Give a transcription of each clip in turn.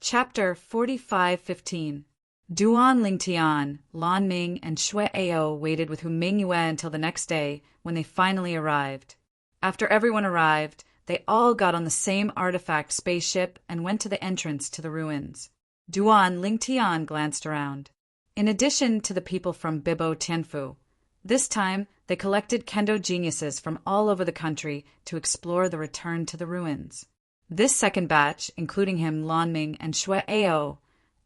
Chapter 45:15. Duan Lingtian, Lan Ming, and Shui Ao waited with Hu Mingyue until the next day, when they finally arrived. After everyone arrived, they all got on the same artifact spaceship and went to the entrance to the ruins. Duan Lingtian glanced around. In addition to the people from Bibo Tianfu, this time they collected kendo geniuses from all over the country to explore the return to the ruins. This second batch, including him, Lan Ming, and Shui Ao,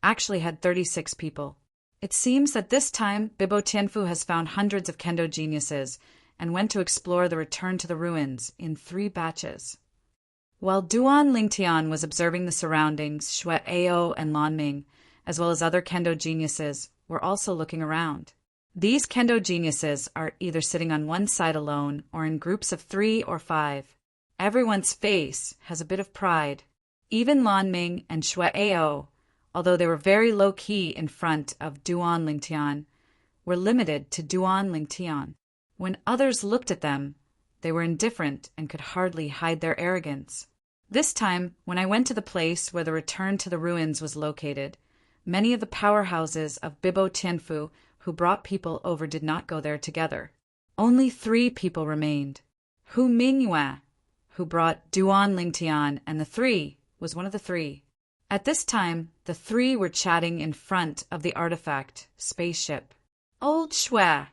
actually had 36 people. It seems that this time Bibo Tianfu has found hundreds of kendo geniuses and went to explore the return to the ruins in 3 batches. While Duan Lingtian was observing the surroundings, Shui Ao and Lan Ming, as well as other kendo geniuses, were also looking around. These kendo geniuses are either sitting on one side alone or in groups of 3 or 5. Everyone's face has a bit of pride. Even Lan Ming and Shui Ao, although they were very low-key in front of Duan Lingtian, were limited to Duan Lingtian. When others looked at them, they were indifferent and could hardly hide their arrogance. This time, when I went to the place where the return to the ruins was located, many of the powerhouses of Bibo Tianfu who brought people over did not go there together. Only 3 people remained. Hu Mingyue, who brought Duan Lingtian, and the 3 was one of the 3. At this time, the 3 were chatting in front of the artifact spaceship. Old Shui,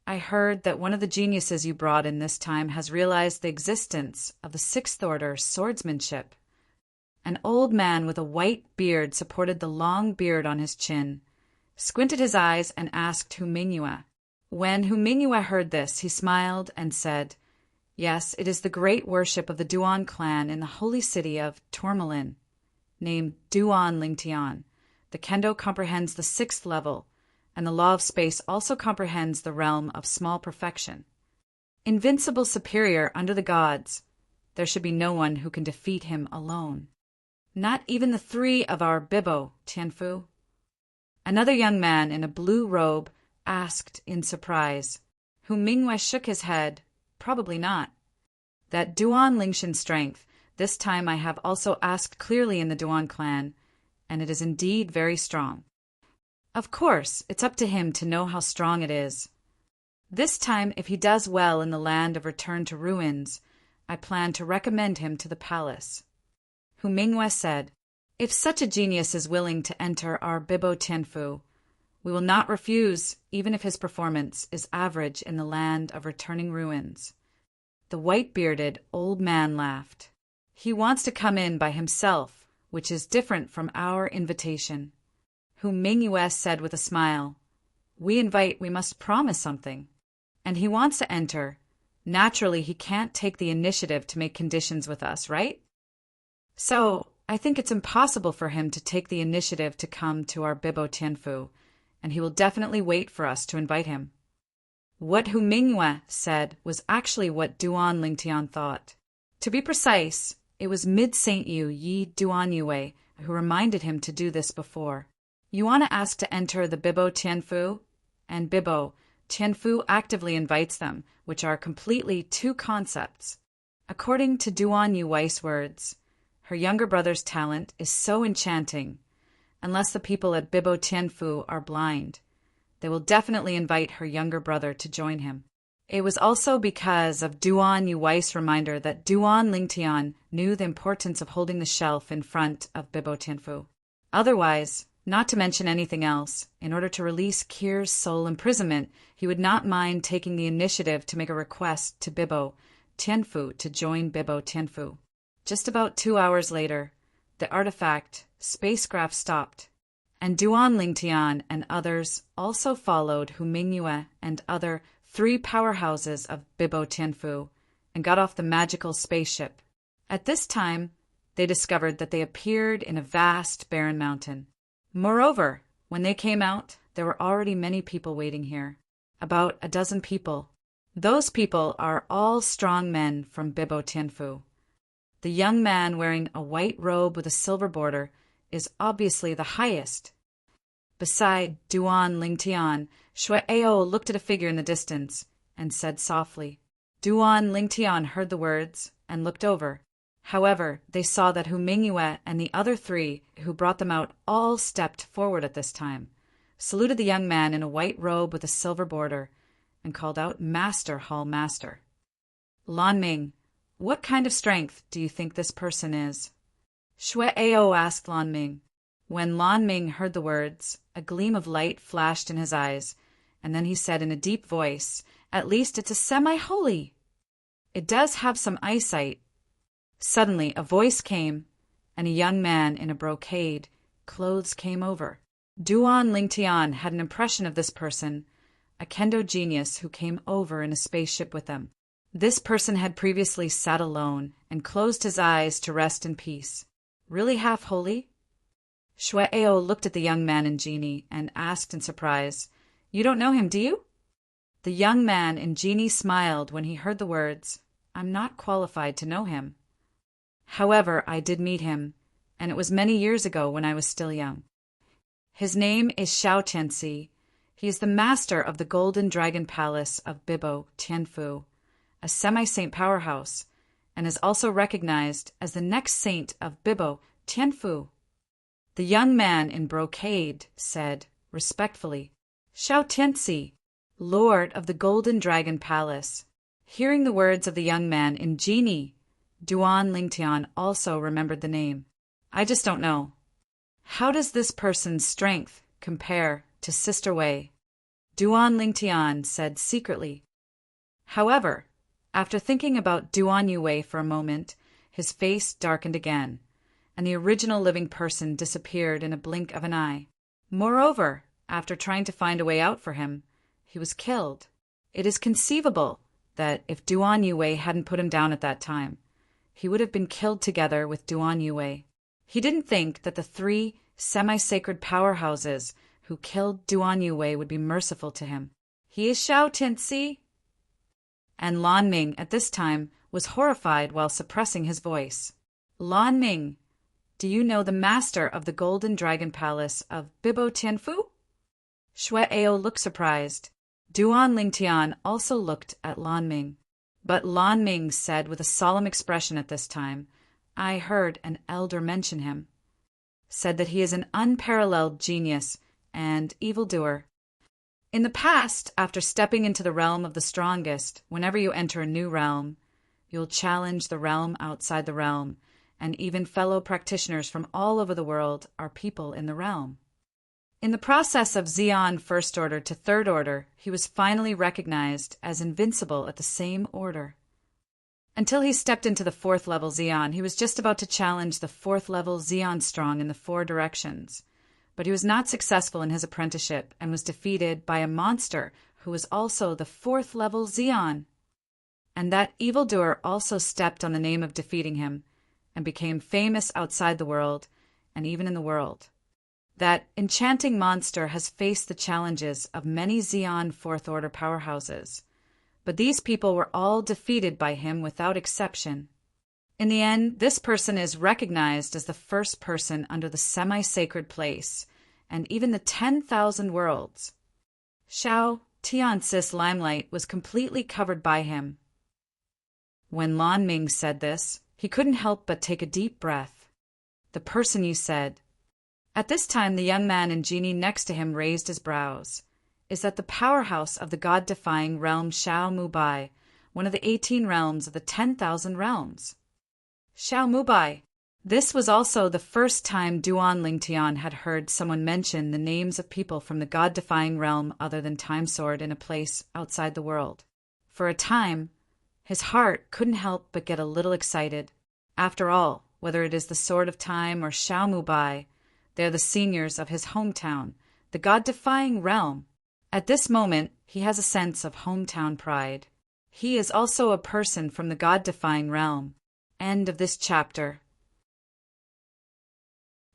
I heard that one of the geniuses you brought in this time has realized the existence of the 6th order swordsmanship. An old man with a white beard supported the long beard on his chin, squinted his eyes, and asked Hu Mingyue. When Hu Mingyue heard this, he smiled and said, "Yes, it is the great worship of the Duan clan in the holy city of Tourmaline, named Duan Lingtian. The kendo comprehends the 6th level, and the law of space also comprehends the realm of small perfection. Invincible superior under the gods, there should be no one who can defeat him alone. Not even the 3 of our Bibo Tianfu." Another young man in a blue robe asked in surprise. Hu Mingyue shook his head. Probably not. That Duan Lingshan strength, this time I have also asked clearly in the Duan clan, and it is indeed very strong. Of course, it's up to him to know how strong it is. This time, if he does well in the land of return to ruins, I plan to recommend him to the palace. Hu Mingyue said, "If such a genius is willing to enter our Bibo Tianfu, we will not refuse, even if his performance is average in the land of returning ruins." The white-bearded old man laughed. "He wants to come in by himself, which is different from our invitation." Hu Mingyue said with a smile, "We invite, we must promise something. And he wants to enter. Naturally, he can't take the initiative to make conditions with us, right? So, I think it's impossible for him to take the initiative to come to our Bibo Tianfu, and he will definitely wait for us to invite him." What Hu Mingyue said was actually what Duan Lingtian thought. To be precise, it was mid-Saint Yu Yi Duan Yue who reminded him to do this before. You want to ask to enter the Bibo Tianfu, and Bibo Tianfu actively invites them, which are completely 2 concepts. According to Duan Yu's words, her younger brother's talent is so enchanting. Unless the people at Bibo Tianfu are blind, they will definitely invite her younger brother to join him. It was also because of Duan Yu's reminder that Duan Lingtian knew the importance of holding the shelf in front of Bibo Tianfu. Otherwise, not to mention anything else, in order to release Kir's soul imprisonment, he would not mind taking the initiative to make a request to Bibo Tianfu to join Bibo Tianfu. Just about 2 hours later, the artifact spacecraft stopped, and Duan Lingtian and others also followed Hu Mingyue and other 3 powerhouses of Bibo Tianfu and got off the magical spaceship. At this time, they discovered that they appeared in a vast barren mountain. Moreover, when they came out, there were already many people waiting here, about a dozen people. Those people are all strong men from Bibo Tianfu. The young man wearing a white robe with a silver border is obviously the highest. Beside Duan Lingtian, Shui Ao looked at a figure in the distance and said softly. Duan Lingtian heard the words and looked over. However, they saw that Hu Mingyue and the other three who brought them out all stepped forward at this time, saluted the young man in a white robe with a silver border, and called out, "Master, Hall Master." "Lan Ming, what kind of strength do you think this person is?" Shui Ao asked Lan Ming. When Lan Ming heard the words, a gleam of light flashed in his eyes, and then he said in a deep voice, "At least it's a semi-holy. It does have some eyesight." Suddenly a voice came, and a young man in a brocade clothes came over. Duan Lingtian had an impression of this person, a kendo genius who came over in a spaceship with them. This person had previously sat alone and closed his eyes to rest in peace. Really half holy? Shui Ao looked at the young man and genie and asked in surprise, "You don't know him, do you?" The young man and genie smiled when he heard the words, "I'm not qualified to know him. However, I did meet him, and it was many years ago when I was still young. His name is Xiao Tianxi. He is the master of the Golden Dragon Palace of Bibo Tianfu, a semi-saint powerhouse, and is also recognized as the next saint of Bibo Tianfu." The young man in brocade said, respectfully, "Xiao Tianxi, Lord of the Golden Dragon Palace." Hearing the words of the young man in genie, Duan Lingtian also remembered the name. "I just don't know. How does this person's strength compare to Sister Wei?" Duan Lingtian said secretly. However, after thinking about Duan Yue for a moment, his face darkened again, and the original living person disappeared in a blink of an eye. Moreover, after trying to find a way out for him, he was killed. It is conceivable that if Duan Yue hadn't put him down at that time, he would have been killed together with Duan Yue. He didn't think that the three semi-sacred powerhouses who killed Duan Yue would be merciful to him. "He is Xiao Tianxi." And Lan Ming at this time was horrified while suppressing his voice. "Lan Ming, do you know the master of the Golden Dragon Palace of Bibo Tianfu?" Shui Ao looked surprised. Duan Lingtian also looked at Lan Ming. But Lan Ming said with a solemn expression at this time, "I heard an elder mention him. Said that he is an unparalleled genius and evildoer. In the past, after stepping into the realm of the strongest, whenever you enter a new realm, you'll challenge the realm outside the realm, and even fellow practitioners from all over the world are people in the realm." In the process of Xian First Order to Third Order, he was finally recognized as invincible at the same order. Until he stepped into the fourth level Xian, he was just about to challenge the fourth level Xian Strong in the four directions. But he was not successful in his apprenticeship and was defeated by a monster who was also the fourth level Xian. And that evildoer also stepped on the name of defeating him and became famous outside the world and even in the world. That enchanting monster has faced the challenges of many Xian Fourth Order powerhouses, but these people were all defeated by him without exception. In the end, this person is recognized as the first person under the semi-sacred place, and even the 10,000 worlds. Xiao Tianxi's limelight was completely covered by him. When Lan Ming said this, he couldn't help but take a deep breath. "The person you said." At this time, the young man and genie next to him raised his brows. "Is that the powerhouse of the god-defying realm Xiao Mubai, one of the 18 realms of the 10,000 realms?" Xiao Mubai. This was also the first time Duan Lingtian had heard someone mention the names of people from the god-defying realm other than Time Sword in a place outside the world. For a time, his heart couldn't help but get a little excited. After all, whether it is the Sword of Time or Xiao Mubai, they are the seniors of his hometown, the god-defying realm. At this moment, he has a sense of hometown pride. He is also a person from the god-defying realm. End of this chapter.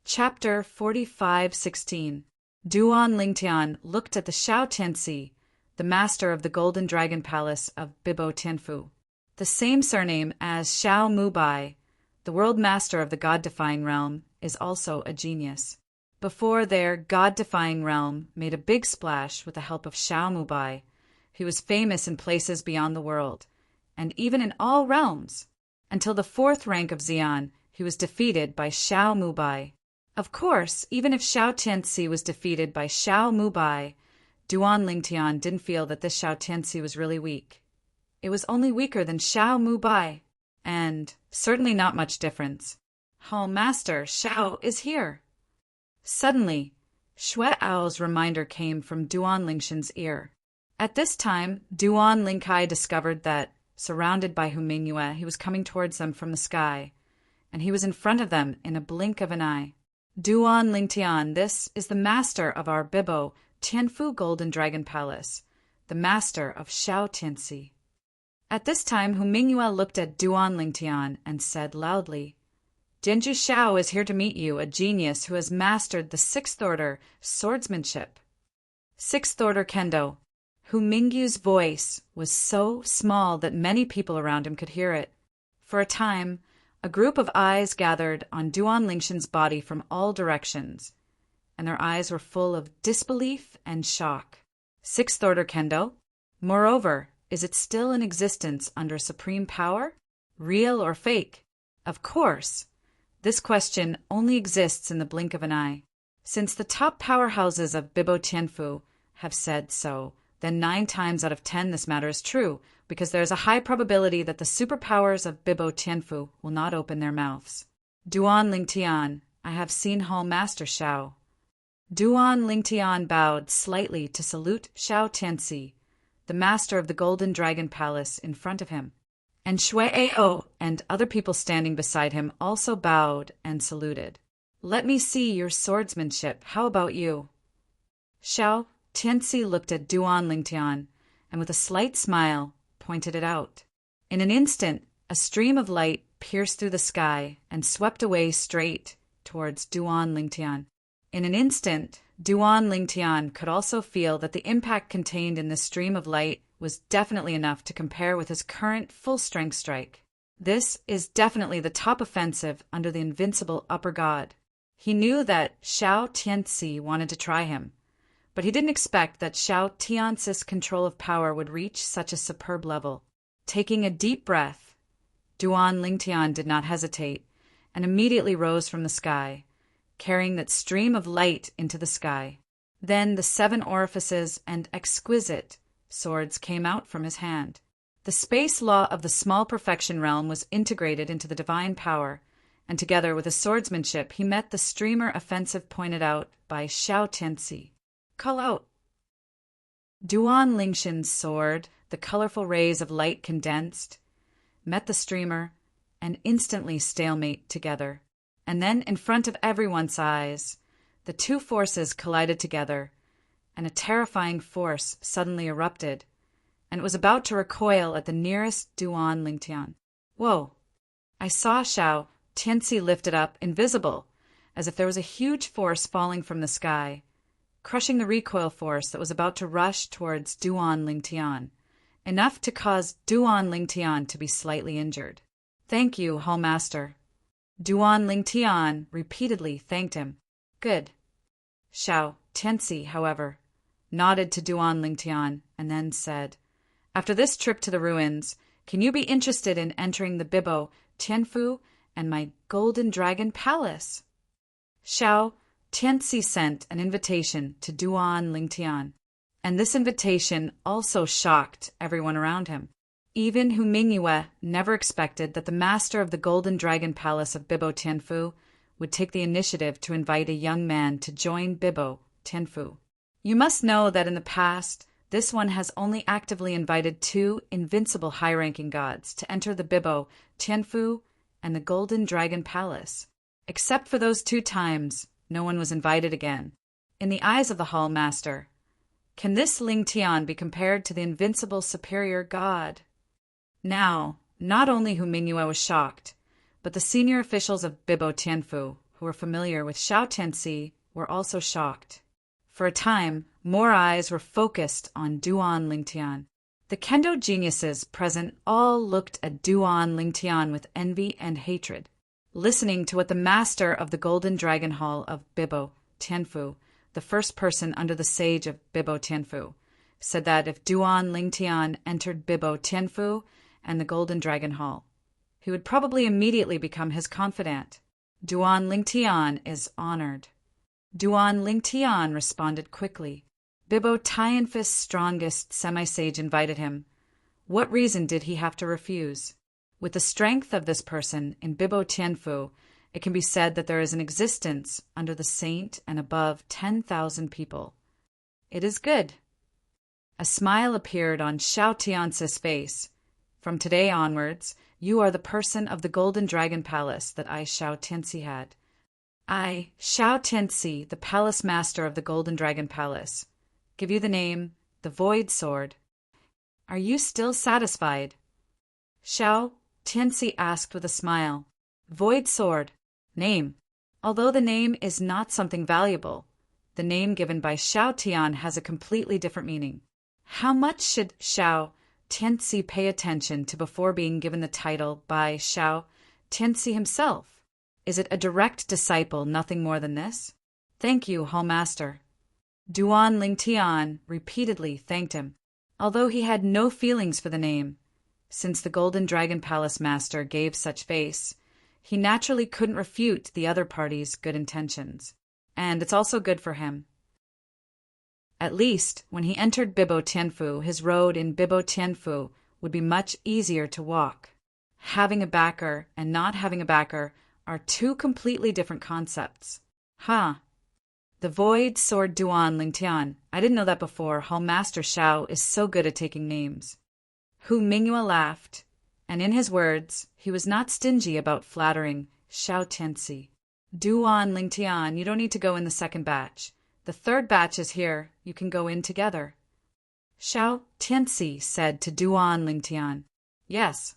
Chapter 45:16. Duan Lingtian looked at the Xiao Tianxi, the master of the Golden Dragon Palace of Bibo Tianfu, the same surname as Xiao Mubai, the world master of the god-defying realm, is also a genius. Before their god-defying realm made a big splash with the help of Xiao Mubai, he was famous in places beyond the world, and even in all realms. Until the fourth rank of Xian, he was defeated by Xiao Mubai. Of course, even if Xiao Tianci was defeated by Xiao Mubai, Duan Lingtian didn't feel that this Xiao Tianci was really weak. It was only weaker than Xiao Mubai, and certainly not much difference. Hall Master, Xiao is here. Suddenly, Shui Ao's reminder came from Duan Lingshan's ear. At this time, Duan Lingkai discovered that, surrounded by Hu Mingyue, he was coming towards them from the sky, and he was in front of them in a blink of an eye. Duan Lingtian, this is the master of our Bibo Tianfu Golden Dragon Palace, the master of Xiao Tianci. At this time, Hu Mingyue looked at Duan Lingtian and said loudly, Jianzhu Xiao is here to meet you, a genius who has mastered the sixth order swordsmanship. Sixth order kendo. Hu Mingyu's voice was so small that many people around him could hear it. For a time, a group of eyes gathered on Duan Lingshan's body from all directions, and their eyes were full of disbelief and shock. Sixth order kendo? Moreover, is it still in existence under supreme power? Real or fake? Of course. This question only exists in the blink of an eye. Since the top powerhouses of Bibo Tianfu have said so, then 9 times out of 10 this matter is true, because there is a high probability that the superpowers of Bibo Tianfu will not open their mouths. Duan Lingtian, I have seen Hall Master Xiao. Duan Lingtian bowed slightly to salute Xiao Tianci, the master of the Golden Dragon Palace, in front of him. And Shui Ao and other people standing beside him also bowed and saluted. Let me see your swordsmanship. How about you? Xiao Tianci looked at Duan Lingtian and with a slight smile pointed it out. In an instant, a stream of light pierced through the sky and swept away straight towards Duan Lingtian. In an instant, Duan Lingtian could also feel that the impact contained in this stream of light was definitely enough to compare with his current full-strength strike. This is definitely the top offensive under the invincible upper god. He knew that Xiao Tianci wanted to try him, but he didn't expect that Xiao Tianci's control of power would reach such a superb level. Taking a deep breath, Duan Lingtian did not hesitate and immediately rose from the sky, carrying that stream of light into the sky. Then the 7 orifices and exquisite swords came out from his hand. The space law of the small perfection realm was integrated into the divine power, and together with his swordsmanship he met the streamer offensive pointed out by Xiao Tianci. Call out! Duan Lingshan's sword, the colorful rays of light condensed, met the streamer, and instantly stalemate together. And then, in front of everyone's eyes, the 2 forces collided together, and a terrifying force suddenly erupted, and it was about to recoil at the nearest Duan Lingtian. Whoa! I saw Xiao Tianci lifted up, invisible, as if there was a huge force falling from the sky, crushing the recoil force that was about to rush towards Duan Lingtian, enough to cause Duan Lingtian to be slightly injured. Thank you, Hall Master. Duan Lingtian repeatedly thanked him. Good. Xiao Tianci, however, nodded to Duan Lingtian and then said, After this trip to the ruins, can you be interested in entering the Bibo Tianfu and my Golden Dragon Palace? Xiao Tianci sent an invitation to Duan Lingtian, and this invitation also shocked everyone around him. Even Hu Mingyue never expected that the master of the Golden Dragon Palace of Bibo Tianfu would take the initiative to invite a young man to join Bibo Tianfu. You must know that in the past, this one has only actively invited 2 invincible high-ranking gods to enter the Bibo Tianfu and the Golden Dragon Palace. Except for those 2 times, no one was invited again. In the eyes of the Hall Master, can this Lingtian be compared to the invincible superior god? Now, not only Hu Mingyue was shocked, but the senior officials of Bibo Tianfu, who were familiar with Xiao Tianci, were also shocked. For a time, more eyes were focused on Duan Lingtian. The kendo geniuses present all looked at Duan Lingtian with envy and hatred, listening to what the master of the Golden Dragon Hall of Bibo Tianfu, the first person under the sage of Bibo Tianfu, said that if Duan Lingtian entered Bibo Tianfu and the Golden Dragon Hall, he he would probably immediately become his confidant. Duan Lingtian is honored. Duan Lingtian responded quickly. Bibo Tianfus' strongest semi-sage invited him. What reason did he have to refuse? With the strength of this person in Bibo Tianfu, it can be said that there is an existence under the saint and above 10,000 people. It is good. A smile appeared on Xiao Tiance's face. From today onwards, you are the person of the Golden Dragon Palace that I, Xiao Tianci, had. I, Xiao Tianci, the Palace Master of the Golden Dragon Palace, give you the name, the Void Sword. Are you still satisfied? Xiao Tianci asked with a smile. Void Sword. Name. Although the name is not something valuable, the name given by Xiao Tian has a completely different meaning. How much should Xiao Tianci pay attention to before being given the title by Xiao Tianci himself? Is it a direct disciple, nothing more than this? Thank you, Hall Master. Duan Lingtian repeatedly thanked him, although he had no feelings for the name. Since the Golden Dragon Palace Master gave such face, he naturally couldn't refute the other party's good intentions. And it's also good for him. At least, when he entered Bibo Tianfu, his road in Bibo Tianfu would be much easier to walk. Having a backer and not having a backer are two completely different concepts. The Void Sword Duan Lingtian. I didn't know that before. Hall Master Xiao is so good at taking names. Hu Mingyue laughed, and in his words, he was not stingy about flattering Xiao Tianci. Duan Lingtian, you don't need to go in the second batch. The third batch is here. You can go in together. Xiao Tianci said to Duan Lingtian. Yes.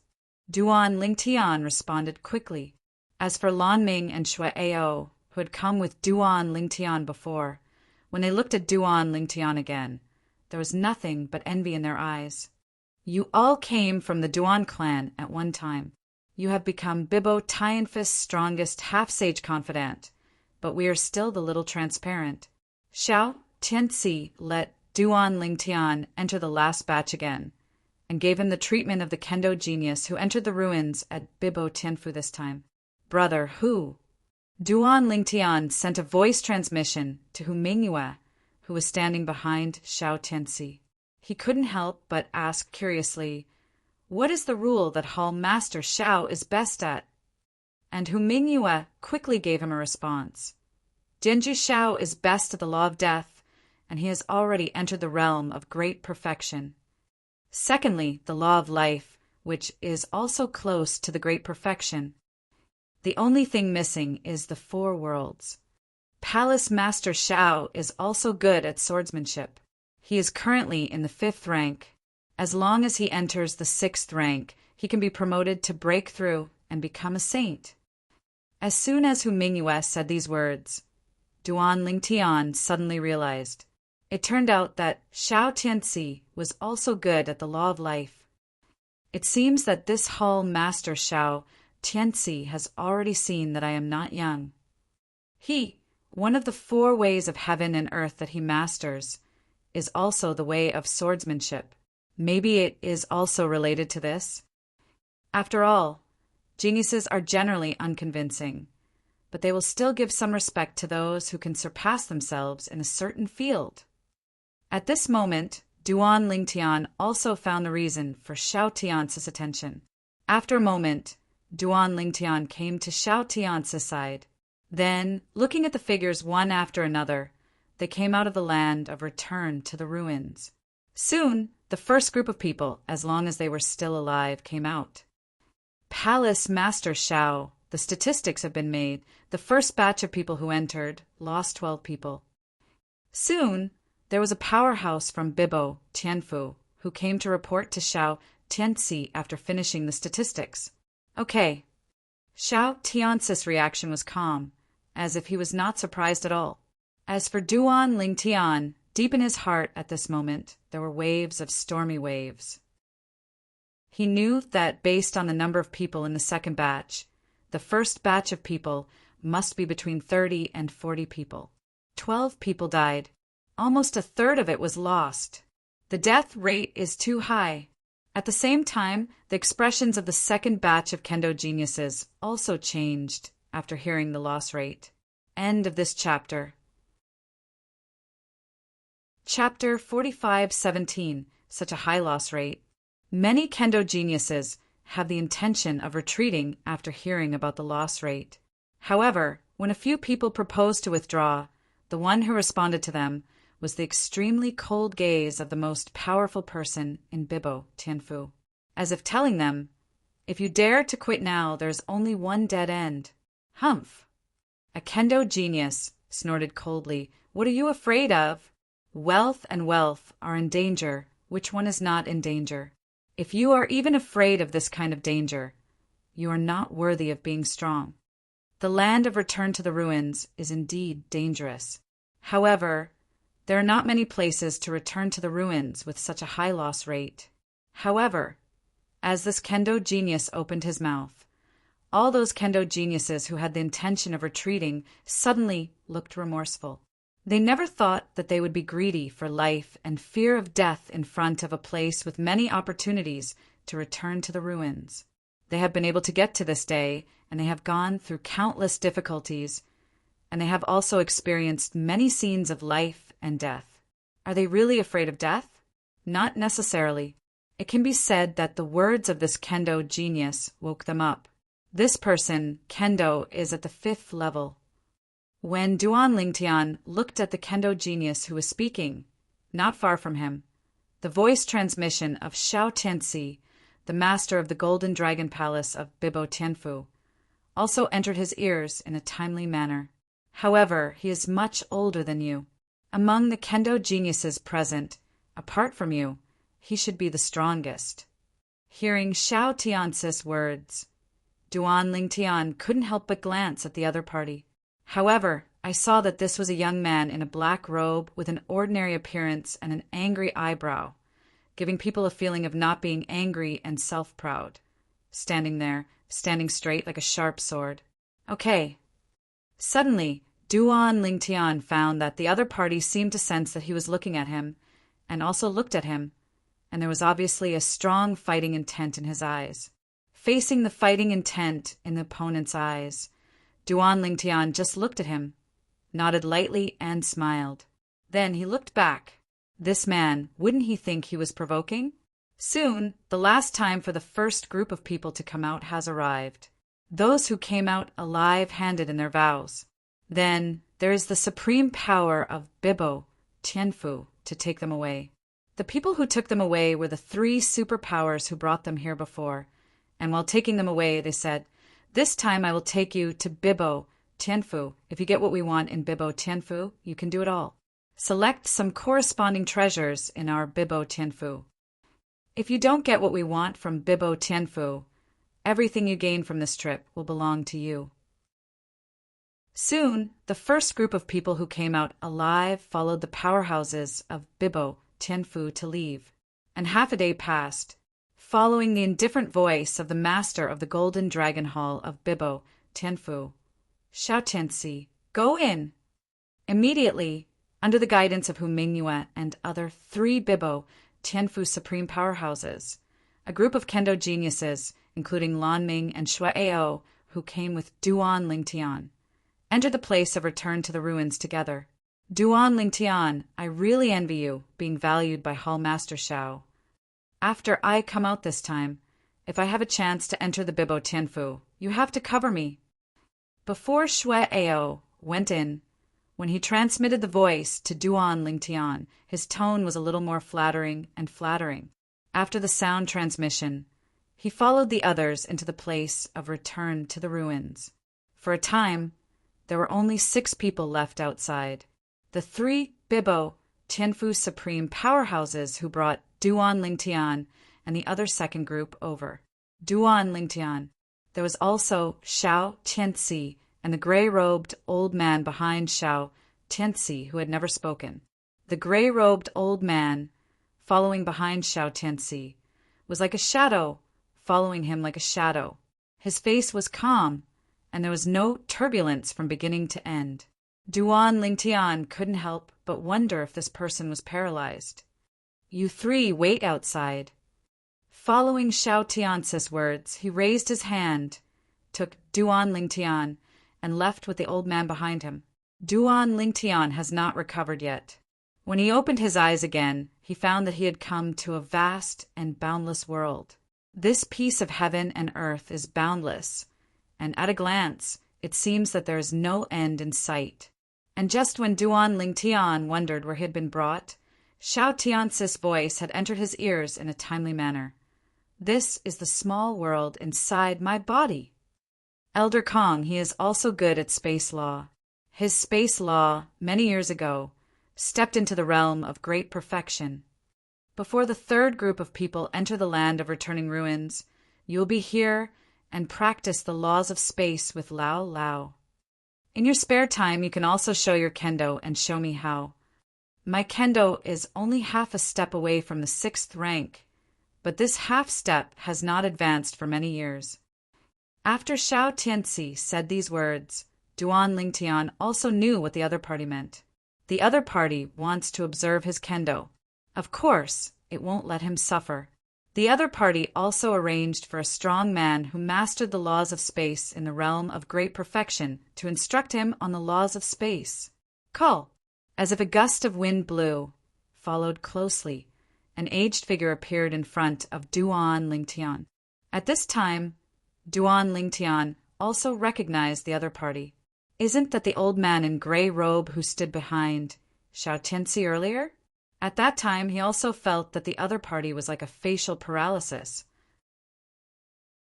Duan Lingtian responded quickly. As for Lan Ming and Shui Ao, who had come with Duan Lingtian before, when they looked at Duan Lingtian again, there was nothing but envy in their eyes. You all came from the Duan clan at one time. You have become Bibo Tianfus' strongest half-sage confidant, but we are still the little transparent. Xiao Tianci let Duan Lingtian enter the last batch again, and gave him the treatment of the kendo genius who entered the ruins at Bibo Tianfu this time. Brother, who? Duan Lingtian sent a voice transmission to Hu Mingyue, who was standing behind Xiao Tianci. He couldn't help but ask curiously, what is the rule that Hall Master Xiao is best at? And Hu Mingyue quickly gave him a response. Jianzhu Xiao is best at the law of death, and he has already entered the realm of great perfection. Secondly, the law of life, which is also close to the great perfection. The only thing missing is the four worlds. Palace Master Xiao is also good at swordsmanship. He is currently in the 5th rank. As long as he enters the 6th rank, he can be promoted to breakthrough and become a saint. As soon as Hu Mingyue said these words, Duan Lingtian suddenly realized. It turned out that Xiao Tianci was also good at the law of life. It seems that this Hall Master Xiao Tianci has already seen that I am not young. One of the 4 ways of heaven and earth that he masters, is also the way of swordsmanship. Maybe it is also related to this. After all, geniuses are generally unconvincing, but they will still give some respect to those who can surpass themselves in a certain field. At this moment, Duan Lingtian also found the reason for Xiao Tiance's attention. After a moment, Duan Lingtian came to Xiao Tiance's side. Then, looking at the figures one after another, they came out of the land of return to the ruins. Soon, the first group of people, as long as they were still alive, came out. Palace Master Xiao, the statistics have been made. The first batch of people who entered lost 12 people. Soon, there was a powerhouse from Bibo Tianfu who came to report to Xiao Tianci after finishing the statistics. Okay. Xiao Tiance's reaction was calm, as if he was not surprised at all. As for Duan Lingtian, deep in his heart at this moment, there were waves of stormy waves. He knew that based on the number of people in the second batch, the first batch of people must be between 30 and 40 people. 12 people died. Almost a third of it was lost. The death rate is too high. At the same time, the expressions of the second batch of kendo geniuses also changed after hearing the loss rate. End of this chapter. Chapter 45:17. Such a high loss rate. Many kendo geniuses have the intention of retreating after hearing about the loss rate. However, when a few people proposed to withdraw, the one who responded to them was the extremely cold gaze of the most powerful person in Bibo Tianfu, as if telling them, "If you dare to quit now, there's only one dead end." Humph! A kendo genius snorted coldly, "What are you afraid of? Wealth and wealth are in danger. Which one is not in danger? If you are even afraid of this kind of danger, you are not worthy of being strong. The land of return to the ruins is indeed dangerous. However, there are not many places to return to the ruins with such a high loss rate." However, as this kendo genius opened his mouth, all those kendo geniuses who had the intention of retreating suddenly looked remorseful. They never thought that they would be greedy for life and fear of death in front of a place with many opportunities to return to the ruins. They have been able to get to this day, and they have gone through countless difficulties, and they have also experienced many scenes of life and death. Are they really afraid of death? Not necessarily. It can be said that the words of this kendo genius woke them up. This person, kendo, is at the 5th level. When Duan Lingtian looked at the kendo genius who was speaking, not far from him, the voice transmission of Xiao Tianxi, the master of the Golden Dragon Palace of Bibo Tianfu, also entered his ears in a timely manner. However, he is much older than you. Among the kendo geniuses present, apart from you, he should be the strongest. Hearing Xiao Tianxi's words, Duan Lingtian couldn't help but glance at the other party. However, I saw that this was a young man in a black robe with an ordinary appearance and an angry eyebrow, giving people a feeling of not being angry and self-proud, standing there, standing straight like a sharp sword. Okay. Suddenly, Duan Lingtian found that the other party seemed to sense that he was looking at him, and also looked at him, and there was obviously a strong fighting intent in his eyes. Facing the fighting intent in the opponent's eyes, Duan Lingtian just looked at him, nodded lightly, and smiled. Then he looked back. This man, wouldn't he think he was provoking? Soon, the last time for the first group of people to come out has arrived. Those who came out alive-handed in their vows. Then there is the supreme power of Bibo Tianfu to take them away. The people who took them away were the 3 superpowers who brought them here before, and while taking them away, they said, "This time I will take you to Bibo Tianfu. If you get what we want in Bibo Tianfu, you can do it all. Select some corresponding treasures in our Bibo Tianfu. If you don't get what we want from Bibo Tianfu, everything you gain from this trip will belong to you." Soon, the first group of people who came out alive followed the powerhouses of Bibo Tianfu to leave, and half a day passed, following the indifferent voice of the master of the Golden Dragon Hall of Bibo Tianfu. Xiao Tianxi, go in! Immediately, under the guidance of Hu Mingyue and other 3 Bibo Tianfu supreme powerhouses, a group of kendo geniuses, including Lan Ming and Shui Ao, who came with Duan Lingtian, entered the place of return to the ruins together. Duan Lingtian, I really envy you, being valued by Hall Master Xiao. After I come out this time, if I have a chance to enter the Bibo Tianfu, you have to cover me. Before Shui Ao went in, when he transmitted the voice to Duan Lingtian, his tone was a little more flattering and flattering. After the sound transmission, he followed the others into the place of return to the ruins. For a time, there were only 6 people left outside. The 3 Bibo Tianfu supreme powerhouses who brought Duan Lingtian and the other second group over. Duan Lingtian. There was also Xiao Tianxi and the gray-robed old man behind Xiao Tianxi who had never spoken. The gray-robed old man, following behind Xiao Tianxi, was like a shadow, following him like a shadow. His face was calm, and there was no turbulence from beginning to end. Duan Lingtian couldn't help but wonder if this person was paralyzed. You 3 wait outside. Following Xiao Tian's words, he raised his hand, took Duan Lingtian, and left with the old man behind him. Duan Lingtian has not recovered yet. When he opened his eyes again, he found that he had come to a vast and boundless world. This piece of heaven and earth is boundless, and at a glance, it seems that there is no end in sight. And just when Duan Lingtian wondered where he had been brought, Xiao Tian's voice had entered his ears in a timely manner. This is the small world inside my body. Elder Kong, he is also good at space law. His space law, many years ago, stepped into the realm of great perfection. Before the third group of people enter the land of returning ruins, you will be here and practice the laws of space with Lao Lao. In your spare time, you can also show your kendo and show me how. My kendo is only half a step away from the 6th rank, but this half step has not advanced for many years. After Xiao Tianzi said these words, Duan Lingtian also knew what the other party meant. The other party wants to observe his kendo. Of course, it won't let him suffer. The other party also arranged for a strong man who mastered the laws of space in the realm of great perfection to instruct him on the laws of space. Call! As if a gust of wind blew, followed closely, an aged figure appeared in front of Duan Lingtian. At this time, Duan Lingtian also recognized the other party. Isn't that the old man in gray robe who stood behind Xiao Tianzi earlier? At that time, he also felt that the other party was like a facial paralysis.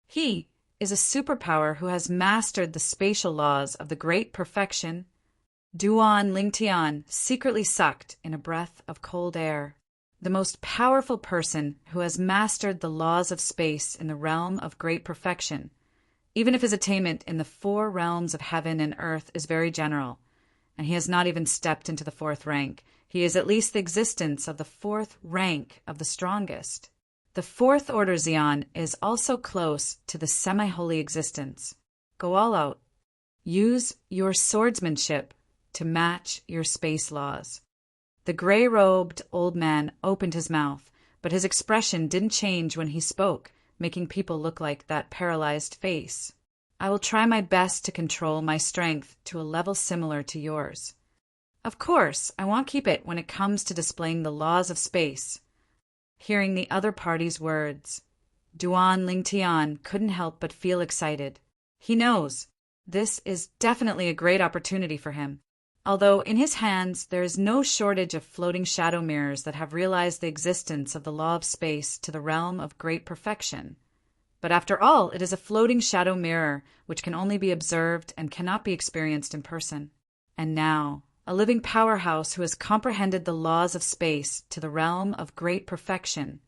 He is a superpower who has mastered the spatial laws of the great perfection. Duan Lingtian secretly sucked in a breath of cold air. The most powerful person who has mastered the laws of space in the realm of great perfection, even if his attainment in the 4 realms of heaven and earth is very general, and he has not even stepped into the 4th rank, he is at least the existence of the 4th rank of the strongest. The 4th order Xian is also close to the semi-holy existence. Go all out. Use your swordsmanship to match your space laws. The gray-robed old man opened his mouth, but his expression didn't change when he spoke, making people look like that paralyzed face. I will try my best to control my strength to a level similar to yours. Of course, I won't keep it when it comes to displaying the laws of space. Hearing the other party's words, Duan Lingtian couldn't help but feel excited. He knows this is definitely a great opportunity for him. Although in his hands there is no shortage of floating shadow mirrors that have realized the existence of the law of space to the realm of great perfection. But after all, it is a floating shadow mirror which can only be observed and cannot be experienced in person. And now, a living powerhouse who has comprehended the laws of space to the realm of great perfection,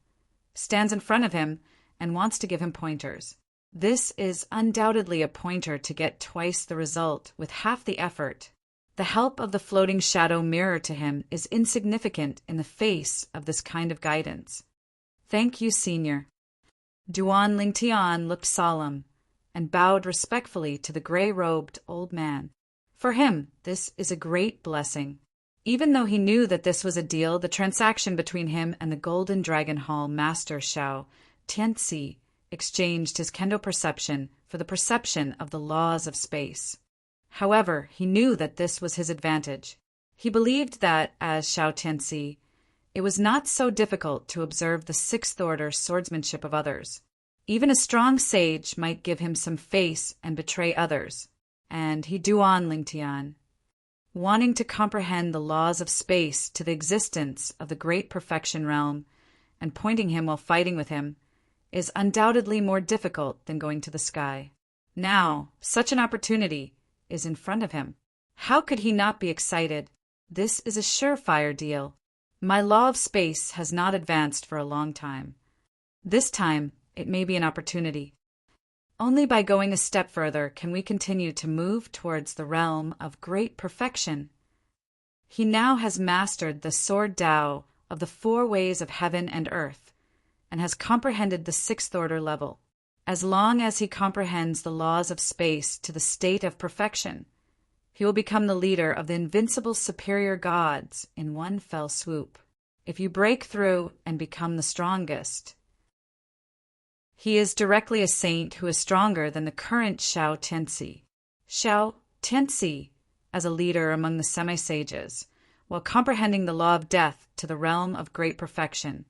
stands in front of him and wants to give him pointers. This is undoubtedly a pointer to get twice the result with half the effort. The help of the floating shadow mirror to him is insignificant in the face of this kind of guidance. Thank you, Senior. Duan Lingtian looked solemn and bowed respectfully to the gray-robed old man. For him, this is a great blessing. Even though he knew that this was a deal, the transaction between him and the Golden Dragon Hall Master Xiao Tianzi exchanged his kendo perception for the perception of the laws of space. However, he knew that this was his advantage. He believed that, as Xiao Tianzi, it was not so difficult to observe the 6th order swordsmanship of others. Even a strong sage might give him some face and betray others. And he Duan Lingtian, wanting to comprehend the laws of space to the existence of the great perfection realm and pointing him while fighting with him, is undoubtedly more difficult than going to the sky. Now, such an opportunity is in front of him. How could he not be excited? This is a surefire deal. My law of space has not advanced for a long time. This time, it may be an opportunity. Only by going a step further can we continue to move towards the realm of great perfection. He now has mastered the sword Tao of the 4 ways of heaven and earth, and has comprehended the 6th order level. As long as he comprehends the laws of space to the state of perfection, he will become the leader of the invincible superior gods in one fell swoop. If you break through and become the strongest, He is directly a saint who is stronger than the current Xiao Tianxi. Xiao Tianxi as a leader among the semi-sages, while comprehending the law of death to the realm of great perfection.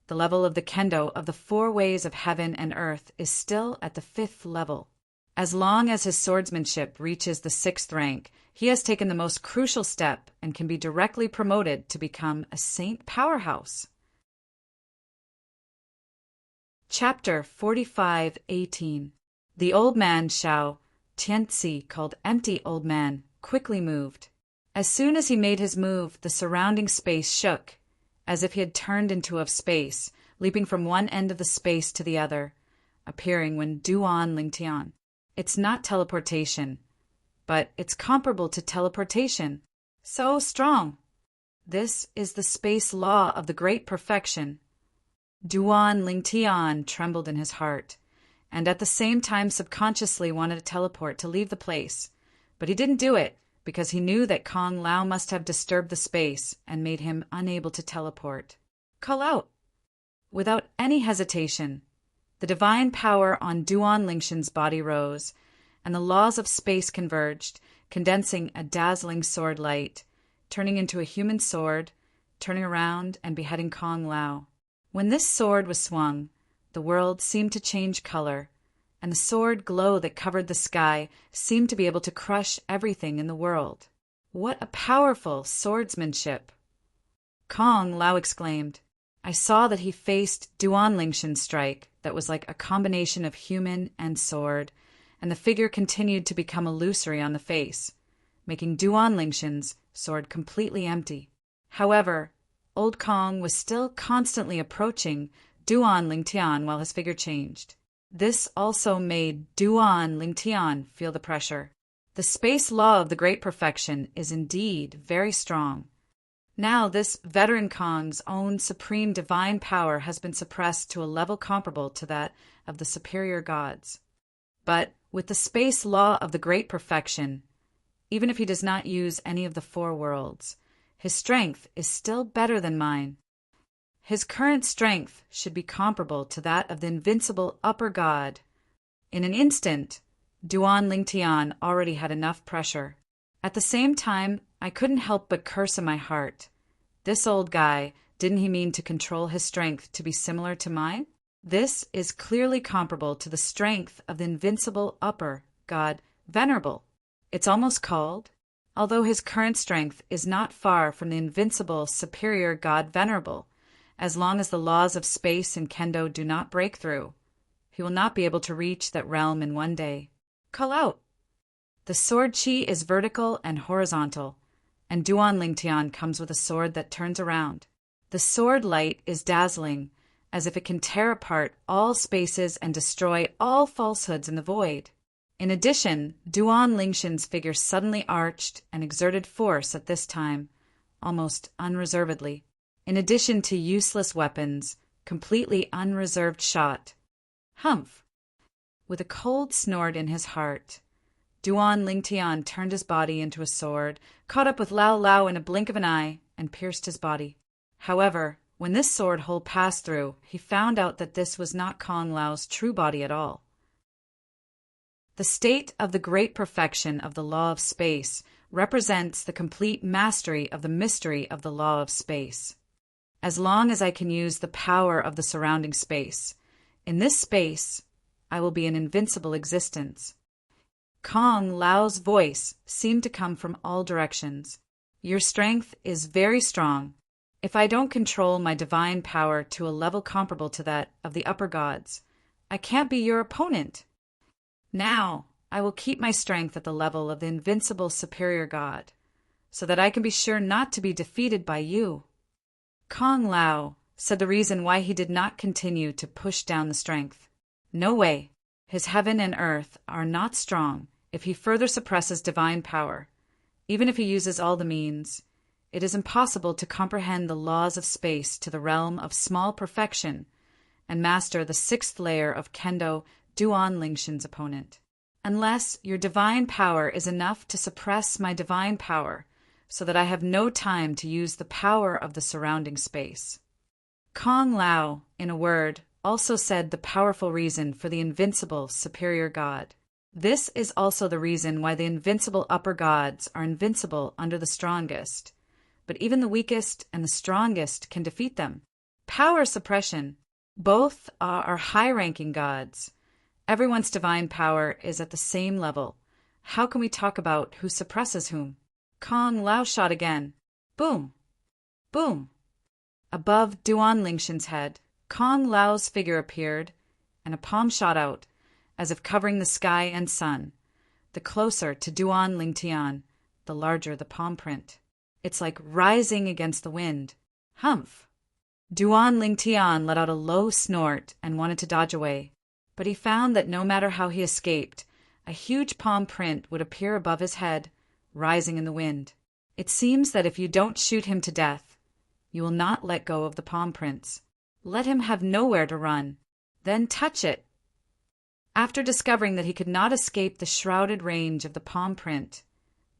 The level of the kendo of the four ways of heaven and earth is still at the 5th level. As long as his swordsmanship reaches the 6th rank, he has taken the most crucial step and can be directly promoted to become a saint powerhouse. Chapter 45:18. The old man Xiao Tianxi, called Empty Old Man, quickly moved. As soon as he made his move, the surrounding space shook, as if he had turned into a space, leaping from one end of the space to the other, appearing when Duan Lingtian. It's not teleportation, but it's comparable to teleportation. So strong. This is the space law of the great perfection. Duan Lingtian trembled in his heart, and at the same time subconsciously wanted to teleport to leave the place, but he didn't do it because he knew that Kong Lao must have disturbed the space and made him unable to teleport. Call out! Without any hesitation, the divine power on Duan Lingtian's body rose, and the laws of space converged, condensing a dazzling sword light, turning into a human sword, turning around and beheading Kong Lao. When this sword was swung, the world seemed to change color, and the sword glow that covered the sky seemed to be able to crush everything in the world. What a powerful swordsmanship! Kong Lao exclaimed. I saw that he faced Duan Lingtian's strike that was like a combination of human and sword, and the figure continued to become illusory on the face, making Duan Lingtian's sword completely empty. However, Old Kong was still constantly approaching Duan Lingtian while his figure changed. This also made Duan Lingtian feel the pressure. The space law of the great perfection is indeed very strong. Now this veteran Kong's own supreme divine power has been suppressed to a level comparable to that of the superior gods. But with the space law of the great perfection, even if he does not use any of the four worlds, his strength is still better than mine. His current strength should be comparable to that of the invincible upper god. In an instant, Duan Lingtian already had enough pressure. At the same time, I couldn't help but curse in my heart. This old guy, didn't he mean to control his strength to be similar to mine? This is clearly comparable to the strength of the invincible upper god, Venerable. It's almost called, although his current strength is not far from the invincible superior god Venerable. As long as the laws of space and kendo do not break through, he will not be able to reach that realm in one day. Call out! The sword chi is vertical and horizontal, and Duan Lingtian comes with a sword that turns around. The sword light is dazzling, as if it can tear apart all spaces and destroy all falsehoods in the void. In addition, Duan Lingtian's figure suddenly arched and exerted force at this time, almost unreservedly. In addition to useless weapons, completely unreserved shot. Humph! With a cold snort in his heart, Duan Lingtian turned his body into a sword, caught up with Lao Lao in a blink of an eye, and pierced his body. However, when this sword hole passed through, he found out that this was not Kong Lao's true body at all. The state of the great perfection of the law of space represents the complete mastery of the mystery of the law of space. As long as I can use the power of the surrounding space, in this space, I will be an invincible existence. Kong Lao's voice seemed to come from all directions. Your strength is very strong. If I don't control my divine power to a level comparable to that of the upper gods, I can't be your opponent. Now, I will keep my strength at the level of the invincible superior god, so that I can be sure not to be defeated by you. Kong Lao said the reason why he did not continue to push down the strength. No way. His heaven and earth are not strong if he further suppresses divine power. Even if he uses all the means, it is impossible to comprehend the laws of space to the realm of small perfection and master the 6th layer of kendo Duan Lingtian's opponent. Unless your divine power is enough to suppress my divine power, so that I have no time to use the power of the surrounding space. Kong Lao, in a word, also said the powerful reason for the invincible superior god. This is also the reason why the invincible upper gods are invincible under the strongest, but even the weakest and the strongest can defeat them. Power suppression. Both are high-ranking gods. Everyone's divine power is at the same level. How can we talk about who suppresses whom? Kong Lao shot again. Boom! Boom! Above Duan Lingshan's head, Kong Lao's figure appeared, and a palm shot out, as if covering the sky and sun. The closer to Duan Lingtian, the larger the palm print. It's like rising against the wind. Humph! Duan Lingtian let out a low snort and wanted to dodge away, but he found that no matter how he escaped, a huge palm print would appear above his head, rising in the wind. It seems that if you don't shoot him to death, you will not let go of the palm prints. Let him have nowhere to run. Then touch it. After discovering that he could not escape the shrouded range of the palm print,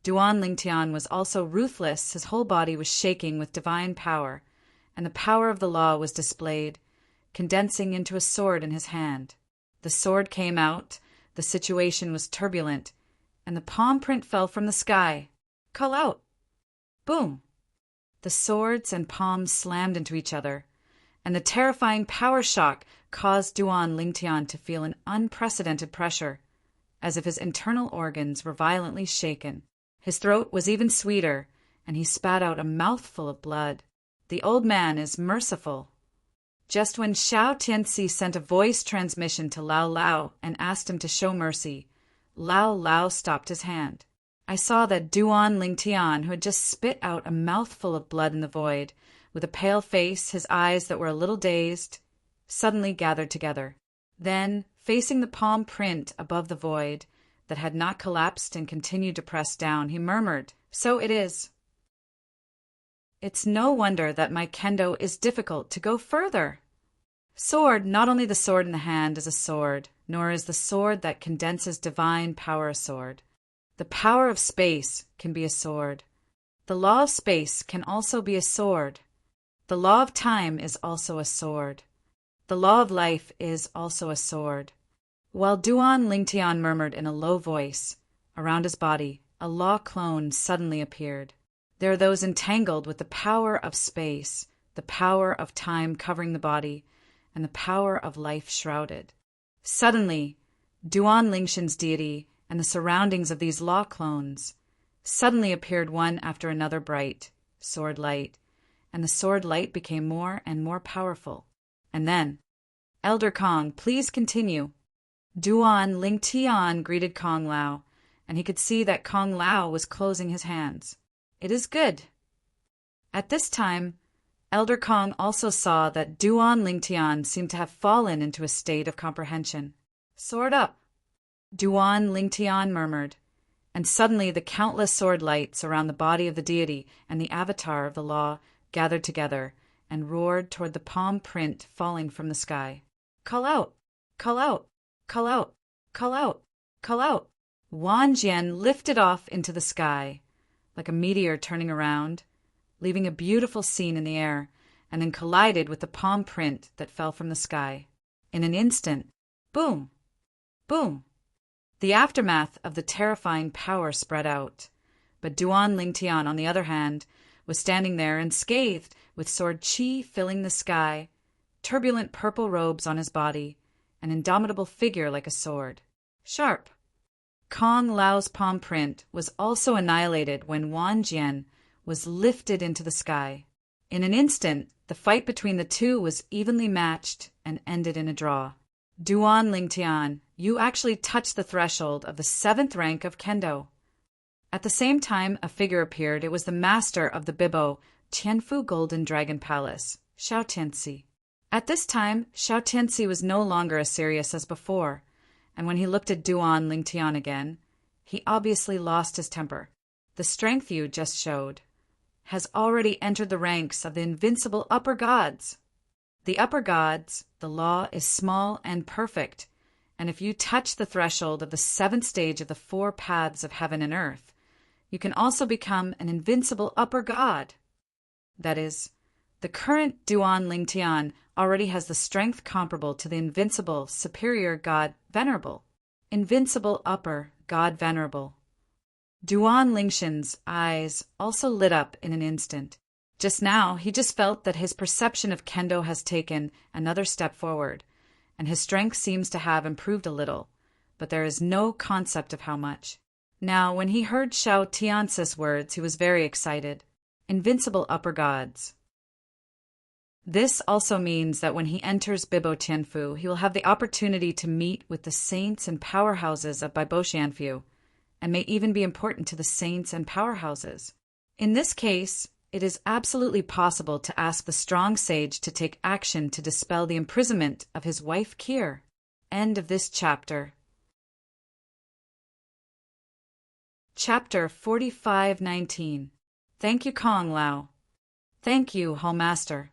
Duan Lingtian was also ruthless. His whole body was shaking with divine power, and the power of the law was displayed, condensing into a sword in his hand. The sword came out, the situation was turbulent, and the palm print fell from the sky. Call out! Boom! The swords and palms slammed into each other, and the terrifying power shock caused Duan Lingtian to feel an unprecedented pressure, as if his internal organs were violently shaken. His throat was even sweeter, and he spat out a mouthful of blood. The old man is merciful. Just when Xiao Tianxi sent a voice transmission to Lao Lao and asked him to show mercy, Lao Lao stopped his hand. I saw that Duan Lingtian, who had just spit out a mouthful of blood in the void, with a pale face, his eyes that were a little dazed, suddenly gathered together. Then, facing the palm print above the void that had not collapsed and continued to press down, he murmured, "So it is. It's no wonder that my kendo is difficult to go further. Sword, not only the sword in the hand is a sword, nor is the sword that condenses divine power a sword. The power of space can be a sword. The law of space can also be a sword. The law of time is also a sword. The law of life is also a sword." While Duan Lingtian murmured in a low voice, around his body, a law clone suddenly appeared. There are those entangled with the power of space, the power of time covering the body, and the power of life shrouded. Suddenly, Duan Lingshan's deity and the surroundings of these law clones suddenly appeared one after another bright, sword light, and the sword light became more and more powerful. And then, "Elder Kong, please continue." Duan Lingtian greeted Kong Lao, and he could see that Kong Lao was closing his hands. "It is good." At this time, Elder Kong also saw that Duan Lingtian seemed to have fallen into a state of comprehension. "Sword up," Duan Lingtian murmured, and suddenly the countless sword lights around the body of the deity and the avatar of the law gathered together and roared toward the palm print falling from the sky. "Call out! Call out! Call out! Call out! Call out!" Wan Jian lifted off into the sky, like a meteor turning around, leaving a beautiful scene in the air, and then collided with the palm print that fell from the sky. In an instant, boom! Boom! The aftermath of the terrifying power spread out, but Duan Lingtian, on the other hand, was standing there unscathed, with sword chi filling the sky, turbulent purple robes on his body, an indomitable figure like a sword. Sharp! Kong Lao's palm print was also annihilated when Wan Jian was lifted into the sky. In an instant, the fight between the two was evenly matched and ended in a draw. Duan Lingtian, you actually touched the threshold of the 7th rank of Kendo. At the same time, a figure appeared. It was the master of the Bibo Tianfu Golden Dragon Palace, Xiao Tianxi. At this time, Xiao Tianxi was no longer as serious as before, and when he looked at Duan Lingtian again, he obviously lost his temper. "The strength you just showed has already entered the ranks of the invincible upper gods. The upper gods, the law is small and perfect, and if you touch the threshold of the 7th stage of the 4 paths of heaven and earth, you can also become an invincible upper god. That is, The current Duan Lingtian already has the strength comparable to the invincible superior god Venerable. Invincible upper god Venerable. Duan Lingshan's eyes also lit up in an instant. Just now, he just felt that his perception of kendo has taken another step forward, and his strength seems to have improved a little, but there is no concept of how much. Now, when he heard Xiao Tiance's words, he was very excited. Invincible upper gods. This also means that when he enters Bibo Tianfu, he will have the opportunity to meet with the saints and powerhouses of Bibo Tianfu, and may even be important to the saints and powerhouses. In this case, it is absolutely possible to ask the strong sage to take action to dispel the imprisonment of his wife Kier. End of this chapter. Chapter 45:19. Thank you, Kong Lao. Thank you, Hall Master.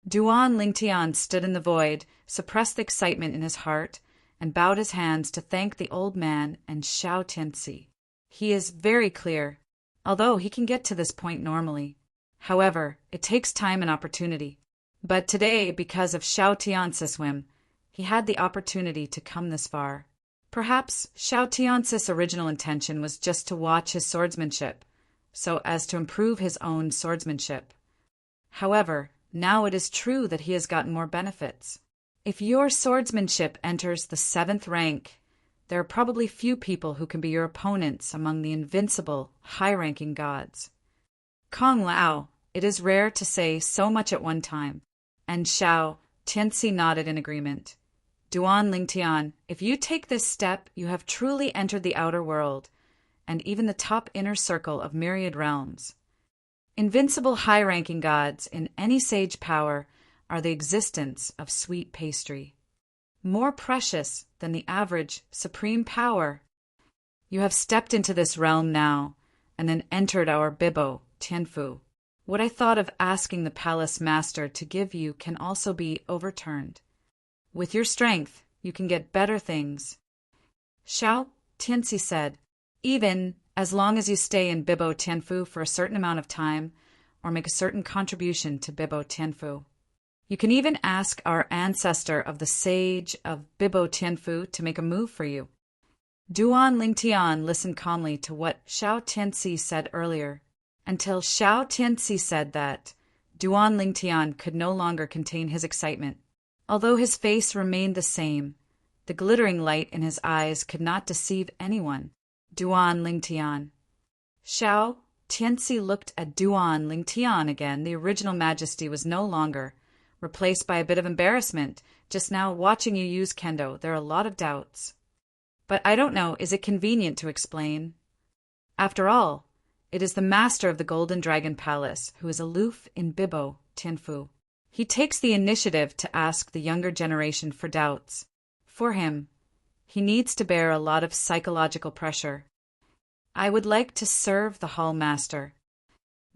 Duan Lingtian stood in the void, suppressed the excitement in his heart, and bowed his hands to thank the old man and Xiao Tianci. He is very clear, although he can get to this point normally. However, it takes time and opportunity. But today, because of Xiao Tiance's whim, he had the opportunity to come this far. Perhaps Xiao Tiance's original intention was just to watch his swordsmanship, so as to improve his own swordsmanship. However, now it is true that he has gotten more benefits. If your swordsmanship enters the 7th rank, there are probably few people who can be your opponents among the invincible, high-ranking gods. Kong Lao, it is rare to say so much at one time, and Xiao Tianci nodded in agreement. Duan Lingtian, if you take this step, you have truly entered the outer world, and even the top inner circle of myriad realms. Invincible high-ranking gods in any sage power are the existence of sweet pastry. More precious than the average supreme power. You have stepped into this realm now, and then entered our Bibo, Tianfu. What I thought of asking the palace master to give you can also be overturned. With your strength, you can get better things. Xiao Tianci said, even as long as you stay in Bibo Tianfu for a certain amount of time, or make a certain contribution to Bibo Tianfu. You can even ask our ancestor of the sage of Bibo Tianfu to make a move for you. Duan Lingtian listened calmly to what Xiao Tianci said earlier, until Xiao Tianci said that Duan Lingtian could no longer contain his excitement. Although his face remained the same, the glittering light in his eyes could not deceive anyone. Duan Lingtian. Xiao Tianci looked at Duan Lingtian again. The original majesty was no longer, replaced by a bit of embarrassment. Just now, watching you use kendo, there are a lot of doubts. But I don't know, is it convenient to explain? After all, it is the master of the Golden Dragon Palace who is aloof in Bibo Tianfu. He takes the initiative to ask the younger generation for doubts. For him, he needs to bear a lot of psychological pressure. I would like to serve the hall master.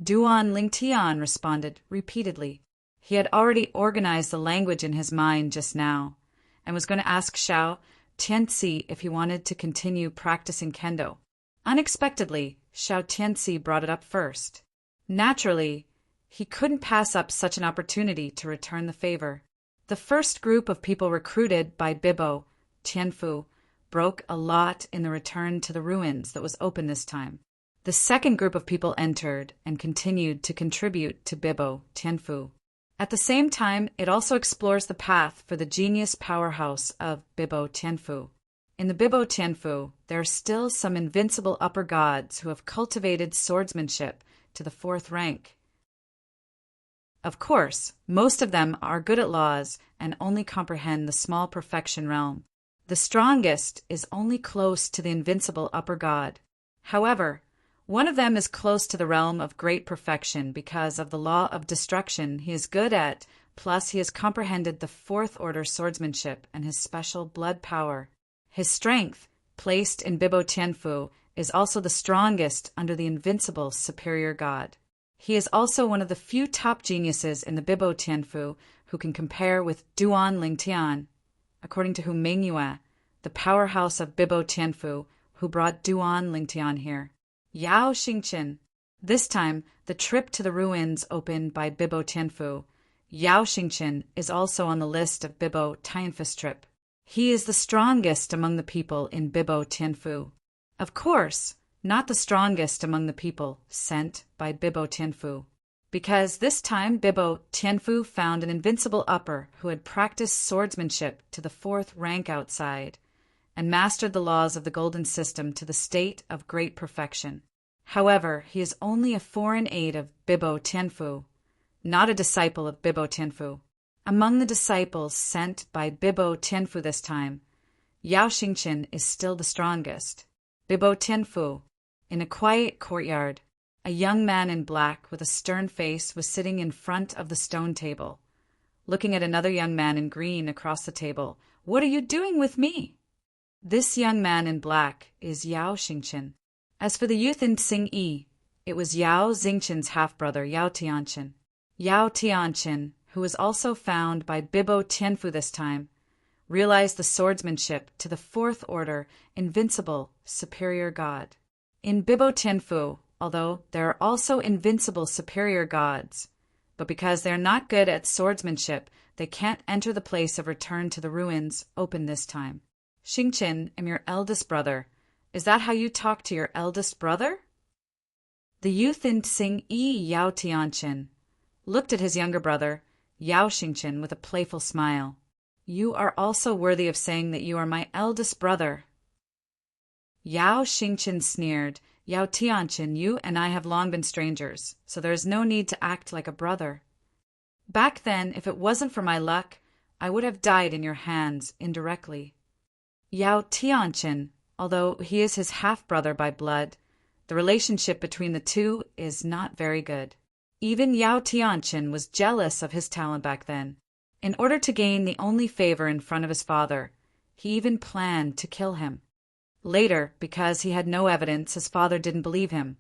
Duan Lingtian responded repeatedly. He had already organized the language in his mind just now, and was going to ask Xiao Tianci if he wanted to continue practicing kendo. Unexpectedly, Xiao Tianci brought it up first. Naturally, he couldn't pass up such an opportunity to return the favor. The first group of people recruited by Bibo Tianfu broke a lot in the return to the ruins that was open this time. The second group of people entered and continued to contribute to Bibo Tianfu. At the same time, it also explores the path for the genius powerhouse of Bibo Tianfu. In the Bibo Tianfu, there are still some invincible upper gods who have cultivated swordsmanship to the 4th rank. Of course, most of them are good at laws and only comprehend the small perfection realm. The strongest is only close to the invincible upper god. However, one of them is close to the realm of great perfection because of the law of destruction he is good at, plus he has comprehended the 4th order swordsmanship and his special blood power. His strength, placed in Bibo Tianfu, is also the strongest under the invincible superior god. He is also one of the few top geniuses in the Bibo Tianfu who can compare with Duan Lingtian, according to Mingyue, the powerhouse of Bibo Tianfu, who brought Duan Lingtian here. Yao Xingchen. This time, the trip to the ruins opened by Bibo Tianfu. Yao Xingqian is also on the list of Bibo Tianfu's trip. He is the strongest among the people in Bibo Tianfu. Of course, not the strongest among the people sent by Bibo Tianfu. Because this time Bibo Tianfu found an invincible upper who had practiced swordsmanship to the 4th rank outside, and mastered the laws of the golden system to the state of great perfection. However, he is only a foreign aide of Bibo Tianfu, not a disciple of Bibo Tianfu. Among the disciples sent by Bibo Tianfu this time, Yao Xingqian is still the strongest. Bibo Tianfu, in a quiet courtyard, a young man in black with a stern face was sitting in front of the stone table, looking at another young man in green across the table. "What are you doing with me?" This young man in black is Yao Xingqian. As for the youth in Xingyi, it was Yao Xingqian's half-brother Yao Tianqian. Yao Tianqian, who was also found by Bibo Tianfu this time, realized the swordsmanship to the 4th order, invincible, superior god. In Bibo Tianfu, although there are also invincible superior gods, but because they are not good at swordsmanship, they can't enter the place of return to the ruins open this time. "Xingqian, I'm your eldest brother. Is that how you talk to your eldest brother?" The youth in Xingyi, Yao Tianqian, looked at his younger brother, Yao Xingqian, with a playful smile. "You are also worthy of saying that you are my eldest brother." Yao Xingqian sneered. "Yao Tianqian, you and I have long been strangers, so there is no need to act like a brother. Back then, if it wasn't for my luck, I would have died in your hands indirectly." Yao Tianqian, although he is his half-brother by blood, the relationship between the two is not very good. Even Yao Tianqian was jealous of his talent back then. In order to gain the only favor in front of his father, he even planned to kill him. Later, because he had no evidence, his father didn't believe him,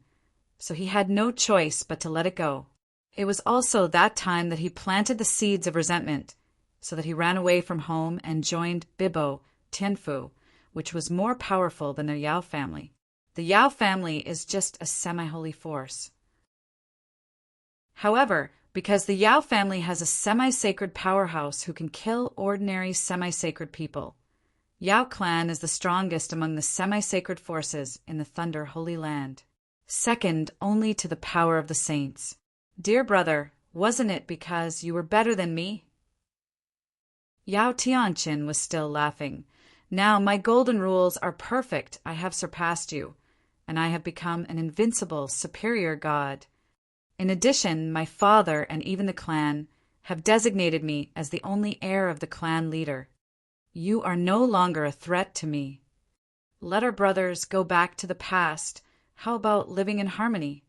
so he had no choice but to let it go. It was also that time that he planted the seeds of resentment, so that he ran away from home and joined Bibo Tianfu, which was more powerful than the Yao family. The Yao family is just a semi-holy force. However, because the Yao family has a semi-sacred powerhouse who can kill ordinary semi-sacred people, Yao clan is the strongest among the semi-sacred forces in the Thunder Holy Land, second only to the power of the saints. "Dear brother, wasn't it because you were better than me?" Yao Tianqian was still laughing. "Now my golden rules are perfect. I have surpassed you, and I have become an invincible, superior god. In addition, my father and even the clan have designated me as the only heir of the clan leader. You are no longer a threat to me. Let our brothers go back to the past. How about living in harmony?"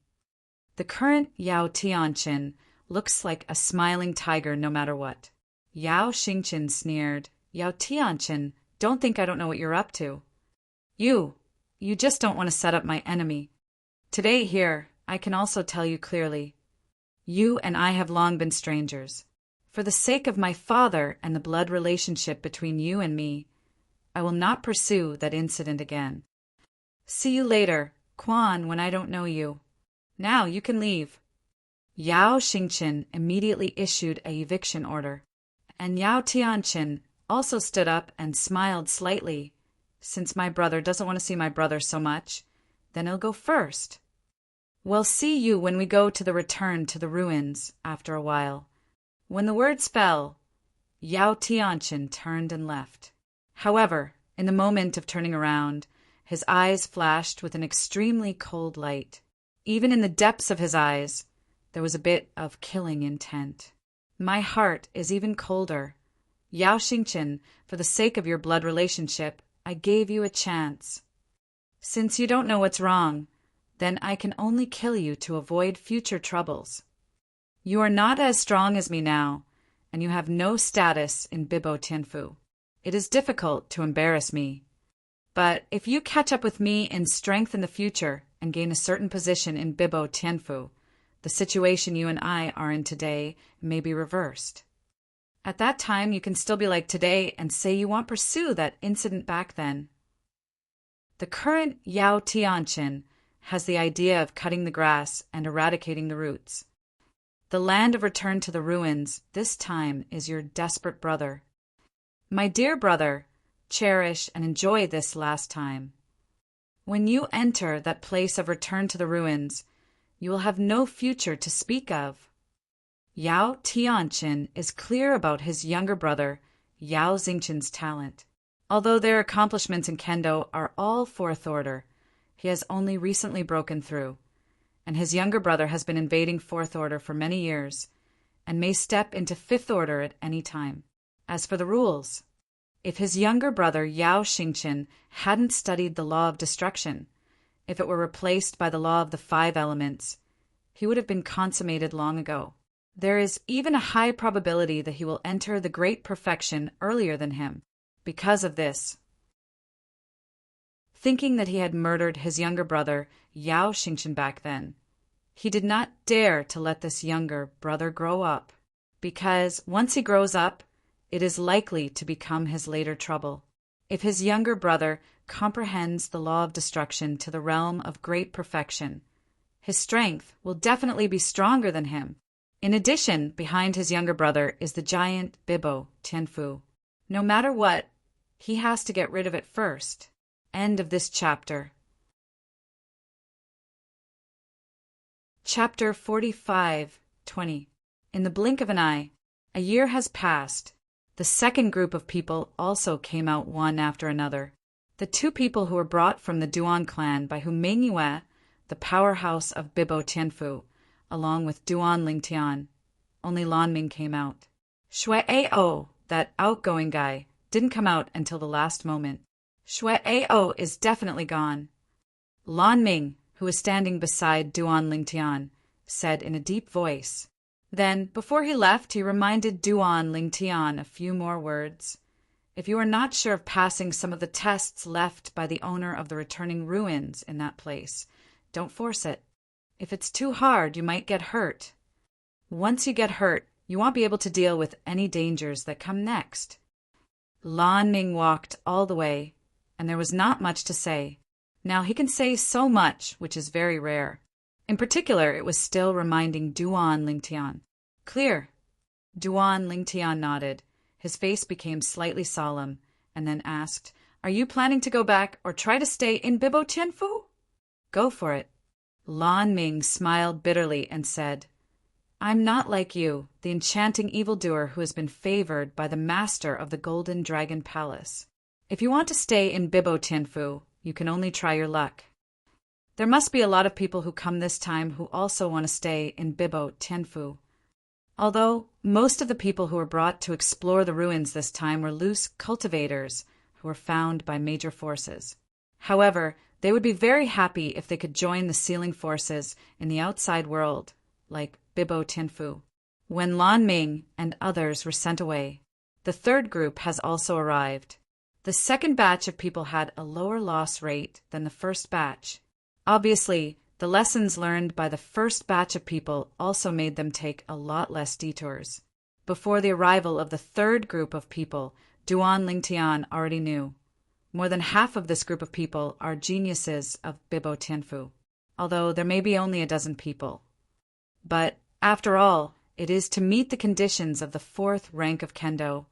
The current Yao Tianqian looks like a smiling tiger no matter what. Yao Xingqian sneered. "Yao Tianqian, don't think I don't know what you're up to. You just don't want to set up my enemy. Today here, I can also tell you clearly, you and I have long been strangers. For the sake of my father and the blood relationship between you and me, I will not pursue that incident again. See you later, Quan, when I don't know you. Now you can leave." Yao Xingqian immediately issued a eviction order, and Yao Tianqian also stood up and smiled slightly. "Since my brother doesn't want to see my brother so much, then he'll go first. We'll see you when we go to the return to the ruins after a while." When the words fell, Yao Tianqian turned and left. However, in the moment of turning around, his eyes flashed with an extremely cold light. Even in the depths of his eyes, there was a bit of killing intent. "My heart is even colder. Yao Xingqian, for the sake of your blood relationship, I gave you a chance. Since you don't know what's wrong, then I can only kill you to avoid future troubles. You are not as strong as me now, and you have no status in Bibo Tianfu. It is difficult to embarrass me. But if you catch up with me in strength in the future and gain a certain position in Bibo Tianfu, the situation you and I are in today may be reversed. At that time, you can still be like today and say you won't pursue that incident back then." The current Yao Tianqian has the idea of cutting the grass and eradicating the roots. The land of return to the ruins this time is your desperate brother. My dear brother, cherish and enjoy this last time. When you enter that place of return to the ruins, you will have no future to speak of. Yao Tianqin is clear about his younger brother, Yao Xingqin's talent. Although their accomplishments in kendo are all fourth order, he has only recently broken through, and his younger brother has been invading fourth order for many years, and may step into fifth order at any time. As for the rules, if his younger brother Yao Xingqin hadn't studied the law of destruction, if it were replaced by the law of the 5 elements, he would have been consummated long ago. There is even a high probability that he will enter the great perfection earlier than him. Because of this, thinking that he had murdered his younger brother Yao Xingqin back then, he did not dare to let this younger brother grow up, because once he grows up, it is likely to become his later trouble. If his younger brother comprehends the law of destruction to the realm of great perfection, his strength will definitely be stronger than him. In addition, behind his younger brother is the giant Bibo Tianfu. No matter what, he has to get rid of it first. End of this chapter. Chapter 45:20. In the blink of an eye, a year has passed. The second group of people also came out one after another. The 2 people who were brought from the Duan clan by whom Mengyue, the powerhouse of Bibo Tianfu, along with Duan Lingtian. Only Lan Ming came out. Shui Ao, that outgoing guy, didn't come out until the last moment. Shui Ao is definitely gone. Lan Ming, who was standing beside Duan Lingtian, said in a deep voice. Then, before he left, he reminded Duan Lingtian a few more words. If you are not sure of passing some of the tests left by the owner of the returning ruins in that place, don't force it. If it's too hard, you might get hurt. Once you get hurt, you won't be able to deal with any dangers that come next. Lan Ming walked all the way, and there was not much to say. Now he can say so much, which is very rare. In particular, it was still reminding Duan Lingtian. Clear. Duan Lingtian nodded. His face became slightly solemn, and then asked, Are you planning to go back or try to stay in Bibo Tianfu? Go for it. Lan Ming smiled bitterly and said, I'm not like you, the enchanting evildoer who has been favored by the master of the Golden Dragon Palace. If you want to stay in Bibo Tianfu, you can only try your luck. There must be a lot of people who come this time who also want to stay in Bibo Tianfu. Although most of the people who were brought to explore the ruins this time were loose cultivators who were found by major forces. However, they would be very happy if they could join the sealing forces in the outside world, like Bibo Tianfu. When Lan Ming and others were sent away, the third group has also arrived. The second batch of people had a lower loss rate than the first batch. Obviously, the lessons learned by the first batch of people also made them take a lot less detours. Before the arrival of the third group of people, Duan Lingtian already knew. More than half of this group of people are geniuses of Bibo Tianfu, although there may be only a dozen people. But, after all, it is to meet the conditions of the 4th rank of kendo,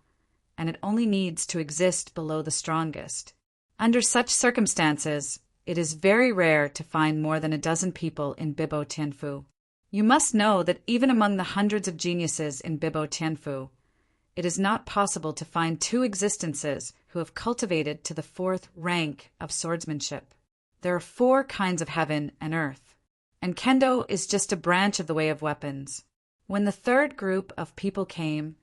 and it only needs to exist below the strongest. Under such circumstances, it is very rare to find more than a dozen people in Bibo Tianfu. You must know that even among the hundreds of geniuses in Bibo Tianfu, it is not possible to find 2 existences who have cultivated to the 4th rank of swordsmanship. There are 4 kinds of heaven and earth, and kendo is just a branch of the way of weapons. When the third group of people came,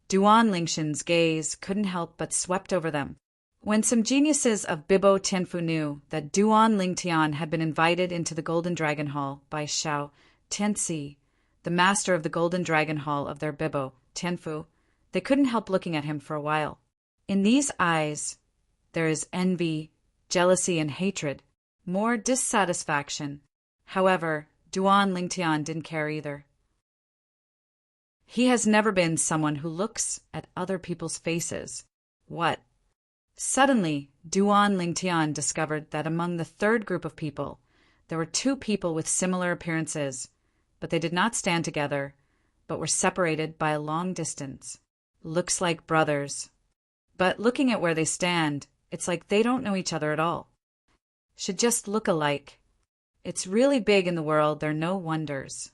Duan Lingxin's gaze couldn't help but swept over them. When some geniuses of Bibo Tianfu knew that Duan Lingtian had been invited into the Golden Dragon Hall by Xiao Tianxi, the master of the Golden Dragon Hall of their Bibo Tianfu, they couldn't help looking at him for a while. In these eyes, there is envy, jealousy, and hatred, more dissatisfaction. However, Duan Lingtian didn't care either. He has never been someone who looks at other people's faces. What? Suddenly, Duan Lingtian discovered that among the third group of people, There were two people with similar appearances, but they did not stand together, but were separated by a long distance. Looks like brothers. But looking at where they stand, it's like they don't know each other at all. Should just look alike. It's really big in the world, they're no wonders.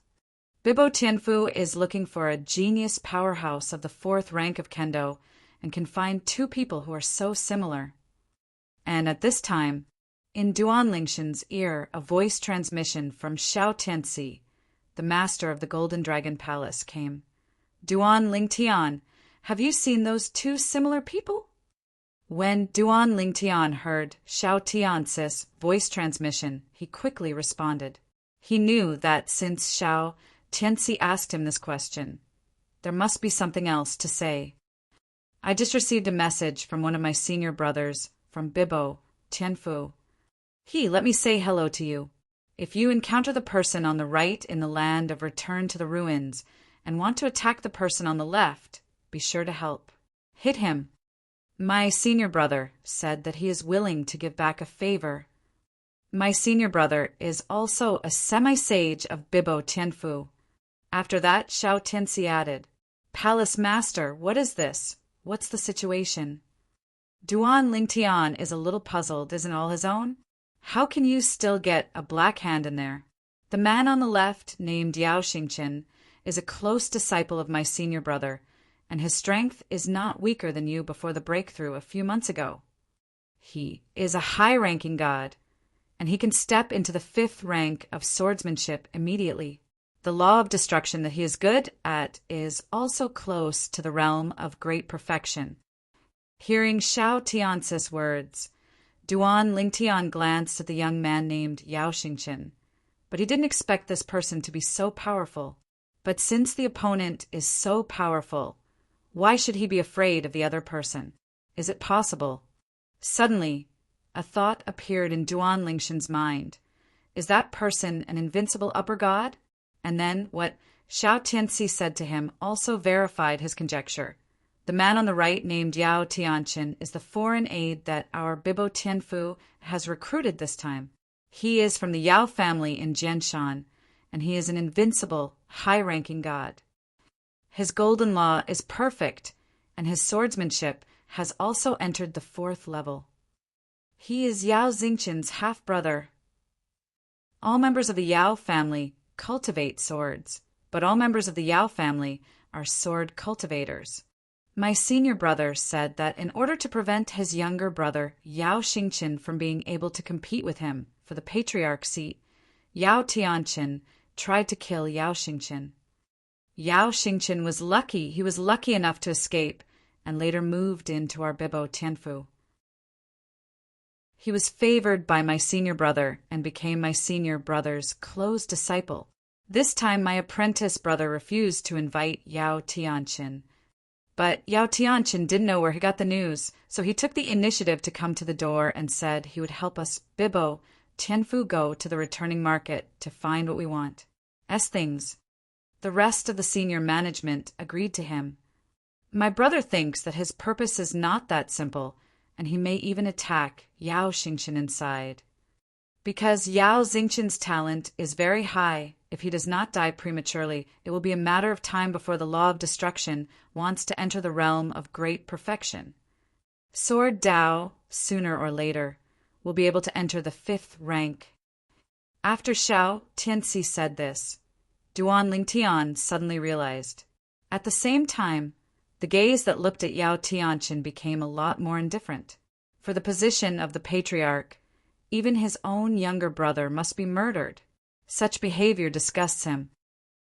Bibo Tianfu is looking for a genius powerhouse of the 4th rank of Kendo and can find two people who are so similar. And at this time, in Duan Lingshan's ear, a voice transmission from Xiao Tianxi, the master of the Golden Dragon Palace, came. Duan Lingtian, have you seen those two similar people? When Duan Lingtian heard Xiao Tianxi's voice transmission, he quickly responded. He knew that since Xiao Tianxi asked him this question, there must be something else to say. I just received a message from one of my senior brothers, from Bibo Tianfu. Let me say hello to you. If you encounter the person on the right in the land of Return to the Ruins and want to attack the person on the left, be sure to help. Hit him. My senior brother said that he is willing to give back a favor. My senior brother is also a semi-sage of Bibo Tianfu. After that, Xiao Tianxi added, Palace Master, what is this? What's the situation? Duan Lingtian is a little puzzled, isn't all his own? How can you still get a black hand in there? The man on the left, named Yao Xingqian, is a close disciple of my senior brother, and his strength is not weaker than you before the breakthrough a few months ago. He is a high-ranking god, and he can step into the 5th rank of swordsmanship immediately. The law of destruction that he is good at is also close to the realm of great perfection. Hearing Xiao Tianxi's words, Duan Lingtian glanced at the young man named Yao Xingqian, but he didn't expect this person to be so powerful. But since the opponent is so powerful, why should he be afraid of the other person? Is it possible? Suddenly, a thought appeared in Duan Lingshan's mind. Is that person an invincible upper god? And then what Xiao Tianxi said to him also verified his conjecture. The man on the right, named Yao Tianqian, is the foreign aide that our Bibo Tianfu has recruited this time. He is from the Yao family in Jianshan, and he is an invincible, high-ranking god. His golden law is perfect, and his swordsmanship has also entered the 4th level. He is Yao Xingqian's half-brother. All members of the Yao family cultivate swords, but all members of the Yao family are sword cultivators. My senior brother said that in order to prevent his younger brother, Yao Xingqian, from being able to compete with him for the patriarch seat, Yao Tianqian tried to kill Yao Xingqian. Yao Xingqian was lucky. He was lucky enough to escape and later moved into our Bibo Tianfu. He was favored by my senior brother and became my senior brother's close disciple. This time my apprentice brother refused to invite Yao Tianqian. But Yao Tianqian didn't know where he got the news, so he took the initiative to come to the door and said he would help us Bibo Tianfu go to the returning market to find what we want. As things. The rest of the senior management agreed to him. My brother thinks that his purpose is not that simple, and he may even attack Yao Xingqian inside. Because Yao Xingqian's talent is very high, if he does not die prematurely, it will be a matter of time before the law of destruction wants to enter the realm of great perfection. Sword Dao, sooner or later, will be able to enter the 5th rank. After Xiao Tianxi said this, Duan Lingtian suddenly realized. At the same time, the gaze that looked at Yao Tianqian became a lot more indifferent. For the position of the patriarch, even his own younger brother must be murdered. Such behavior disgusts him.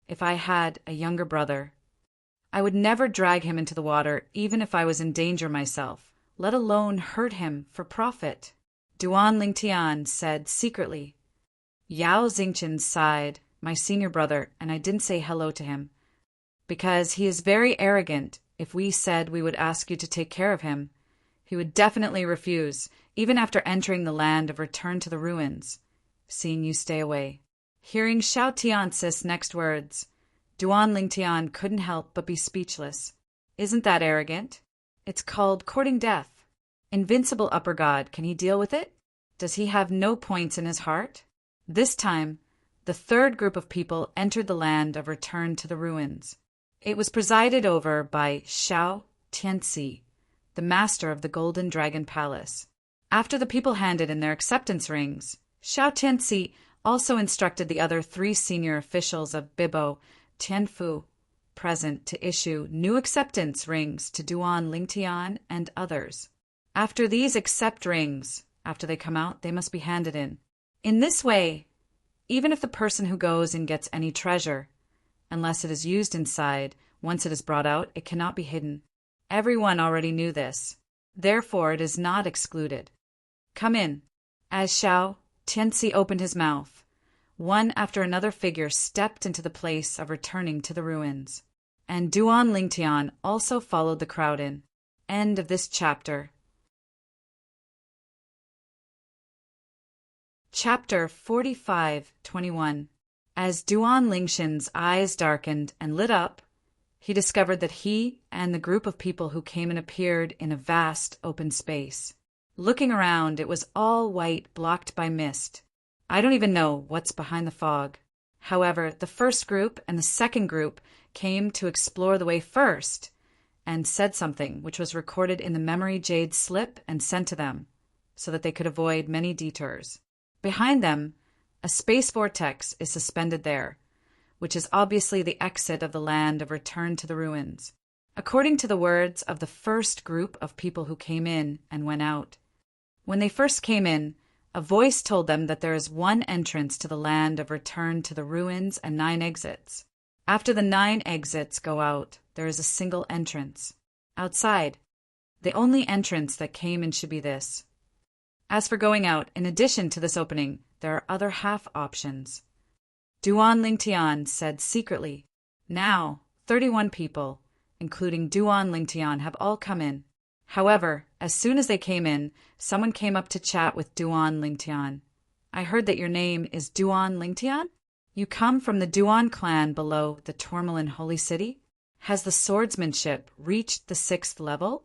If I had a younger brother, I would never drag him into the water even if I was in danger myself, let alone hurt him for profit. Duan Lingtian said secretly. Yao Xingqian sighed, my senior brother, and I didn't say hello to him. Because he is very arrogant. If we said we would ask you to take care of him, he would definitely refuse, even after entering the land of Return to the Ruins, seeing you stay away. Hearing Xiao Tianxi's next words, Duan Lingtian couldn't help but be speechless. Isn't that arrogant? It's called courting death. Invincible upper god, can he deal with it? Does he have no points in his heart? This time, the third group of people entered the land of return to the ruins. It was presided over by Xiao Tianxi, the master of the Golden Dragon Palace. After the people handed in their acceptance rings, Xiao Tianxi also instructed the other 3 senior officials of Bibo Tianfu present to issue new acceptance rings to Duan Lingtian and others. After these accept rings, after they come out, they must be handed in. In this way, even if the person who goes and gets any treasure, unless it is used inside, once it is brought out, it cannot be hidden. Everyone already knew this. Therefore, it is not excluded. Come in. As Xiao Tianxi opened his mouth, one after another figure stepped into the place of returning to the ruins. And Duan Lingtian also followed the crowd in. End of this chapter. Chapter 45:21. As Duan Lingshan's eyes darkened and lit up, he discovered that he and the group of people who came and appeared in a vast open space. Looking around, it was all white, blocked by mist. I don't even know what's behind the fog. However, the first group and the second group came to explore the way first and said something which was recorded in the memory jade slip and sent to them so that they could avoid many detours. Behind them, a space vortex is suspended there, which is obviously the exit of the land of return to the ruins. According to the words of the first group of people who came in and went out, when they first came in, a voice told them that there is one entrance to the land of return to the ruins and 9 exits. After the 9 exits go out, there is a single entrance. Outside, the only entrance that came in should be this. As for going out, in addition to this opening, there are other half options. Duan Lingtian said secretly, now 31 people, including Duan Lingtian, have all come in. However, as soon as they came in, someone came up to chat with Duan Lingtian. I heard that your name is Duan Lingtian? You come from the Duan clan below the Tourmaline Holy City? Has the swordsmanship reached the 6th level?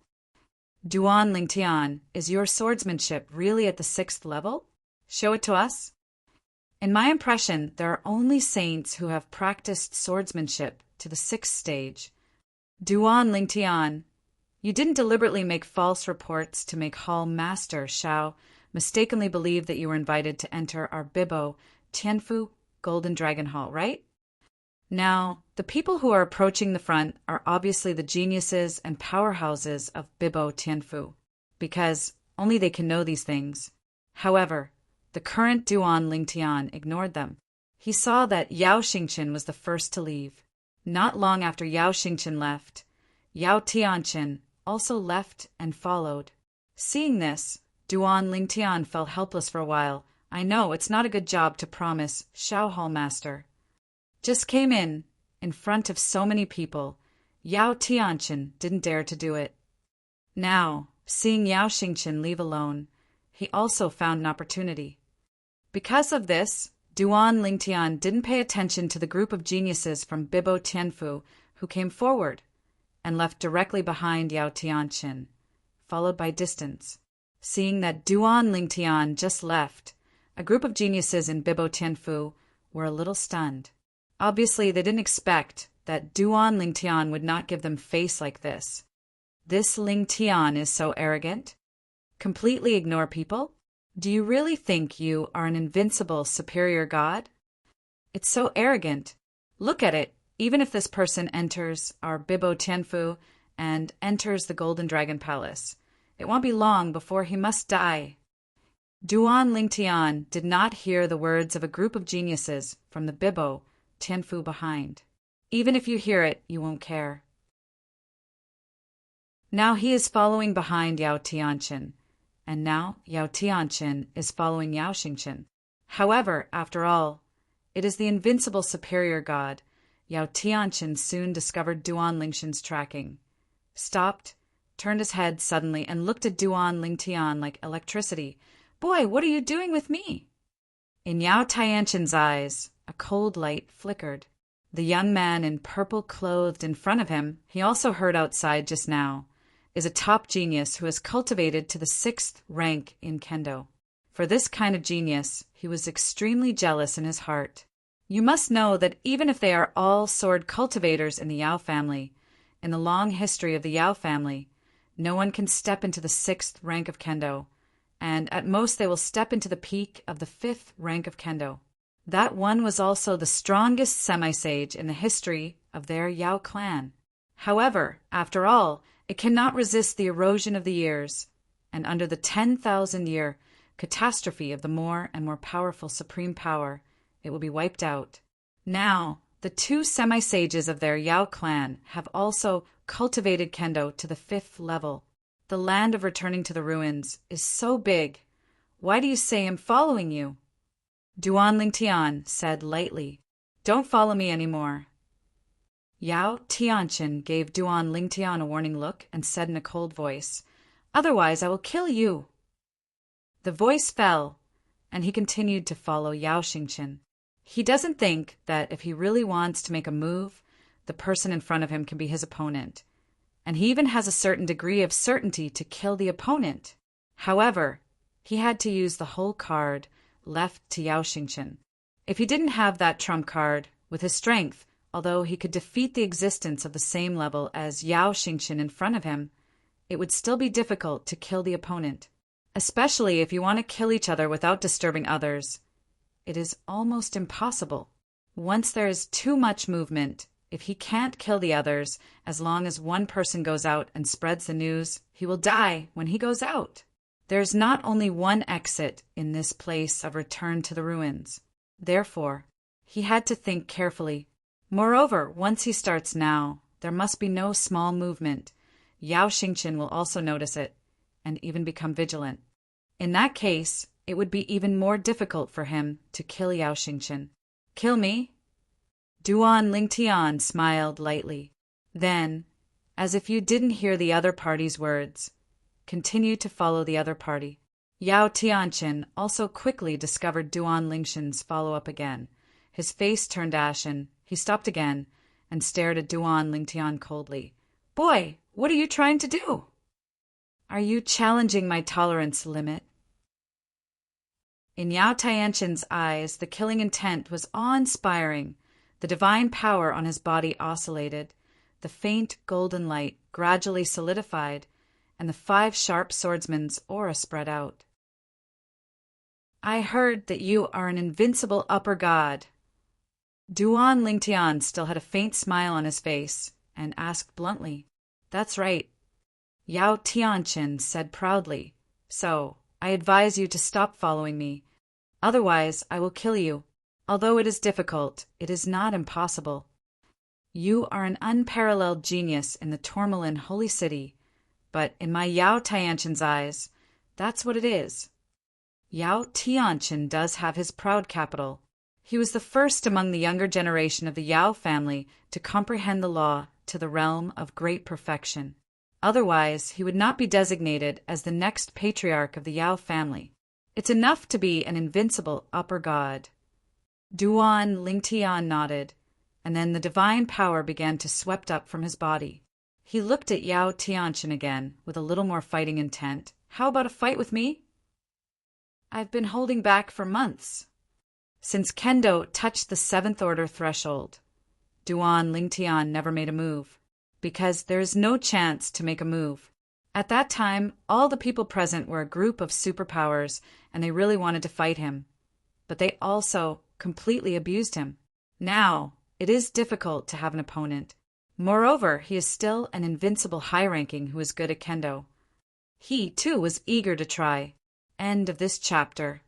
Duan Lingtian, is your swordsmanship really at the 6th level? Show it to us. In my impression, there are only saints who have practiced swordsmanship to the 6th stage. Duan Lingtian, you didn't deliberately make false reports to make Hall Master Xiao mistakenly believe that you were invited to enter our Bibo Tianfu Golden Dragon Hall, right? Now, the people who are approaching the front are obviously the geniuses and powerhouses of Bibo Tianfu, because only they can know these things. However, the current Duan Lingtian ignored them. He saw that Yao Xingchen was the first to leave. Not long after Yao Xingchen left, Yao Tianchen also left and followed. Seeing this, Duan Lingtian felt helpless for a while. I know, it's not a good job to promise Xiao Hall Master. Just came in front of so many people. Yao Tianchen didn't dare to do it. Now, seeing Yao Xingchen leave alone, he also found an opportunity. Because of this, Duan Lingtian didn't pay attention to the group of geniuses from Bibo Tianfu who came forward and left directly behind Yao Tianchen, followed by distance. Seeing that Duan Lingtian just left, a group of geniuses in Bibo Tianfu were a little stunned. Obviously, they didn't expect that Duan Lingtian would not give them face like this. This Lingtian is so arrogant. Completely ignore people? Do you really think you are an invincible superior god? It's so arrogant. Look at it. Even if this person enters our Bibo Tianfu and enters the Golden Dragon Palace, it won't be long before he must die. Duan Lingtian did not hear the words of a group of geniuses from the Bibo Tianfu behind. Even if you hear it, you won't care. Now he is following behind Yao Tianchen, and now Yao Tianchen is following Yao Xingchen. However, after all, it is the invincible superior god. Yao Tianchen soon discovered Duan Lingshan's tracking, stopped, turned his head suddenly, and looked at Duan Lingtian like electricity. Boy, what are you doing with me? In Yao Tianchen's eyes, a cold light flickered. The young man in purple clothed in front of him, he also heard outside just now, is a top genius who is cultivated to the 6th rank in Kendo. For this kind of genius, he was extremely jealous in his heart. You must know that even if they are all sword cultivators in the Yao family, in the long history of the Yao family, no one can step into the 6th rank of Kendo, and at most they will step into the peak of the 5th rank of Kendo. That one was also the strongest semi-sage in the history of their Yao clan. However, after all, it cannot resist the erosion of the years, and under the 10,000-year catastrophe of the more and more powerful supreme power, it will be wiped out. Now, the 2 semi-sages of their Yao clan have also cultivated Kendo to the 5th level. The land of returning to the ruins is so big. Why do you say I'm following you? Duan Lingtian said lightly, "Don't follow me anymore." Yao Tianqin gave Duan Lingtian a warning look and said in a cold voice, "Otherwise I will kill you." The voice fell, and he continued to follow Yao Xingqian. He doesn't think that if he really wants to make a move, the person in front of him can be his opponent, and he even has a certain degree of certainty to kill the opponent. However, he had to use the whole card left to Yao Xingqian. If he didn't have that trump card, with his strength, although he could defeat the existence of the same level as Yao Xingqian in front of him, it would still be difficult to kill the opponent. Especially if you want to kill each other without disturbing others. It is almost impossible. Once there is too much movement, if he can't kill the others, as long as one person goes out and spreads the news, he will die when he goes out. There's not only one exit in this place of return to the ruins. Therefore, he had to think carefully. Moreover, once he starts now, there must be no small movement. Yao Xingqian will also notice it, and even become vigilant. In that case, it would be even more difficult for him to kill Yao Xingqian. Kill me? Duan Lingtian smiled lightly. Then, as if you didn't hear the other party's words, continue to follow the other party. Yao Tianqin also quickly discovered Duan Lingtian's follow-up again. His face turned ashen. He stopped again and stared at Duan Lingtian coldly. "Boy, what are you trying to do? Are you challenging my tolerance limit?" In Yao Tianqin's eyes, the killing intent was awe-inspiring. The divine power on his body oscillated. The faint golden light gradually solidified, and the 5 sharp swordsmen's aura spread out. "I heard that you are an invincible upper god." Duan Lingtian still had a faint smile on his face and asked bluntly, "That's right." Yao Tianqin said proudly, "So, I advise you to stop following me. Otherwise, I will kill you. Although it is difficult, it is not impossible. You are an unparalleled genius in the Tourmaline Holy City, but in my Yao Tianqin's eyes, that's what it is." Yao Tianqin does have his proud capital. He was the first among the younger generation of the Yao family to comprehend the law to the realm of great perfection. Otherwise, he would not be designated as the next patriarch of the Yao family. It's enough to be an invincible upper god. Duan Lingtian nodded, and then the divine power began to swept up from his body. He looked at Yao Tianqin again with a little more fighting intent. "How about a fight with me?" "I've been holding back for months." Since Kendo touched the 7th order threshold, Duan Lingtian never made a move, because there is no chance to make a move. At that time, all the people present were a group of superpowers, and they really wanted to fight him. But they also completely abused him. Now, it is difficult to have an opponent. Moreover, he is still an invincible high-ranking who is good at Kendo. He, too, was eager to try. End of this chapter.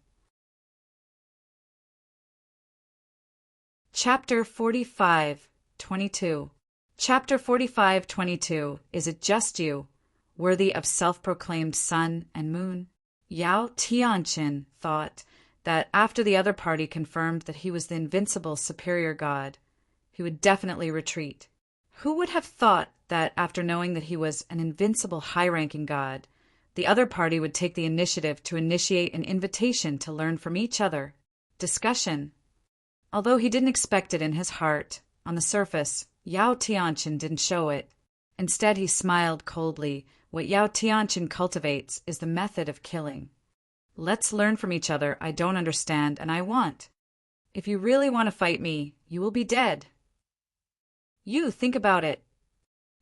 Chapter 45:22. Chapter 45:22. Is it just you, worthy of self-proclaimed sun and moon? Yao Tianqin thought that after the other party confirmed that he was the invincible superior god, he would definitely retreat. Who would have thought that after knowing that he was an invincible high-ranking god, the other party would take the initiative to initiate an invitation to learn from each other? Discussion. Although he didn't expect it in his heart, on the surface, Yao Tianqin didn't show it. Instead, he smiled coldly. What Yao Tianqin cultivates is the method of killing. Let's learn from each other. I don't understand and I want. If you really want to fight me, you will be dead. You think about it.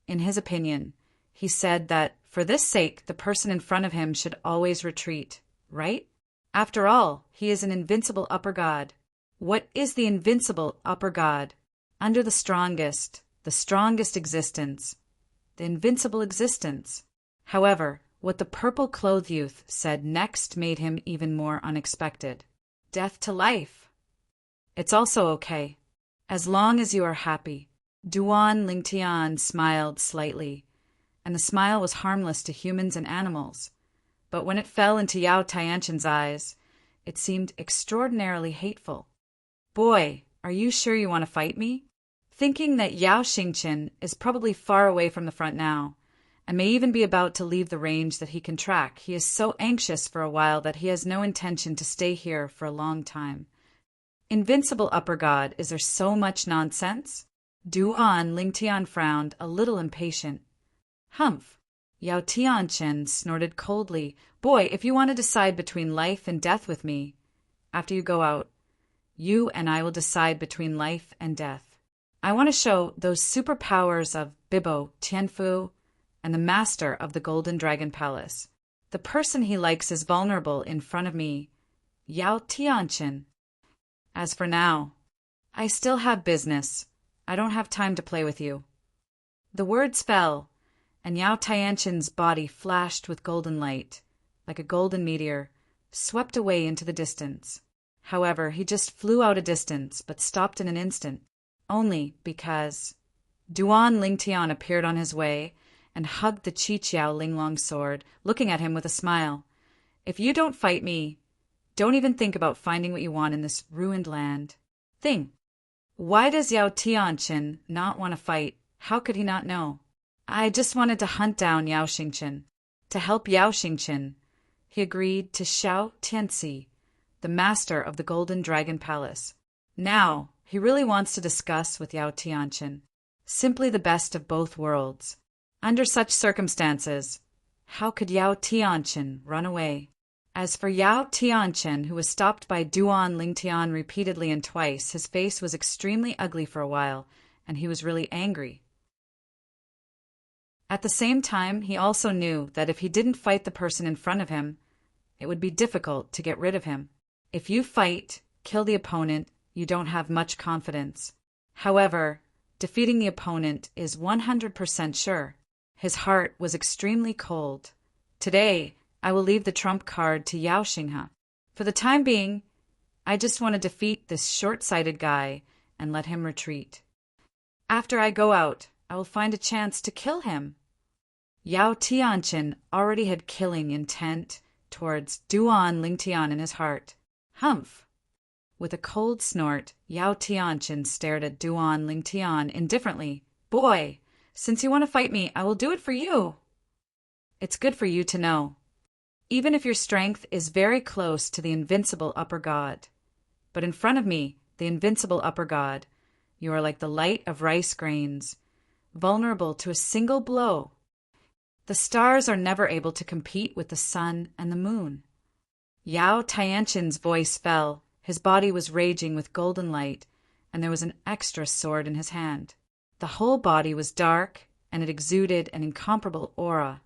In his opinion, he said that for this sake, the person in front of him should always retreat, right? After all, he is an invincible upper god. What is the invincible upper god? Under the strongest existence, the invincible existence. However, what the purple-clothed youth said next made him even more unexpected. Death to life. It's also okay, as long as you are happy. Duan Lingtian smiled slightly, and the smile was harmless to humans and animals. But when it fell into Yao Tianqian's eyes, it seemed extraordinarily hateful. Boy, are you sure you want to fight me? Thinking that Yao Xingqian is probably far away from the front now, and may even be about to leave the range that he can track, he is so anxious for a while that he has no intention to stay here for a long time. Invincible upper god, is there so much nonsense? Duan Lingtian frowned, a little impatient. Humph. Yao Tianqian snorted coldly. Boy, if you want to decide between life and death with me, after you go out, you and I will decide between life and death. I want to show those superpowers of Bibo, Tianfu, and the master of the Golden Dragon Palace. The person he likes is vulnerable in front of me, Yao Tianqian. As for now, I still have business. I don't have time to play with you. The words fell, and Yao Tianqian's body flashed with golden light, like a golden meteor, swept away into the distance. However, he just flew out a distance, but stopped in an instant, only because Duan Lingtian appeared on his way and hugged the Qiqiao Linglong sword, looking at him with a smile. If you don't fight me, don't even think about finding what you want in this ruined land. Why does Yao Tianqian not want to fight? How could he not know? I just wanted to hunt down Yao Xingqian. To help Yao Xingqian, he agreed to Xiao Tianxi, the master of the Golden Dragon Palace. Now, he really wants to discuss with Yao Tianqian, simply the best of both worlds. Under such circumstances, how could Yao Tianqian run away? As for Yao Tianqian, who was stopped by Duan Lingtian repeatedly and twice, his face was extremely ugly for a while, and he was really angry. At the same time, he also knew that if he didn't fight the person in front of him, it would be difficult to get rid of him. If you fight, kill the opponent, you don't have much confidence. However, defeating the opponent is 100% sure. His heart was extremely cold. Today, I will leave the trump card to Yao Xinghe. For the time being, I just want to defeat this short-sighted guy and let him retreat. After I go out, I will find a chance to kill him. Yao Tianqian already had killing intent towards Duan Lingtian in his heart. Humph! With a cold snort, Yao Tianqian stared at Duan Lingtian indifferently. Boy, since you want to fight me, I will do it for you. It's good for you to know. Even if your strength is very close to the invincible upper god, but in front of me, the invincible upper god, you are like the light of rice grains, vulnerable to a single blow. The stars are never able to compete with the sun and the moon. Yao Tianqian's voice fell. His body was raging with golden light, and there was an extra sword in his hand. The whole body was dark, and it exuded an incomparable aura.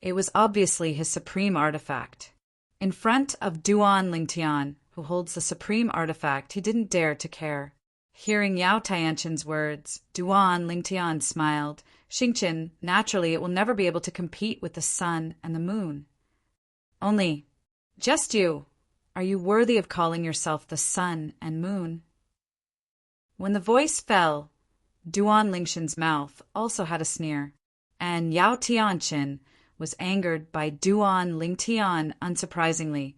It was obviously his supreme artifact. In front of Duan Lingtian, who holds the supreme artifact, he didn't dare to care. Hearing Yao Tianqian's words, Duan Lingtian smiled. Xingqian, naturally it will never be able to compete with the sun and the moon. Only, just you, are you worthy of calling yourself the sun and moon? When the voice fell, Duan Lingtian's mouth also had a sneer, and Yao Tianqian was angered by Duan Lingtian unsurprisingly,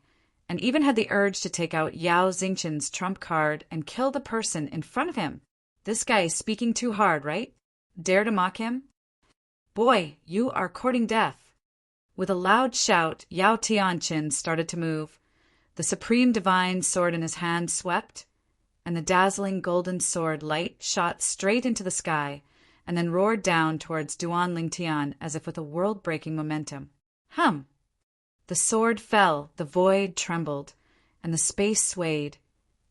and even had the urge to take out Yao Xingqian's trump card and kill the person in front of him. This guy is speaking too hard, right? Dare to mock him? Boy, you are courting death. With a loud shout, Yao Tianqian started to move. The supreme divine sword in his hand swept, and the dazzling golden sword light shot straight into the sky, and then roared down towards Duan Lingtian as if with a world-breaking momentum. The sword fell, the void trembled, and the space swayed,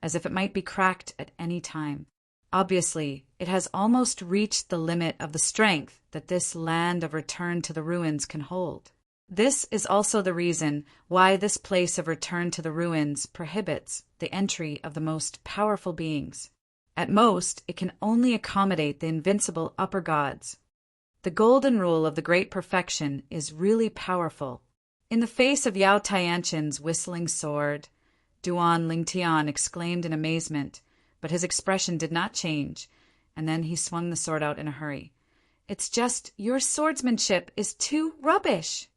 as if it might be cracked at any time. Obviously, it has almost reached the limit of the strength that this land of return to the ruins can hold. This is also the reason why this place of return to the ruins prohibits the entry of the most powerful beings. At most, it can only accommodate the invincible upper gods. The golden rule of the great perfection is really powerful. In the face of Yao Tianshan's whistling sword, Duan Lingtian exclaimed in amazement, but his expression did not change, and then he swung the sword out in a hurry. "It's just your swordsmanship is too rubbish."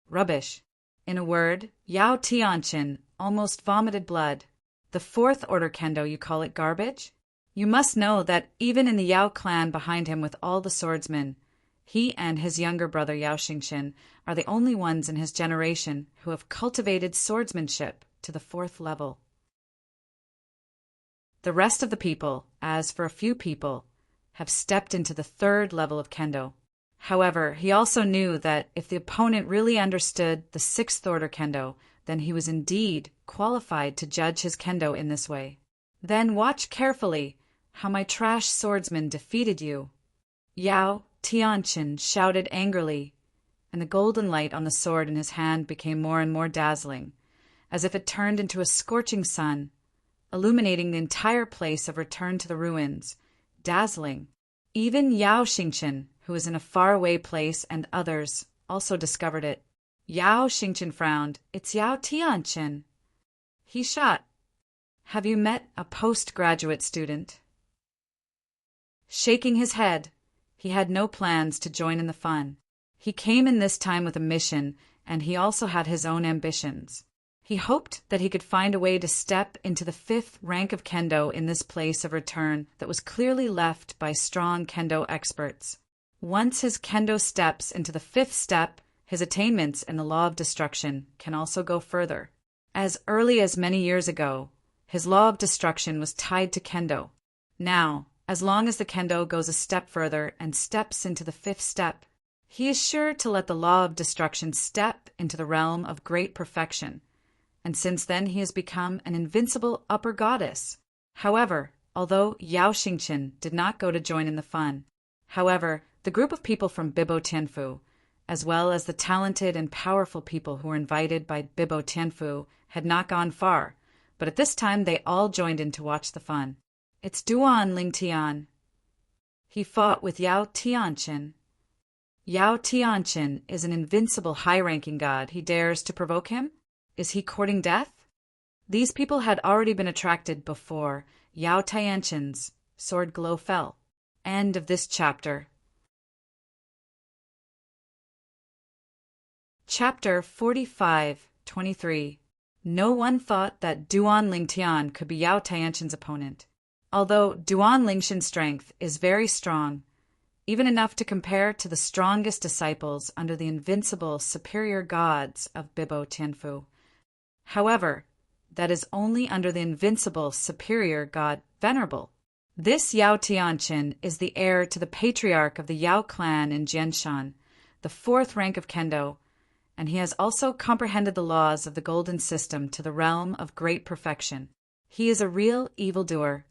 Rubbish. In a word, Yao Tianshan almost vomited blood. The fourth order kendo, you call it garbage? You must know that even in the Yao clan behind him with all the swordsmen, he and his younger brother Yao Xingqian are the only ones in his generation who have cultivated swordsmanship to the fourth level. The rest of the people, as for a few people, have stepped into the third level of kendo. However, he also knew that if the opponent really understood the sixth order kendo, then he was indeed qualified to judge his kendo in this way. "Then watch carefully how my trash swordsman defeated you," Yao Tianshan shouted angrily, and the golden light on the sword in his hand became more and more dazzling, as if it turned into a scorching sun, illuminating the entire place of return to the ruins, dazzling. Even Yao Xingqian, who was in a faraway place, and others also discovered it. Yao Xingqian frowned. "It's Yao Tianshan." He shot. "Have you met a postgraduate student?" Shaking his head, he had no plans to join in the fun. He came in this time with a mission, and he also had his own ambitions. He hoped that he could find a way to step into the fifth rank of kendo in this place of return that was clearly left by strong kendo experts. Once his kendo steps into the fifth step, his attainments in the law of destruction can also go further. As early as many years ago, his law of destruction was tied to kendo. Now, as long as the kendo goes a step further and steps into the fifth step, he is sure to let the law of destruction step into the realm of great perfection, and since then he has become an invincible upper goddess. However, although Yao Xingqian did not go to join in the fun, the group of people from Bibo Tianfu, as well as the talented and powerful people who were invited by Bibo Tianfu, had not gone far, but at this time they all joined in to watch the fun. "It's Duan Lingtian." He fought with Yao Tianshan. Yao Tianshan is an invincible high-ranking god. He dares to provoke him? Is he courting death? These people had already been attracted before Yao Tianshan's sword glow fell. End of this chapter. Chapter 45-23. No one thought that Duan Lingtian could be Yao Tianshan's opponent. Although Duan Lingtian's strength is very strong, even enough to compare to the strongest disciples under the invincible superior gods of Bibo Tianfu. However, that is only under the invincible superior god Venerable. This Yao Tianshan is the heir to the patriarch of the Yao clan in Jianshan, the fourth rank of kendo, and he has also comprehended the laws of the golden system to the realm of great perfection. He is a real evildoer.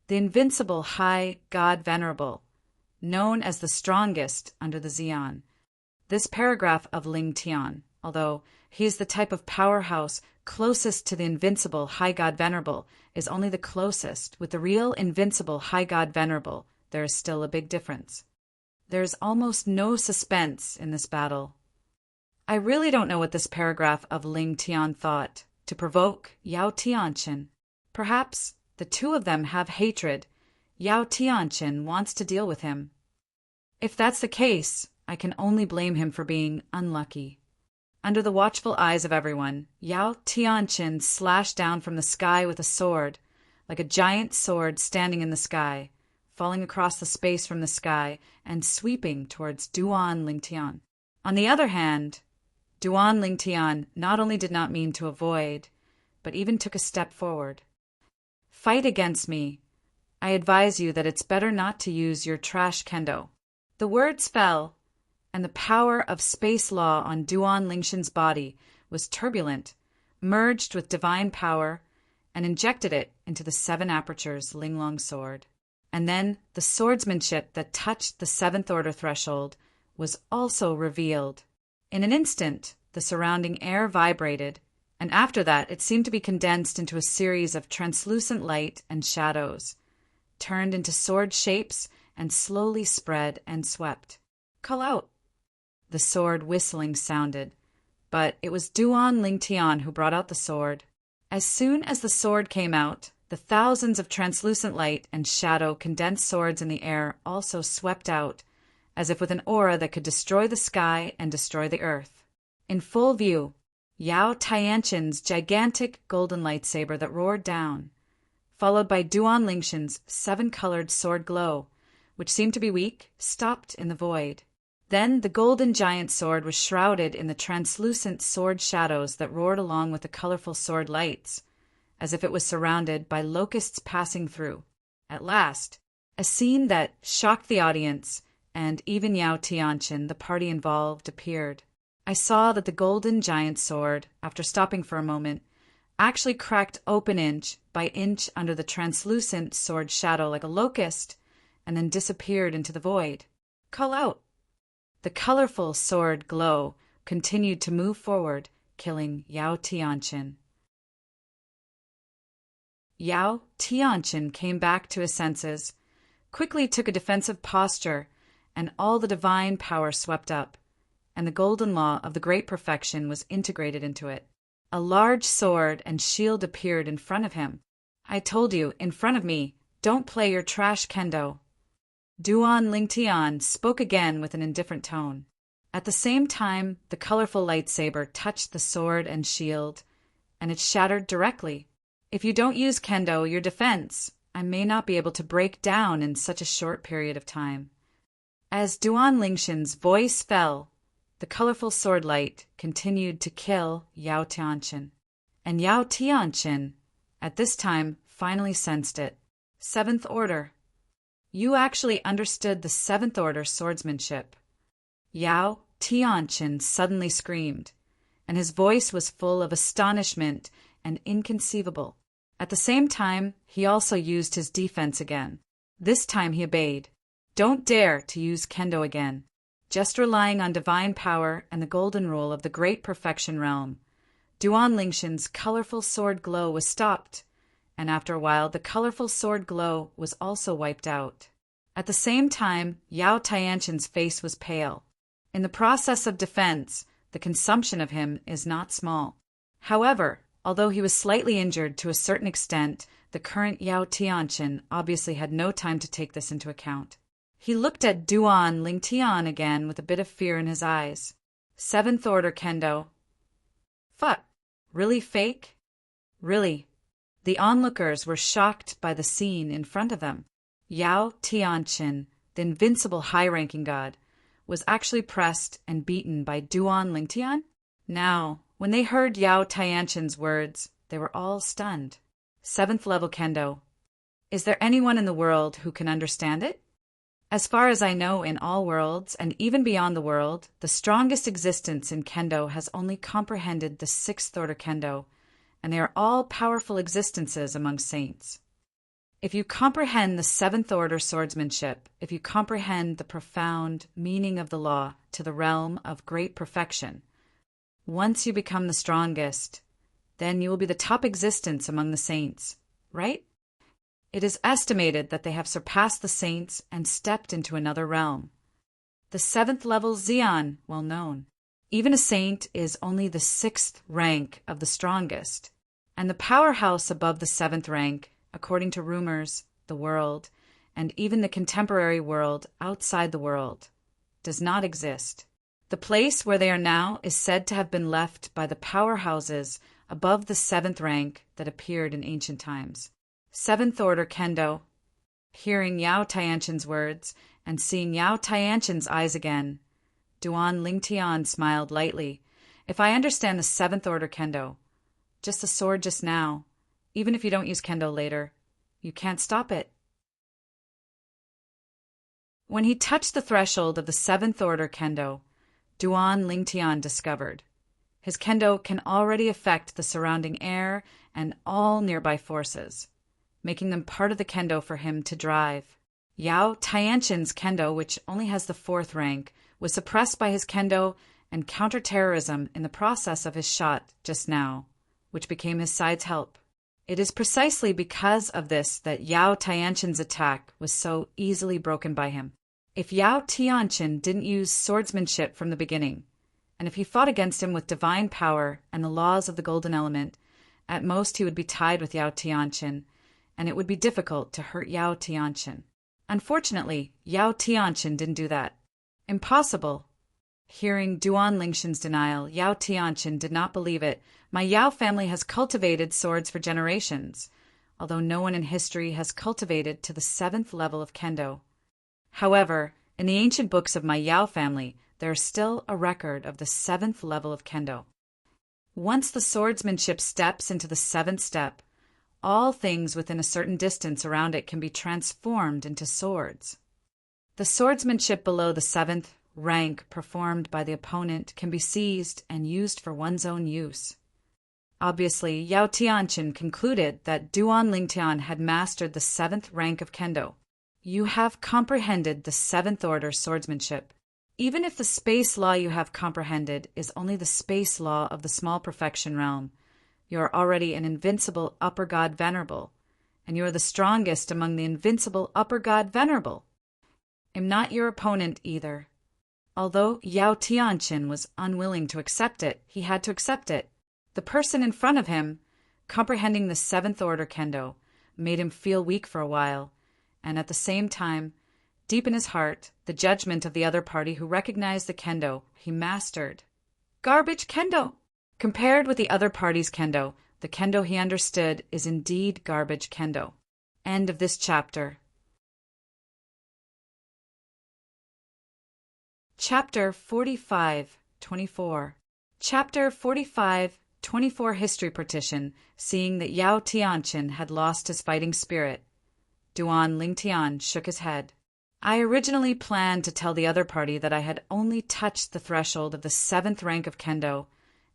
The invincible high god Venerable, known as the strongest under the Xian. This paragraph of Ling Tian, although he is the type of powerhouse closest to the invincible high god Venerable, is only the closest. With the real invincible high god Venerable, there is still a big difference. There is almost no suspense in this battle. I really don't know what this paragraph of Ling Tian thought to provoke Yao Tianshan. Perhaps the two of them have hatred. Yao Tianshan wants to deal with him. If that's the case, I can only blame him for being unlucky. Under the watchful eyes of everyone, Yao Tianshan slashed down from the sky with a sword, like a giant sword standing in the sky, falling across the space from the sky and sweeping towards Duan Lingtian. On the other hand, Duan Lingtian not only did not mean to avoid, but even took a step forward. "Fight against me. I advise you that it's better not to use your trash kendo." The words fell, and the power of space law on Duan Lingshan's body was turbulent, merged with divine power, and injected it into the 7 apertures Linglong's sword. And then the swordsmanship that touched the 7th order threshold was also revealed. In an instant, the surrounding air vibrated, and after that it seemed to be condensed into a series of translucent light and shadows, turned into sword shapes, and slowly spread and swept. "Call out!" The sword whistling sounded, but it was Duan Lingtian who brought out the sword. As soon as the sword came out, the thousands of translucent light and shadow condensed swords in the air also swept out, as if with an aura that could destroy the sky and destroy the earth. In full view, Yao Tianshan's gigantic golden lightsaber that roared down, followed by Duan Lingshan's 7-colored sword glow, which seemed to be weak, stopped in the void. Then the golden giant sword was shrouded in the translucent sword shadows that roared along with the colorful sword lights, as if it was surrounded by locusts passing through. At last, a scene that shocked the audience, and even Yao Tianshan, the party involved, appeared. I saw that the golden giant sword, after stopping for a moment, actually cracked open inch by inch under the translucent sword shadow like a locust, and then disappeared into the void. "Call out!" The colorful sword glow continued to move forward, killing Yao Tianshan. Yao Tianshan came back to his senses, quickly took a defensive posture, and all the divine power swept up, and the golden law of the great perfection was integrated into it. A large sword and shield appeared in front of him. "I told you, in front of me, don't play your trash kendo." Duan Lingtian spoke again with an indifferent tone. At the same time, the colorful lightsaber touched the sword and shield, and it shattered directly. "If you don't use kendo, your defense, I may not be able to break down in such a short period of time." As Duan Lingshan's voice fell, the colorful sword light continued to kill Yao Tianshan. And Yao Tianshan, at this time, finally sensed it. 7th order. You actually understood the 7th order swordsmanship. Yao Tianshan suddenly screamed, and his voice was full of astonishment and inconceivable. At the same time, he also used his defense again. This time he obeyed. "Don't dare to use kendo again. Just relying on divine power and the golden rule of the great perfection realm." Duan Lingshan's colorful sword glow was stopped, and after a while the colorful sword glow was also wiped out. At the same time, Yao Tianshan's face was pale. In the process of defense, the consumption of him is not small. However, although he was slightly injured to a certain extent, the current Yao Tianshan obviously had no time to take this into account. He looked at Duan Lingtian again with a bit of fear in his eyes. 7th order kendo. Fuck. Really fake? Really. The onlookers were shocked by the scene in front of them. Yao Tianshan, the invincible high-ranking god, was actually pressed and beaten by Duan Lingtian? Now, when they heard Yao Tianshan's words, they were all stunned. 7th level kendo. Is there anyone in the world who can understand it? As far as I know, in all worlds, and even beyond the world, the strongest existence in kendo has only comprehended the 6th order kendo, and they are all powerful existences among saints. If you comprehend the 7th order swordsmanship, if you comprehend the profound meaning of the law to the realm of great perfection, once you become the strongest, then you will be the top existence among the saints, right? It is estimated that they have surpassed the saints and stepped into another realm. The 7th level Xian, well known. Even a saint is only the 6th rank of the strongest, and the powerhouse above the 7th rank, according to rumors, the world, and even the contemporary world outside the world, does not exist. The place where they are now is said to have been left by the powerhouses above the 7th rank that appeared in ancient times. 7th order kendo. Hearing Yao Tianshan's words and seeing Yao Tianshan's eyes again, Duan Lingtian smiled lightly. If I understand the 7th order kendo, just the sword just now, even if you don't use kendo later, you can't stop it. When he touched the threshold of the seventh order kendo, Duan Lingtian discovered his kendo can already affect the surrounding air and all nearby forces, making them part of the kendo for him to drive. Yao Tianshan's kendo, which only has the fourth rank, was suppressed by his kendo and counterterrorism in the process of his shot just now, which became his side's help. It is precisely because of this that Yao Tianshan's attack was so easily broken by him. If Yao Tianshan didn't use swordsmanship from the beginning, and if he fought against him with divine power and the laws of the golden element, at most he would be tied with Yao Tianshan, and it would be difficult to hurt Yao Tianshan. Unfortunately, Yao Tianshan didn't do that. Impossible. Hearing Duan Lingshan's denial, Yao Tianshan did not believe it. My Yao family has cultivated swords for generations, although no one in history has cultivated to the seventh level of kendo. However, in the ancient books of my Yao family, there is still a record of the seventh level of kendo. Once the swordsmanship steps into the seventh step, all things within a certain distance around it can be transformed into swords. The swordsmanship below the seventh rank performed by the opponent can be seized and used for one's own use. Obviously, Yao Tianshan concluded that Duan Lingtian had mastered the seventh rank of kendo. You have comprehended the seventh order swordsmanship. Even if the space law you have comprehended is only the space law of the small perfection realm, you are already an invincible upper god venerable, and you are the strongest among the invincible upper god venerable. Am not your opponent either. Although Yao Tianshan was unwilling to accept it, he had to accept it. The person in front of him, comprehending the seventh order kendo, made him feel weak for a while, and at the same time, deep in his heart, the judgment of the other party who recognized the kendo he mastered. Garbage kendo! Compared with the other party's kendo, the kendo he understood is indeed garbage kendo. End of this chapter. Chapter 45-24. Chapter 45-24 History Partition, seeing that Yao Tianshan had lost his fighting spirit. Duan Lingtian shook his head. I originally planned to tell the other party that I had only touched the threshold of the seventh rank of kendo,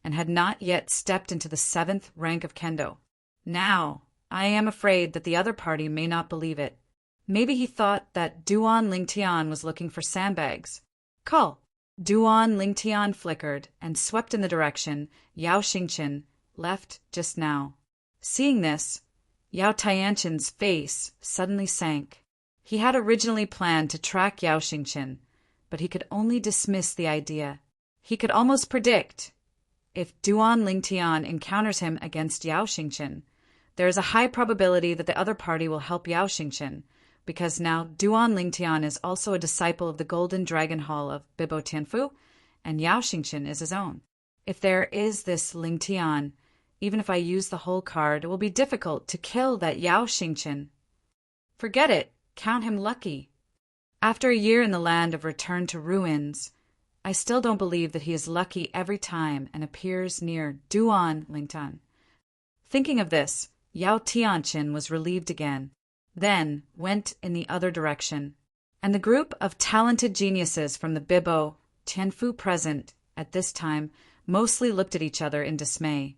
and had not yet stepped into the seventh rank of kendo. Now, I am afraid that the other party may not believe it. Maybe he thought that Duan Lingtian was looking for sandbags. Call! Duan Lingtian flickered and swept in the direction Yao Xingqian left just now. Seeing this, Yao Tianshan's face suddenly sank. He had originally planned to track Yao Xingqian, but he could only dismiss the idea. He could almost predict, if Duan Lingtian encounters him against Yao Xingqian, there is a high probability that the other party will help Yao Xingqian, because now Duan Lingtian is also a disciple of the Golden Dragon Hall of Bibo Tianfu, and Yao Xingqian is his own. If there is this Lingtian, even if I use the whole card, it will be difficult to kill that Yao Xingqian. Forget it. Count him lucky. After a year in the land of return to ruins, I still don't believe that he is lucky every time and appears near Duan Lingtian. Thinking of this, Yao Tianshan was relieved again, then went in the other direction, and the group of talented geniuses from the Bibo Tianfu present at this time mostly looked at each other in dismay,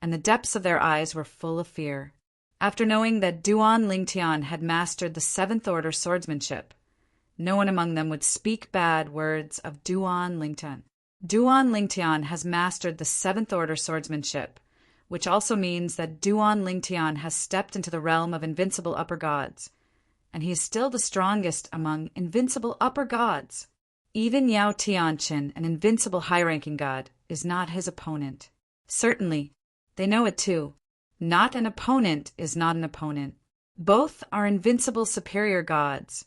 and the depths of their eyes were full of fear. After knowing that Duan Lingtian had mastered the seventh order swordsmanship, no one among them would speak bad words of Duan Lingtian. Duan Lingtian has mastered the seventh order swordsmanship, which also means that Duan Lingtian has stepped into the realm of invincible upper gods, and he is still the strongest among invincible upper gods. Even Yao Tianshan, an invincible high-ranking god, is not his opponent. Certainly, they know it too. Not an opponent is not an opponent. Both are invincible superior gods.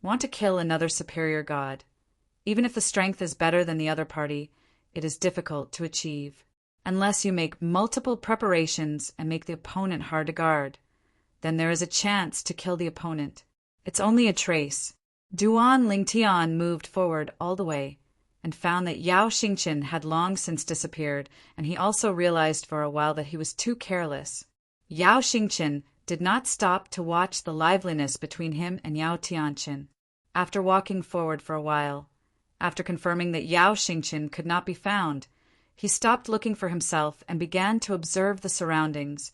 Want to kill another superior god. Even if the strength is better than the other party, it is difficult to achieve. Unless you make multiple preparations and make the opponent hard to guard, then there is a chance to kill the opponent. It's only a trace. Duan Lingtian moved forward all the way, and found that Yao Xingqian had long since disappeared, and he also realized for a while that he was too careless. Yao Xingqian did not stop to watch the liveliness between him and Yao Tianshan. After walking forward for a while, after confirming that Yao Xingqian could not be found, he stopped looking for himself and began to observe the surroundings,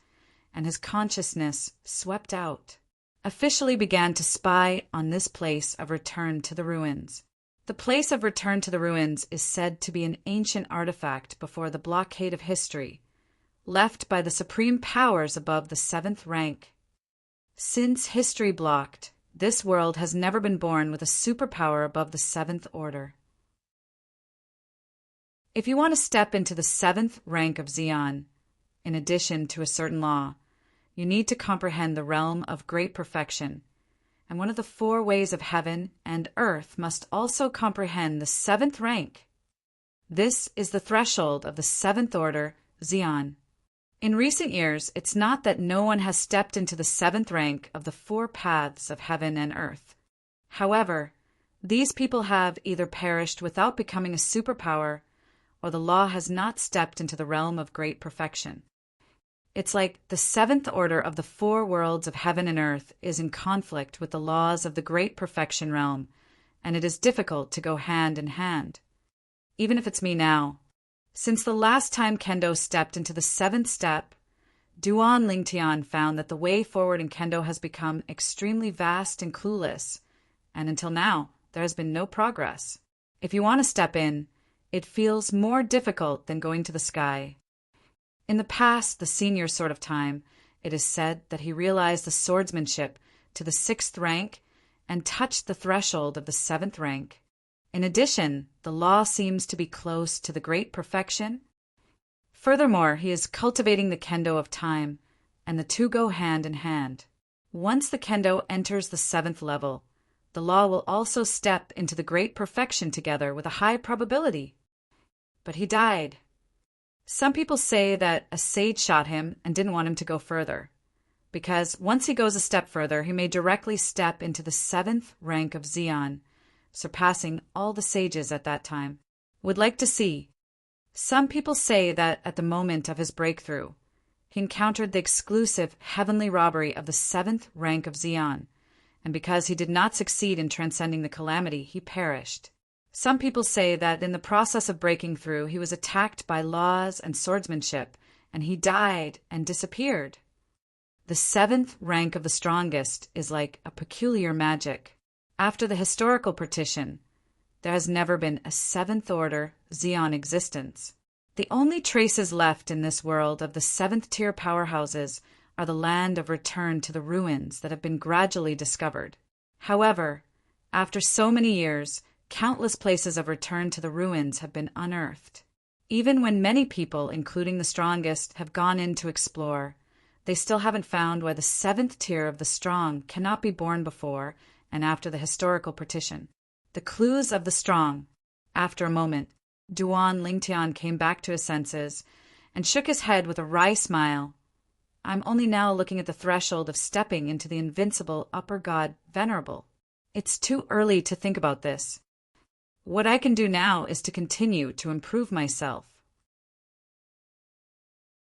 and his consciousness, swept out, officially began to spy on this place of return to the ruins. The place of return to the ruins is said to be an ancient artifact before the blockade of history, left by the supreme powers above the 7th rank. Since history blocked, this world has never been born with a superpower above the 7th order. If you want to step into the 7th rank of Xian, in addition to a certain law, you need to comprehend the realm of great perfection, and one of the 4 ways of heaven and earth must also comprehend the 7th rank. This is the threshold of the 7th order, Xian. In recent years, it's not that no one has stepped into the 7th rank of the 4 paths of heaven and earth. However, these people have either perished without becoming a superpower, or the law has not stepped into the realm of great perfection. It's like the 7th order of the 4 worlds of heaven and earth is in conflict with the laws of the great perfection realm, and it is difficult to go hand in hand. Even if it's me now. Since the last time Kendo stepped into the 7th step, Duan Lingtian found that the way forward in Kendo has become extremely vast and clueless, and until now, there has been no progress. If you want to step in, it feels more difficult than going to the sky. In the past, the senior sort of time, it is said that he realized the swordsmanship to the 6th rank and touched the threshold of the 7th rank. In addition, the law seems to be close to the great perfection. Furthermore, he is cultivating the kendo of time, and the 2 go hand in hand. Once the kendo enters the 7th level, the law will also step into the great perfection together with a high probability. But he died. Some people say that a sage shot him and didn't want him to go further, because once he goes a step further, he may directly step into the 7th rank of Xian, surpassing all the sages at that time. Would like to see. Some people say that at the moment of his breakthrough, he encountered the exclusive heavenly robbery of the 7th rank of Xian, and because he did not succeed in transcending the calamity, he perished. Some people say that in the process of breaking through, he was attacked by laws and swordsmanship, and he died and disappeared. The 7th rank of the strongest is like a peculiar magic. After the historical partition, there has never been a 7th order Xian existence. The only traces left in this world of the 7th tier powerhouses are the land of return to the ruins that have been gradually discovered. However, after so many years, countless places of return to the ruins have been unearthed. Even when many people, including the strongest, have gone in to explore, they still haven't found why the 7th tier of the strong cannot be born before and after the historical partition. The clues of the strong. After a moment, Duan Lingtian came back to his senses and shook his head with a wry smile. I'm only now looking at the threshold of stepping into the invincible upper god Venerable. It's too early to think about this. What I can do now is to continue to improve myself.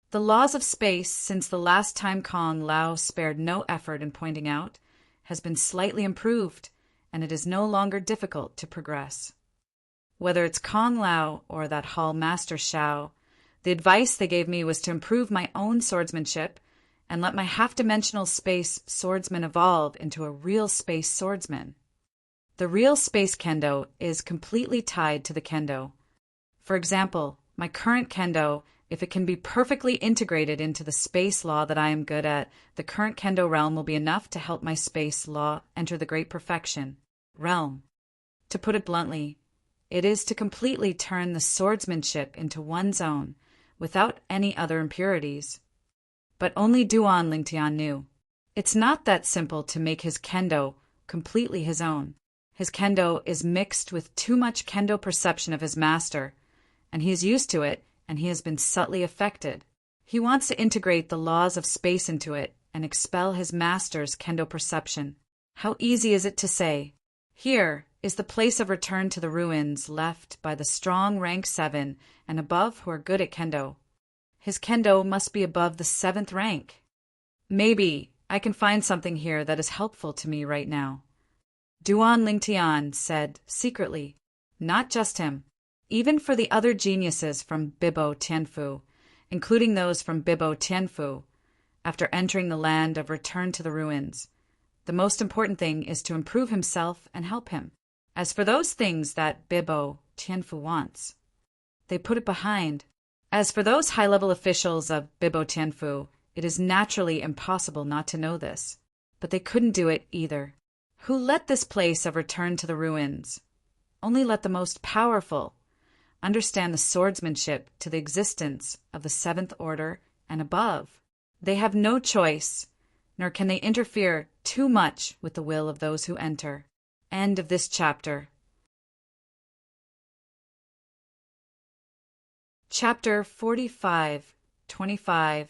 The laws of space, since the last time Kong Lao spared no effort in pointing out, has been slightly improved, and it is no longer difficult to progress. Whether it's Kong Lao or that Hall Master Shao, the advice they gave me was to improve my own swordsmanship and let my half-dimensional space swordsman evolve into a real space swordsman. The real space kendo is completely tied to the kendo. For example, my current kendo, if it can be perfectly integrated into the space law that I am good at, the current kendo realm will be enough to help my space law enter the great perfection realm. To put it bluntly, it is to completely turn the swordsmanship into one's own, without any other impurities. But only Duan Lingtian knew. It's not that simple to make his kendo completely his own. His kendo is mixed with too much kendo perception of his master, and he is used to it, and he has been subtly affected. He wants to integrate the laws of space into it and expel his master's kendo perception. How easy is it to say, here is the place of return to the ruins left by the strong rank 7 and above who are good at kendo. His kendo must be above the 7th rank. Maybe I can find something here that is helpful to me right now. Duan Lingtian said secretly, not just him, even for the other geniuses from Bibo Tianfu, including those from Bibo Tianfu, after entering the land of return to the ruins, the most important thing is to improve himself and help him. As for those things that Bibo Tianfu wants, they put it behind. As for those high-level officials of Bibo Tianfu, it is naturally impossible not to know this. But they couldn't do it either. Who let this place of return to the ruins? Only let the most powerful understand the swordsmanship to the existence of the Seventh Order and above. They have no choice, nor can they interfere too much with the will of those who enter. End of this chapter. Chapter 45:25.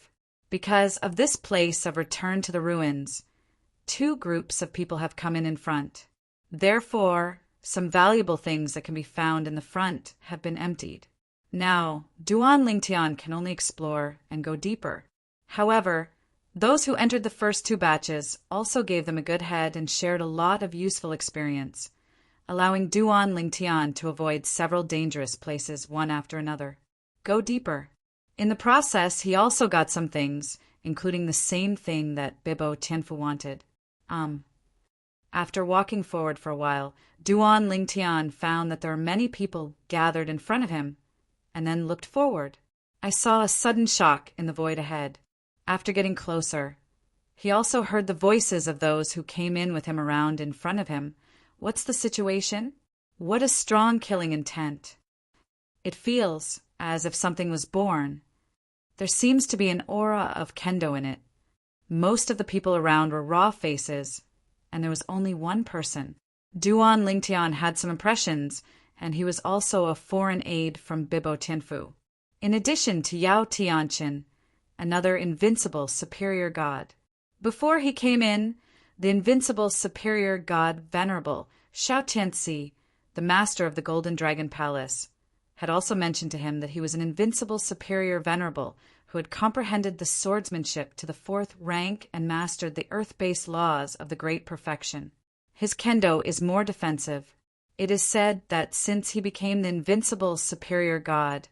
Because of this place of return to the ruins, two groups of people have come in front. Therefore, some valuable things that can be found in the front have been emptied. Now, Duan Lingtian can only explore and go deeper. However, those who entered the first two batches also gave them a good head and shared a lot of useful experience, allowing Duan Lingtian to avoid several dangerous places one after another. Go deeper. In the process, he also got some things, including the same thing that Bibo Tianfu wanted. After walking forward for a while, Duan Lingtian found that there were many people gathered in front of him, and then looked forward. I saw a sudden shock in the void ahead. After getting closer, he also heard the voices of those who came in with him around in front of him. What's the situation? What a strong killing intent. It feels as if something was born. There seems to be an aura of kendo in it. Most of the people around were raw faces, and there was only one person. Duan Lingtian had some impressions, and he was also a foreign aide from Bibo Tianfu. In addition to Yao Tianqin, another invincible superior god. Before he came in, the invincible superior god Venerable Shao Tianxi, the master of the Golden Dragon Palace, had also mentioned to him that he was an invincible superior venerable who had comprehended the swordsmanship to the fourth rank and mastered the earth-based laws of the great perfection. His kendo is more defensive. It is said that since he became the invincible superior god,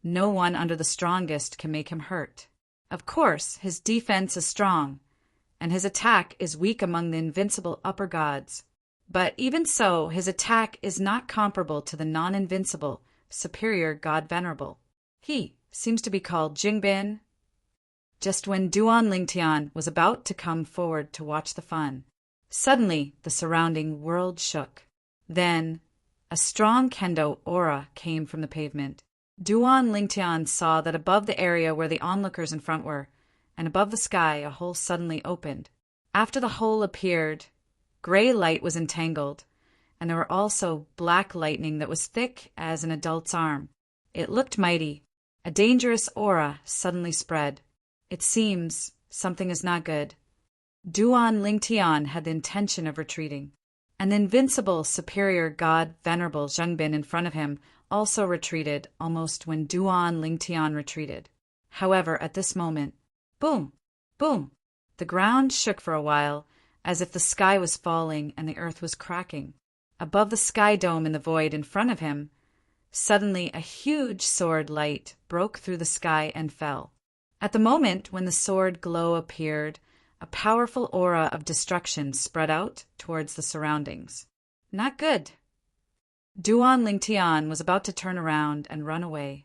no one under the strongest can make him hurt. Of course, his defense is strong, and his attack is weak among the invincible upper gods. But even so, his attack is not comparable to the non-invincible superior god venerable. He seems to be called Jingbin. Just when Duan Lingtian was about to come forward to watch the fun, suddenly the surrounding world shook. Then a strong kendo aura came from the pavement. Duan Lingtian saw that above the area where the onlookers in front were, and above the sky, a hole suddenly opened. After the hole appeared, gray light was entangled, and there were also black lightning that was thick as an adult's arm. It looked mighty. A dangerous aura suddenly spread. It seems something is not good. Duan Lingtian had the intention of retreating. An invincible superior god Venerable Zhengbin in front of him also retreated almost when Duan Lingtian retreated. However, at this moment, boom, boom, the ground shook for a while as if the sky was falling and the earth was cracking. Above the sky dome in the void in front of him, suddenly a huge sword light broke through the sky and fell. At the moment when the sword glow appeared, a powerful aura of destruction spread out towards the surroundings. Not good. Duan Lingtian was about to turn around and run away.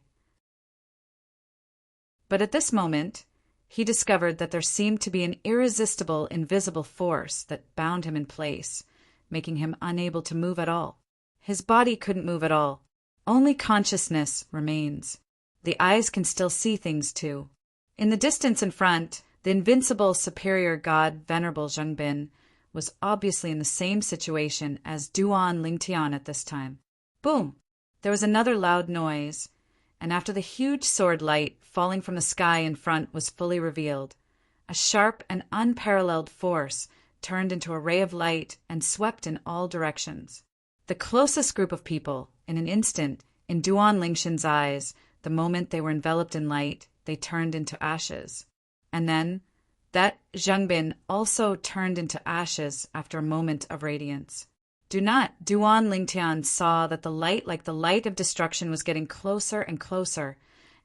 But at this moment, he discovered that there seemed to be an irresistible invisible force that bound him in place, making him unable to move at all. His body couldn't move at all. Only consciousness remains. The eyes can still see things too. In the distance in front, the invincible superior god Venerable Zhengbin was obviously in the same situation as Duan Lingtian at this time. Boom! There was another loud noise, and after the huge sword light falling from the sky in front was fully revealed, a sharp and unparalleled force turned into a ray of light and swept in all directions. The closest group of people, in an instant, in Duan Lingtian's eyes, the moment they were enveloped in light, they turned into ashes. And then, that Zhengbin also turned into ashes after a moment of radiance. Duan Lingtian saw that the light, like the light of destruction, was getting closer and closer,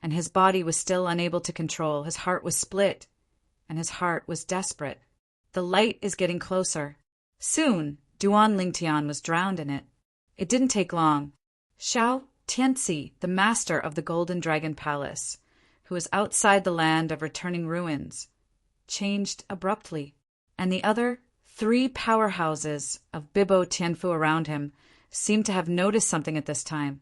and his body was still unable to control. His heart was split, and his heart was desperate. The light is getting closer. Soon, Duan Lingtian was drowned in it. It didn't take long. Xiao Tianxi, the master of the Golden Dragon Palace, who was outside the land of returning ruins, changed abruptly, and the other 3 powerhouses of Bibo Tianfu around him seemed to have noticed something at this time,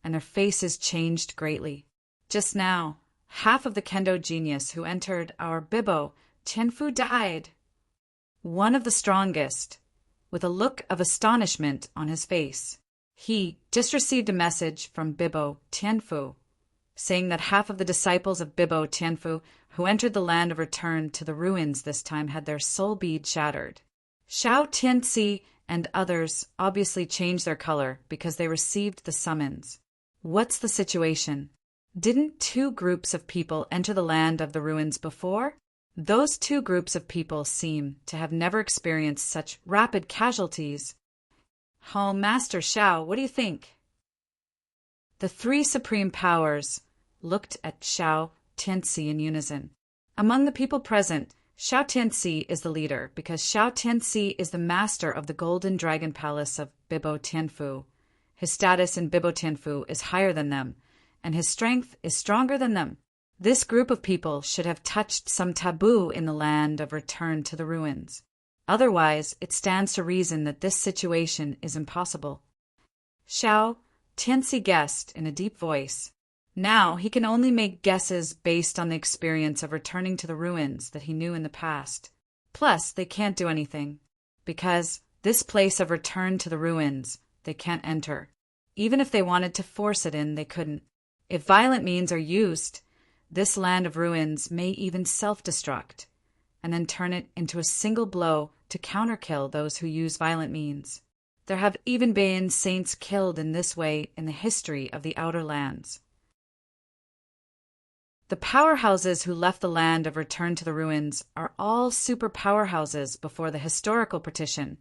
and their faces changed greatly. Just now, half of the kendo genius who entered our Bibo Tianfu died. One of the strongest, with a look of astonishment on his face. He just received a message from Bibo Tianfu, saying that half of the disciples of Bibo Tianfu who entered the land of return to the ruins this time had their soul bead shattered. Xiao Tianxi and others obviously changed their color because they received the summons. What's the situation? Didn't 2 groups of people enter the land of the ruins before? Those 2 groups of people seem to have never experienced such rapid casualties. Oh, Master Xiao, what do you think? The 3 supreme powers looked at Xiao Tianxi in unison. Among the people present, Xiao Tianxi is the leader because Xiao Tianxi is the master of the Golden Dragon Palace of Bibo Tianfu. His status in Bibo Tianfu is higher than them, and his strength is stronger than them. This group of people should have touched some taboo in the land of return to the ruins. Otherwise, it stands to reason that this situation is impossible. Xiao Tianxi guessed in a deep voice. Now he can only make guesses based on the experience of returning to the ruins that he knew in the past. Plus, they can't do anything, because this place of return to the ruins they can't enter. Even if they wanted to force it in, they couldn't. If violent means are used, this land of ruins may even self-destruct, and then turn it into a single blow to counterkill those who use violent means. There have even been saints killed in this way in the history of the Outer Lands. The powerhouses who left the land of return to the ruins are all super powerhouses before the historical partition,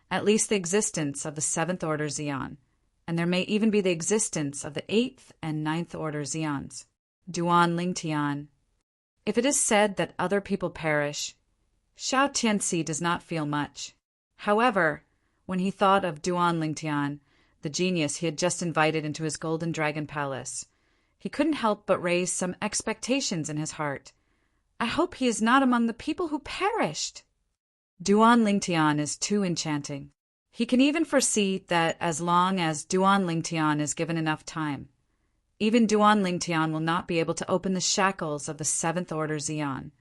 at least the existence of the 7th Order Xian, and there may even be the existence of the 8th and 9th Order Xians. Duan Lingtian. If it is said that other people perish, Xiao Tianxi does not feel much. However, when he thought of Duan Lingtian, the genius he had just invited into his Golden Dragon Palace, he couldn't help but raise some expectations in his heart. I hope he is not among the people who perished. Duan Lingtian is too enchanting. He can even foresee that as long as Duan Lingtian is given enough time, even Duan Lingtian will not be able to open the shackles of the 7th Order Xian,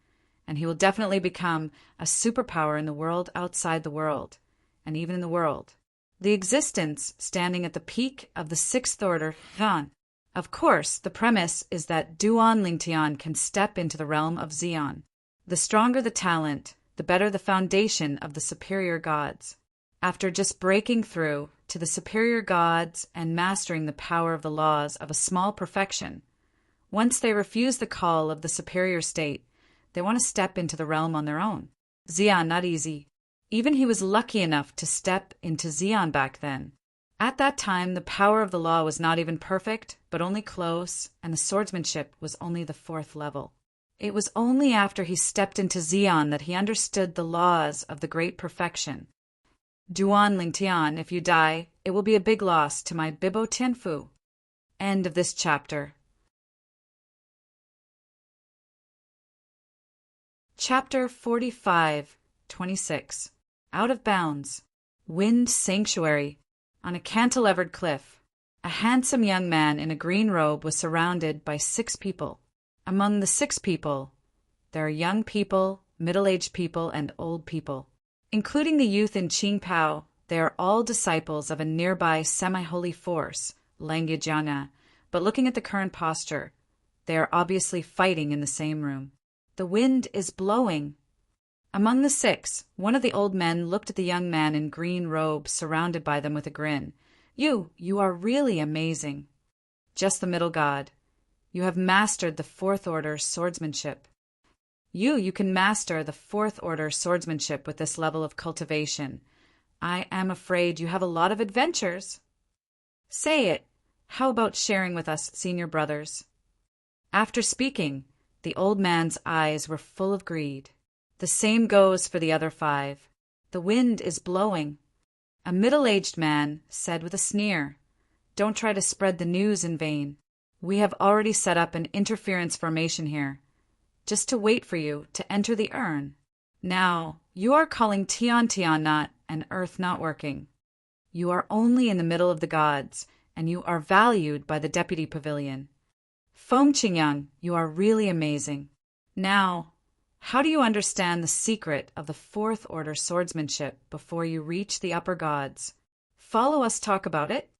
and he will definitely become a superpower in the world outside the world, and even in the world. The existence standing at the peak of the 6th Order Xian. Of course, the premise is that Duan Lingtian can step into the realm of Xian. The stronger the talent, the better the foundation of the superior gods. After just breaking through to the superior gods and mastering the power of the laws of a small perfection, once they refuse the call of the superior state, they want to step into the realm on their own. Xian, not easy. Even he was lucky enough to step into Xian back then. At that time, the power of the law was not even perfect, but only close, and the swordsmanship was only the 4th level. It was only after he stepped into Xian that he understood the laws of the great perfection. Duan Lingtian, if you die, it will be a big loss to my Bibo Tianfu. End of this chapter. Chapter 45:26. Out of Bounds. Wind Sanctuary. On a cantilevered cliff, a handsome young man in a green robe was surrounded by 6 people. Among the 6 people, there are young people, middle-aged people, and old people. Including the youth in Qingpao, they are all disciples of a nearby semi-holy force, Langyajana, but looking at the current posture, they are obviously fighting in the same room. The wind is blowing. Among the 6, one of the old men looked at the young man in green robe surrounded by them with a grin. You are really amazing. Just the middle god. You have mastered the 4th Order swordsmanship. You can master the 4th Order swordsmanship with this level of cultivation. I am afraid you have a lot of adventures. Say it. How about sharing with us, senior brothers? After speaking, the old man's eyes were full of greed. The same goes for the other 5. The wind is blowing. A middle-aged man said with a sneer, Don't try to spread the news in vain. We have already set up an interference formation here, just to wait for you to enter the urn. Now, you are calling Tian Tian not and Earth not working. You are only in the middle of the gods, and you are valued by the Deputy Pavilion. Feng Qingyang, you are really amazing. Now, how do you understand the secret of the 4th order swordsmanship before you reach the upper gods? Follow us talk about it.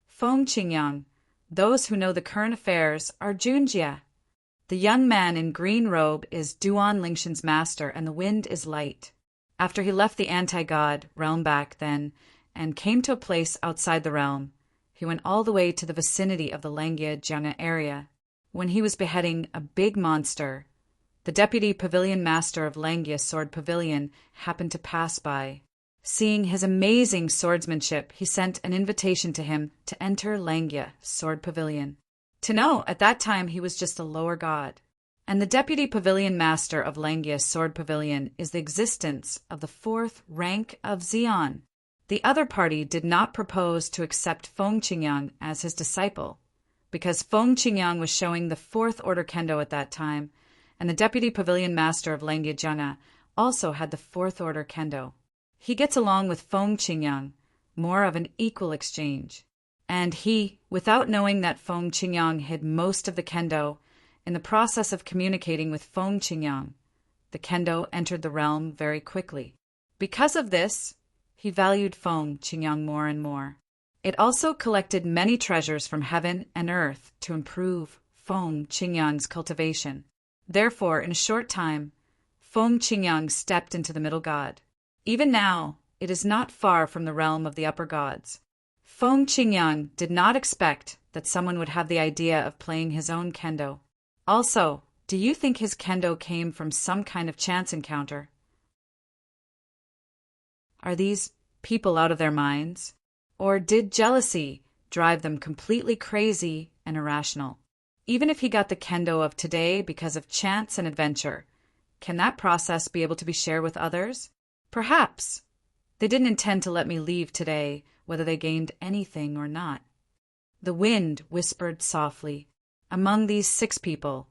Feng Qingyang, those who know the current affairs are Junjie. The young man in green robe is Duan Lingshan's master, and the wind is light. After he left the anti-god realm back then and came to a place outside the realm, he went all the way to the vicinity of the Langia Jiang'a area. When he was beheading a big monster, the deputy pavilion master of Langia Sword Pavilion happened to pass by. Seeing his amazing swordsmanship, he sent an invitation to him to enter Langia Sword Pavilion. To know, at that time he was just a lower god. And the deputy pavilion master of Langia Sword Pavilion is the existence of the 4th rank of Xian. The other party did not propose to accept Feng Qingyang as his disciple, because Feng Qingyang was showing the 4th order kendo at that time, and the deputy pavilion master of Langia Jiang'a also had the 4th order kendo. He gets along with Feng Qingyang, more of an equal exchange. And he, without knowing that Feng Qingyang hid most of the kendo, in the process of communicating with Feng Qingyang, the kendo entered the realm very quickly. Because of this, he valued Feng Qingyang more and more. It also collected many treasures from heaven and earth to improve Feng Qingyang's cultivation. Therefore, in a short time, Feng Qingyang stepped into the middle god. Even now, it is not far from the realm of the upper gods. Feng Qingyang did not expect that someone would have the idea of playing his own kendo. Also, do you think his kendo came from some kind of chance encounter? Are these people out of their minds? Or did jealousy drive them completely crazy and irrational? Even if he got the kendo of today because of chance and adventure, can that process be able to be shared with others? Perhaps. They didn't intend to let me leave today, whether they gained anything or not. The wind whispered softly. Among these 6 people,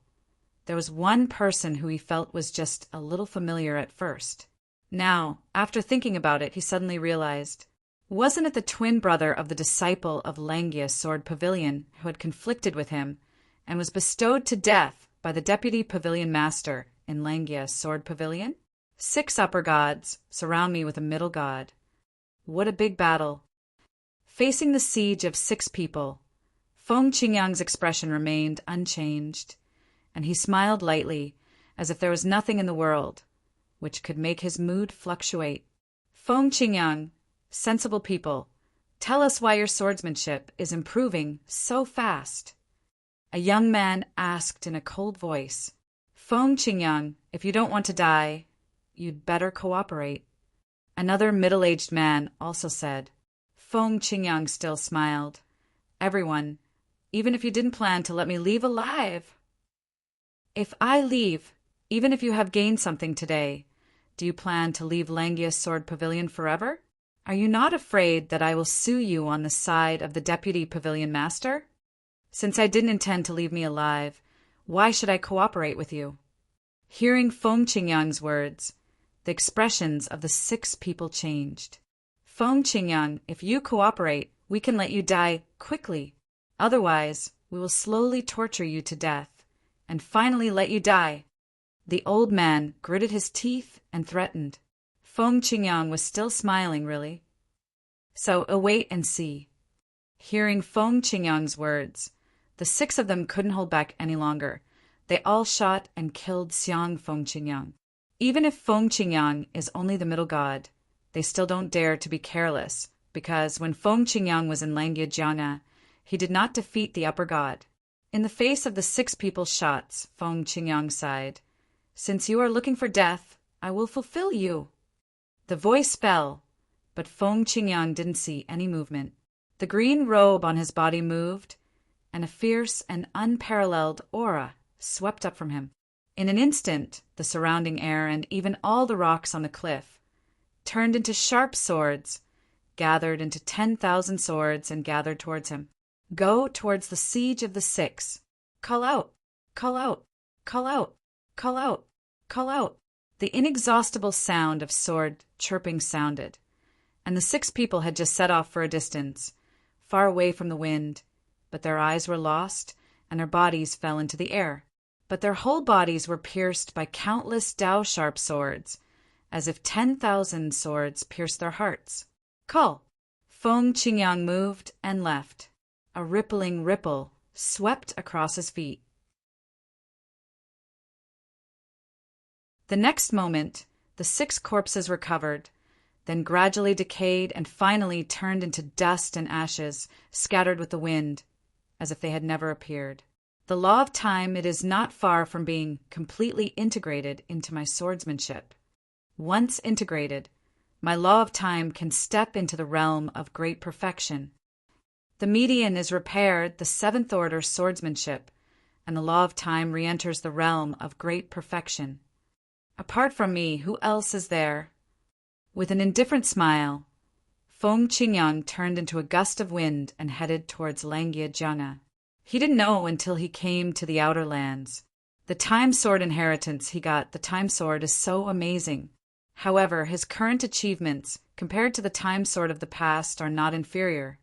there was one person who he felt was just a little familiar at first. Now, after thinking about it, he suddenly realized, wasn't it the twin brother of the disciple of Langia Sword Pavilion who had conflicted with him and was bestowed to death by the deputy pavilion master in Langia Sword Pavilion? 6 upper gods surround me with a middle god. What a big battle. Facing the siege of 6 people, Feng Qingyang's expression remained unchanged, and he smiled lightly, as if there was nothing in the world which could make his mood fluctuate. Feng Qingyang, sensible people, tell us why your swordsmanship is improving so fast. A young man asked in a cold voice. Feng Qingyang, if you don't want to die, you'd better cooperate. Another middle-aged man also said. Feng Qingyang still smiled. Everyone, even if you didn't plan to let me leave alive. If I leave, even if you have gained something today, do you plan to leave Langia Sword Pavilion forever? Are you not afraid that I will sue you on the side of the deputy pavilion master? Since I didn't intend to leave me alive, why should I cooperate with you? Hearing Feng Qingyang's words, the expressions of the 6 people changed. Feng Qingyang, if you cooperate, we can let you die quickly. Otherwise, we will slowly torture you to death, and finally let you die. The old man gritted his teeth and threatened. Feng Qingyang was still smiling, really. So, await and see. Hearing Feng Qingyang's words, the 6 of them couldn't hold back any longer. They all shot and killed Xiang Feng Qingyang. Even if Feng Qingyang is only the middle god, they still don't dare to be careless, because when Feng Qingyang was in Langia Jiang'a, he did not defeat the upper god. In the face of the 6 people's shots, Feng Qingyang sighed, "Since you are looking for death, I will fulfill you." The voice fell, but Feng Qingyang didn't see any movement. The green robe on his body moved, and a fierce and unparalleled aura swept up from him. In an instant, the surrounding air and even all the rocks on the cliff turned into sharp swords, gathered into 10,000 swords and gathered towards him. Go towards the siege of the six. Call out, call out, call out, call out, call out. The inexhaustible sound of sword chirping sounded, and the 6 people had just set off for a distance, far away from the wind, but their eyes were lost, and their bodies fell into the air. But their whole bodies were pierced by countless Dao-sharp swords, as if 10,000 swords pierced their hearts. Call! Feng Qingyang moved and left. A rippling ripple swept across his feet. The next moment, the 6 corpses recovered, then gradually decayed and finally turned into dust and ashes, scattered with the wind, as if they had never appeared. The law of time, it is not far from being completely integrated into my swordsmanship. Once integrated, my law of time can step into the realm of great perfection. The median is repaired, the 7th order swordsmanship, and the law of time re-enters the realm of great perfection. Apart from me, who else is there? With an indifferent smile, Feng Qingyang turned into a gust of wind and headed towards Langye. He didn't know until he came to the outer lands. The time sword inheritance he got, the time sword, is so amazing. However, his current achievements, compared to the time sword of the past, are not inferior.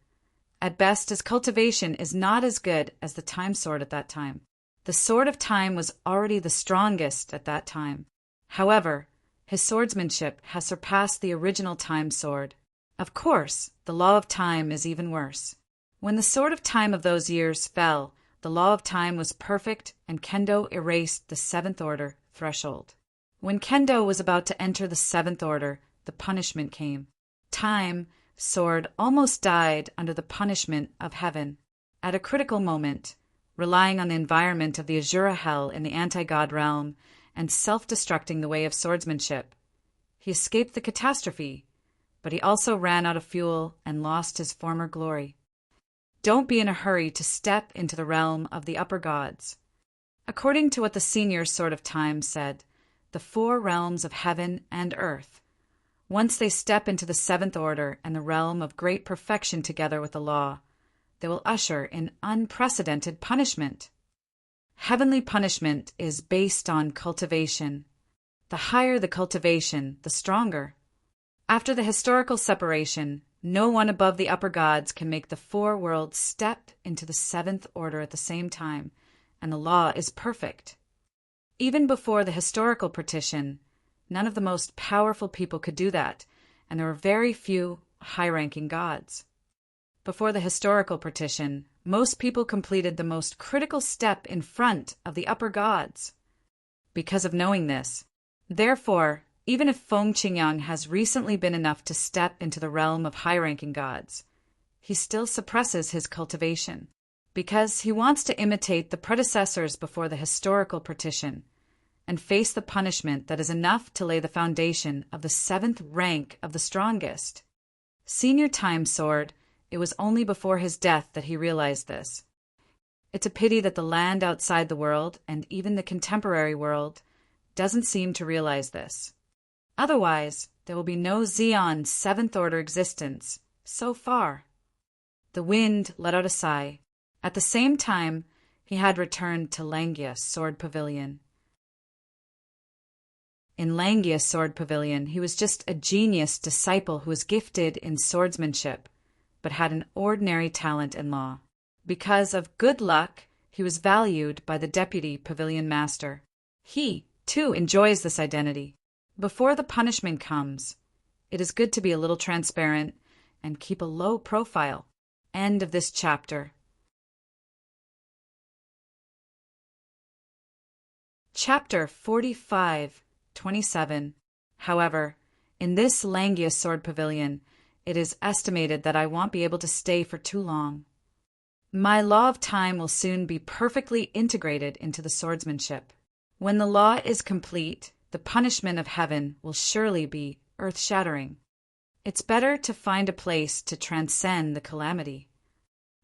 At best, his cultivation is not as good as the time sword at that time. The sword of time was already the strongest at that time. However, his swordsmanship has surpassed the original time sword. Of course, the law of time is even worse. When the sword of time of those years fell, the law of time was perfect and Kendo erased the 7th order threshold. When Kendo was about to enter the 7th order, the punishment came. Time, sword, almost died under the punishment of heaven. At a critical moment, relying on the environment of the Azura Hell in the anti-god realm and self-destructing the way of swordsmanship, he escaped the catastrophe, but he also ran out of fuel and lost his former glory. Don't be in a hurry to step into the realm of the upper gods. According to what the senior Sword of Time said, the 4 realms of heaven and earth, once they step into the 7th order and the realm of great perfection together with the law, they will usher in unprecedented punishment. Heavenly punishment is based on cultivation. The higher the cultivation, the stronger. After the historical separation, no one above the upper gods can make the 4 worlds step into the 7th order at the same time, and the law is perfect. Even before the historical partition, none of the most powerful people could do that, and there were very few high-ranking gods. Before the historical partition, most people completed the most critical step in front of the upper gods. Because of knowing this, therefore, even if Feng Qingyang has recently been enough to step into the realm of high-ranking gods, he still suppresses his cultivation, because he wants to imitate the predecessors before the historical partition and face the punishment that is enough to lay the foundation of the 7th rank of the strongest. Senior Time Sword, it was only before his death that he realized this. It's a pity that the land outside the world, and even the contemporary world, doesn't seem to realize this. Otherwise, there will be no Xeon 7th order existence, so far. The wind let out a sigh. At the same time, he had returned to Langye Sword Pavilion. In Langye Sword Pavilion, he was just a genius disciple who was gifted in swordsmanship, but had an ordinary talent in law. Because of good luck, he was valued by the deputy pavilion master. He, too, enjoys this identity. Before the punishment comes, it is good to be a little transparent and keep a low profile. End of this chapter. Chapter 45:27. However, in this Langye Sword Pavilion, it is estimated that I won't be able to stay for too long. My law of time will soon be perfectly integrated into the swordsmanship. When the law is complete, the punishment of heaven will surely be earth-shattering. It's better to find a place to transcend the calamity.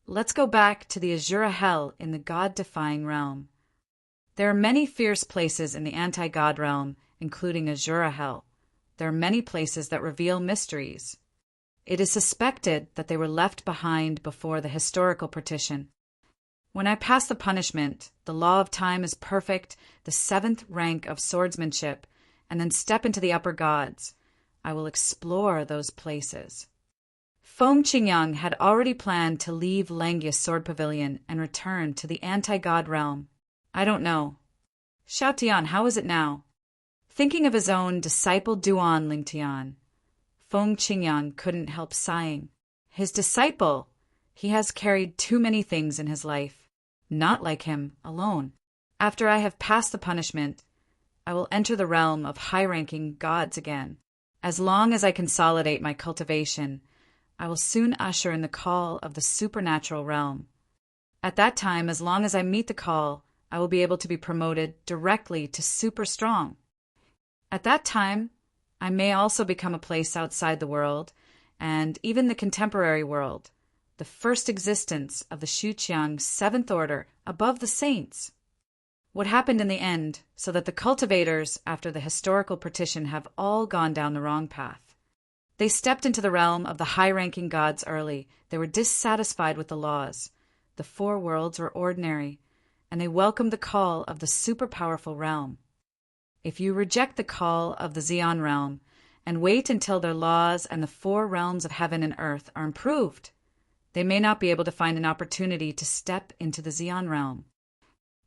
Let's go back to the Azura Hell in the God-defying realm. There are many fierce places in the anti-God realm, including Azura Hell. There are many places that reveal mysteries. It is suspected that they were left behind before the historical partition. When I pass the punishment, the law of time is perfect, the 7th rank of swordsmanship, and then step into the upper gods, I will explore those places. Feng Qingyang had already planned to leave Langia's sword pavilion and return to the anti-god realm. I don't know. Xiao Tian, how is it now? Thinking of his own disciple Duan Lingtian, Feng Qingyang couldn't help sighing. His disciple, he has carried too many things in his life, not like him alone. After I have passed the punishment, I will enter the realm of high-ranking gods again. As long as I consolidate my cultivation, I will soon usher in the call of the supernatural realm. At that time, as long as I meet the call, I will be able to be promoted directly to super strong. At that time, I may also become a place outside the world, and even the contemporary world, the first existence of the Xuqiang 7th Order above the saints. What happened in the end, so that the cultivators, after the historical partition, have all gone down the wrong path. They stepped into the realm of the high-ranking gods early. They were dissatisfied with the laws. The 4 worlds were ordinary, and they welcomed the call of the super-powerful realm. If you reject the call of the Xian realm and wait until their laws and the 4 realms of heaven and earth are improved, they may not be able to find an opportunity to step into the Xian realm.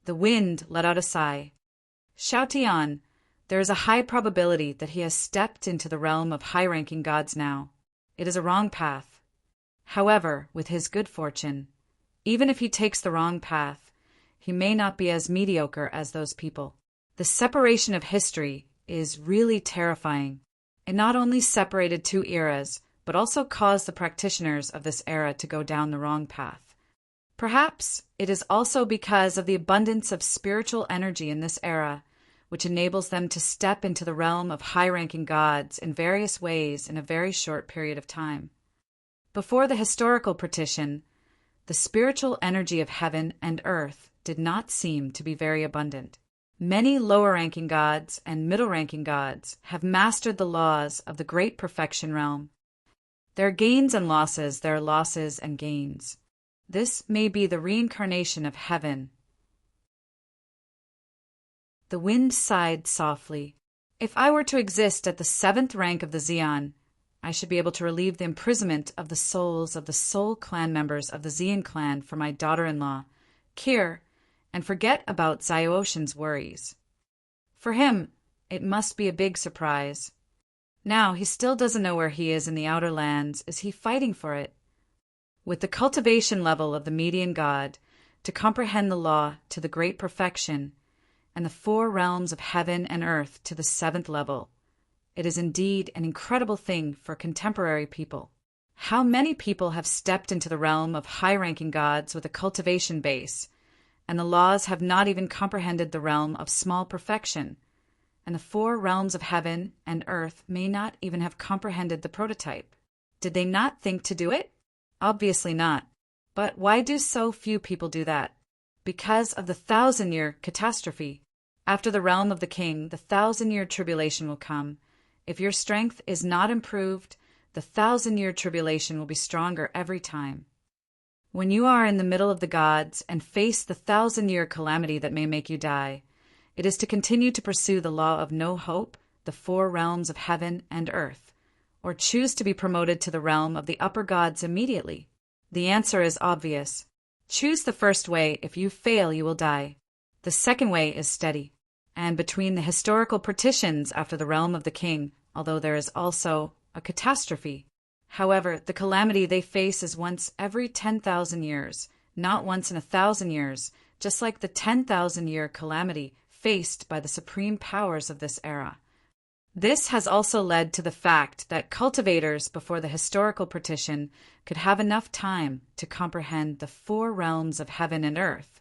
The wind let out a sigh. Xiao Tian, there is a high probability that he has stepped into the realm of high-ranking gods now. It is a wrong path. However, with his good fortune, even if he takes the wrong path, he may not be as mediocre as those people. The separation of history is really terrifying. It not only separated 2 eras, but also caused the practitioners of this era to go down the wrong path. Perhaps it is also because of the abundance of spiritual energy in this era, which enables them to step into the realm of high-ranking gods in various ways in a very short period of time. Before the historical partition, the spiritual energy of heaven and earth did not seem to be very abundant. Many lower-ranking gods and middle-ranking gods have mastered the laws of the great perfection realm. There are gains and losses, there are losses and gains. This may be the reincarnation of heaven. The wind sighed softly. If I were to exist at the 7th rank of the Xian, I should be able to relieve the imprisonment of the souls of the soul clan members of the Xian clan for my daughter-in-law, Kir, and forget about Xiaoshen's worries. For him, it must be a big surprise. Now he still doesn't know where he is in the outer lands. Is he fighting for it? With the cultivation level of the median god, to comprehend the law to the great perfection, and the 4 realms of heaven and earth to the 7th level, it is indeed an incredible thing for contemporary people. How many people have stepped into the realm of high-ranking gods with a cultivation base, and the laws have not even comprehended the realm of small perfection, and the 4 realms of heaven and earth may not even have comprehended the prototype. Did they not think to do it? Obviously not. But why do so few people do that? Because of the 1,000-year catastrophe. After the realm of the king, the 1,000-year tribulation will come. If your strength is not improved, the 1,000-year tribulation will be stronger every time. When you are in the middle of the gods and face the 1,000-year calamity that may make you die, it is to continue to pursue the law of no hope, the 4 realms of heaven and earth, or choose to be promoted to the realm of the upper gods immediately. The answer is obvious. Choose the first way. If you fail, you will die. The second way is steady. And between the historical partitions after the realm of the king, although there is also a catastrophe. However, the calamity they face is once every 10,000 years, not once in 1,000 years, just like the 10,000-year calamity faced by the supreme powers of this era. This has also led to the fact that cultivators before the historical partition could have enough time to comprehend the 4 realms of heaven and earth,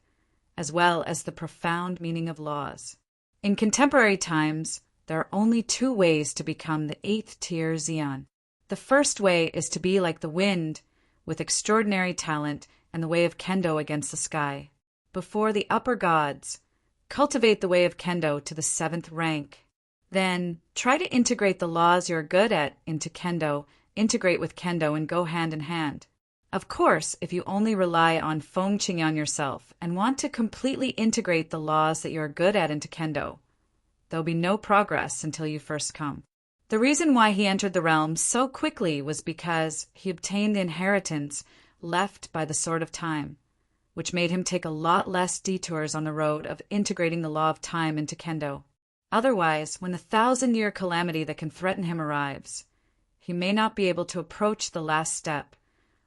as well as the profound meaning of laws. In contemporary times, there are only 2 ways to become the 8th tier Xian. The first way is to be like the wind, with extraordinary talent and the way of kendo against the sky. Before the upper gods, cultivate the way of kendo to the 7th rank. Then, try to integrate the laws you're good at into kendo, integrate with kendo and go hand in hand. Of course, if you only rely on Feng Qingyang yourself and want to completely integrate the laws that you're good at into kendo, there'll be no progress until you first come. The reason why he entered the realm so quickly was because he obtained the inheritance left by the Sword of Time, which made him take a lot less detours on the road of integrating the law of time into kendo. Otherwise, when the 1,000-year calamity that can threaten him arrives, he may not be able to approach the last step,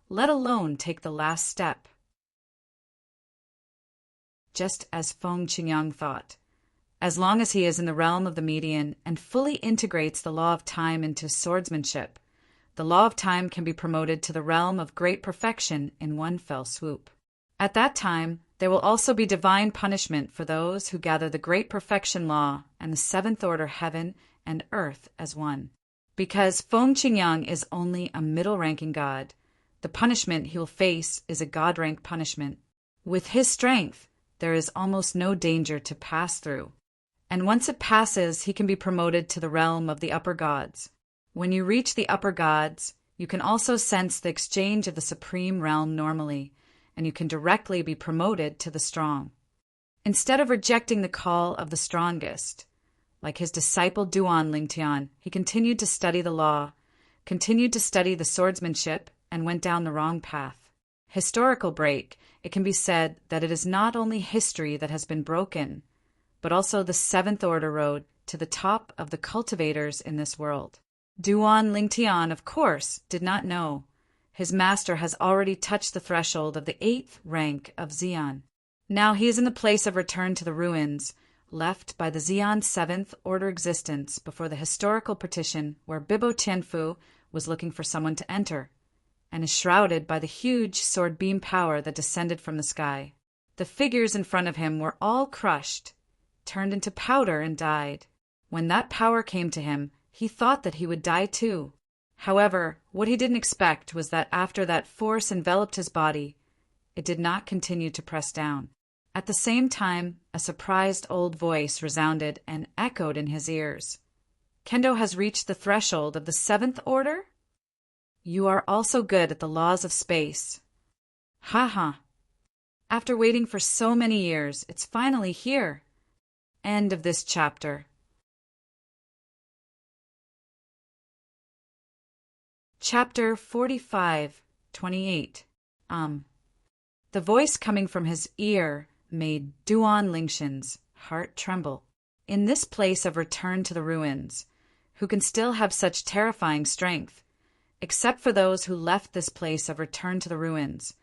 let alone take the last step. Just as Feng Qingyang thought. As long as he is in the realm of the median and fully integrates the law of time into swordsmanship, the law of time can be promoted to the realm of great perfection in one fell swoop. At that time, there will also be divine punishment for those who gather the great perfection law and the 7th order heaven and earth as one. Because Feng Qingyang is only a middle-ranking god, the punishment he will face is a god-rank punishment. With his strength, there is almost no danger to pass through. And once it passes, he can be promoted to the realm of the upper gods. When you reach the upper gods, you can also sense the exchange of the supreme realm normally, and you can directly be promoted to the strong. Instead of rejecting the call of the strongest, like his disciple Duan Lingtian, he continued to study the law, continued to study the swordsmanship, and went down the wrong path. Historical break, it can be said that it is not only history that has been broken, but also the 7th order road to the top of the cultivators in this world. Duan Lingtian, of course, did not know. His master has already touched the threshold of the 8th rank of Xian. Now he is in the place of return to the ruins, left by the Xian 7th order existence before the historical partition where Bibo Tianfu was looking for someone to enter, and is shrouded by the huge sword beam power that descended from the sky. The figures in front of him were all crushed, turned into powder and died. When that power came to him, he thought that he would die too. However, what he didn't expect was that after that force enveloped his body, it did not continue to press down. At the same time, a surprised old voice resounded and echoed in his ears. Kendo has reached the threshold of the 7th order? You are also good at the laws of space. Ha ha. After waiting for so many years, it's finally here. End of this chapter. Chapter 45:28. The voice coming from his ear made Duan Lingshan's heart tremble. In this place of return to the ruins, who can still have such terrifying strength, except for those who left this place of return to the ruins,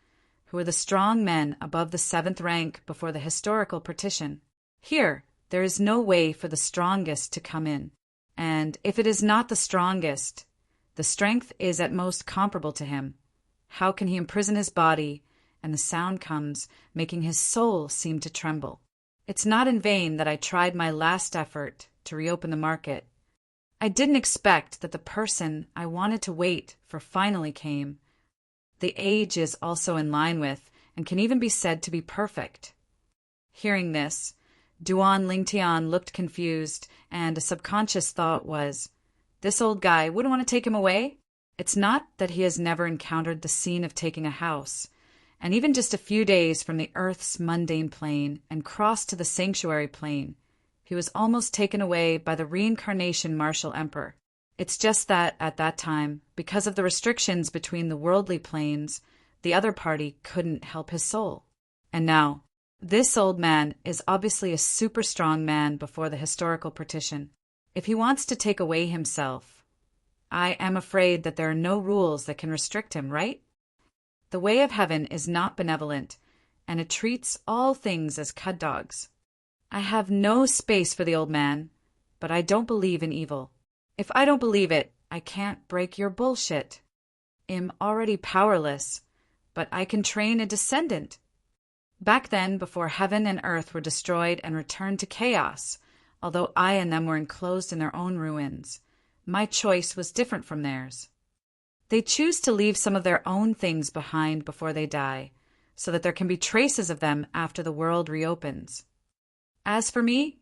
who were the strong men above the 7th rank before the historical partition. Here, there is no way for the strongest to come in, and if it is not the strongest, the strength is at most comparable to him. How can he imprison his body, and the sound comes, making his soul seem to tremble? It's not in vain that I tried my last effort to reopen the market. I didn't expect that the person I wanted to wait for finally came. The age is also in line with, and can even be said to be perfect. Hearing this, Duan Lingtian looked confused, and a subconscious thought was, this old guy wouldn't want to take him away? It's not that he has never encountered the scene of taking a house, and even just a few days from the earth's mundane plane and crossed to the sanctuary plane, he was almost taken away by the reincarnation martial emperor. It's just that, at that time, because of the restrictions between the worldly planes, the other party couldn't help his soul. And now, this old man is obviously a super strong man before the historical partition. If he wants to take away himself, I am afraid that there are no rules that can restrict him, right? The way of heaven is not benevolent, and it treats all things as cud dogs. I have no space for the old man, but I don't believe in evil. If I don't believe it, I can't break your bullshit. I'm already powerless, but I can train a descendant. Back then, before heaven and earth were destroyed and returned to chaos, although I and them were enclosed in their own ruins, my choice was different from theirs. They choose to leave some of their own things behind before they die, so that there can be traces of them after the world reopens. As for me,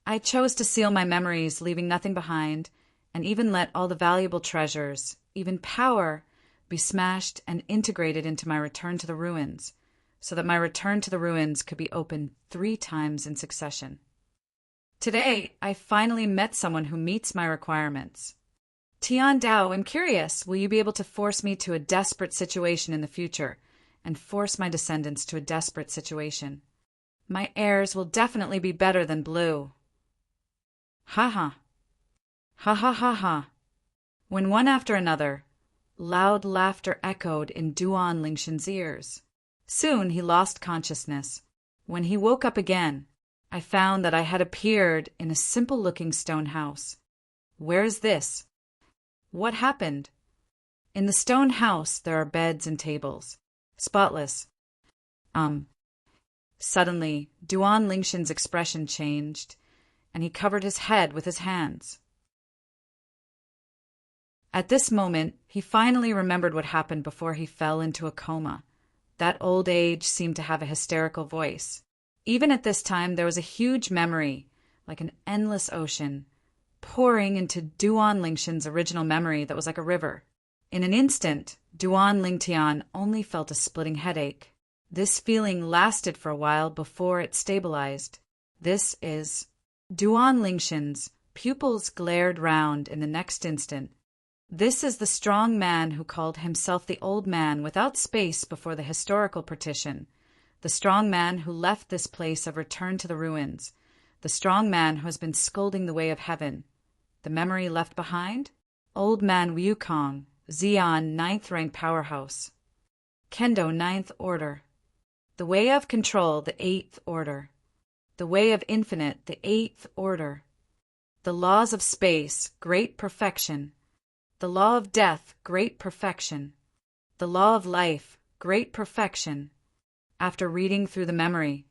I chose to seal my memories, leaving nothing behind, and even let all the valuable treasures, even power, be smashed and integrated into my return to the ruins, so that my return to the ruins could be opened 3 times in succession. Today, I finally met someone who meets my requirements. Tian Dao, I'm curious, will you be able to force me to a desperate situation in the future, and force my descendants to a desperate situation? My heirs will definitely be better than blue. Ha ha. Ha ha ha ha. When one after another, loud laughter echoed in Duan Lingshan's ears. Soon he lost consciousness. When he woke up again, I found that I had appeared in a simple-looking stone house. Where is this? What happened? In the stone house there are beds and tables. Spotless. Suddenly, Duan Lingshan's expression changed, and he covered his head with his hands. At this moment, he finally remembered what happened before he fell into a coma. That old age seemed to have a hysterical voice. Even at this time, there was a huge memory, like an endless ocean, pouring into Duan Lingshan's original memory that was like a river. In an instant, Duan Lingtian only felt a splitting headache. This feeling lasted for a while before it stabilized. This is... Duan Lingshan's pupils glared round in the next instant. This is the strong man who called himself the Old Man without space before the historical partition. The strong man who left this place of return to the ruins. The strong man who has been scolding the way of heaven. The memory left behind? Old Man Wukong, Xian 9th rank powerhouse. Kendo 9th order. The way of control, the 8th order. The way of infinite, the 8th order. The laws of space, great perfection. The law of death, great perfection. The law of life, great perfection. After reading through the memory,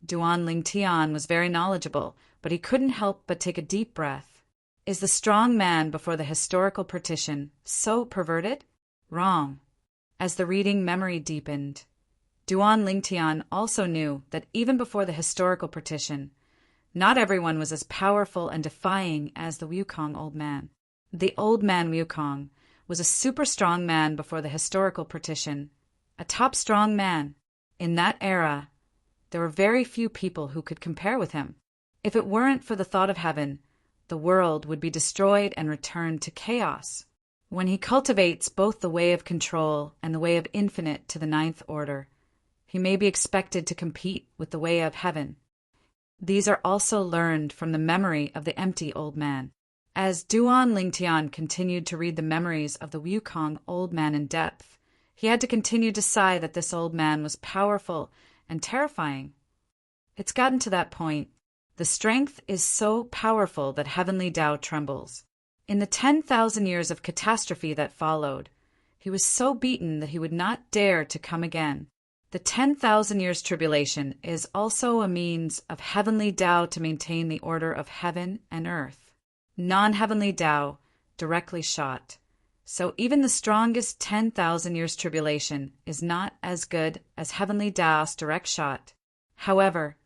Duan Lingtian was very knowledgeable, but he couldn't help but take a deep breath. Is the strong man before the historical partition so perverted? Wrong. As the reading memory deepened, Duan Lingtian also knew that even before the historical partition, not everyone was as powerful and defying as the Wukong Old Man. The Old Man Wukong was a super strong man before the historical partition, a top strong man. In that era, there were very few people who could compare with him. If it weren't for the thought of heaven, the world would be destroyed and returned to chaos. When he cultivates both the way of control and the way of infinite to the 9th order, he may be expected to compete with the way of heaven. These are also learned from the memory of the empty old man. As Duan Lingtian continued to read the memories of the Wukong Old Man in depth, he had to continue to sigh that this old man was powerful and terrifying. It's gotten to that point. The strength is so powerful that heavenly Tao trembles. In the 10,000 years of catastrophe that followed, he was so beaten that he would not dare to come again. The 10,000 years tribulation is also a means of heavenly Tao to maintain the order of heaven and earth. Non-heavenly Tao directly shot. So even the strongest 10,000 years tribulation is not as good as heavenly Tao's direct shot. However,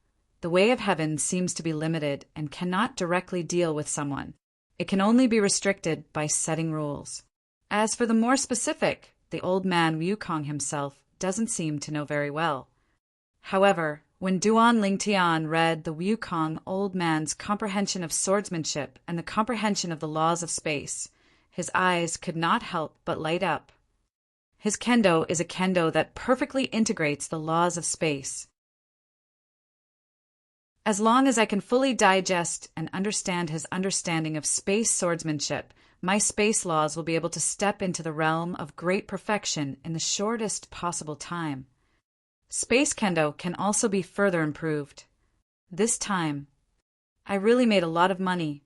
the way of heaven seems to be limited and cannot directly deal with someone. It can only be restricted by setting rules. As for the more specific, the old man Wukong himself doesn't seem to know very well. However, when Duan Lingtian read the Wukong Old Man's comprehension of swordsmanship and the comprehension of the laws of space, his eyes could not help but light up. His kendo is a kendo that perfectly integrates the laws of space. As long as I can fully digest and understand his understanding of space swordsmanship, my space laws will be able to step into the realm of great perfection in the shortest possible time. Space kendo can also be further improved. This time, I really made a lot of money.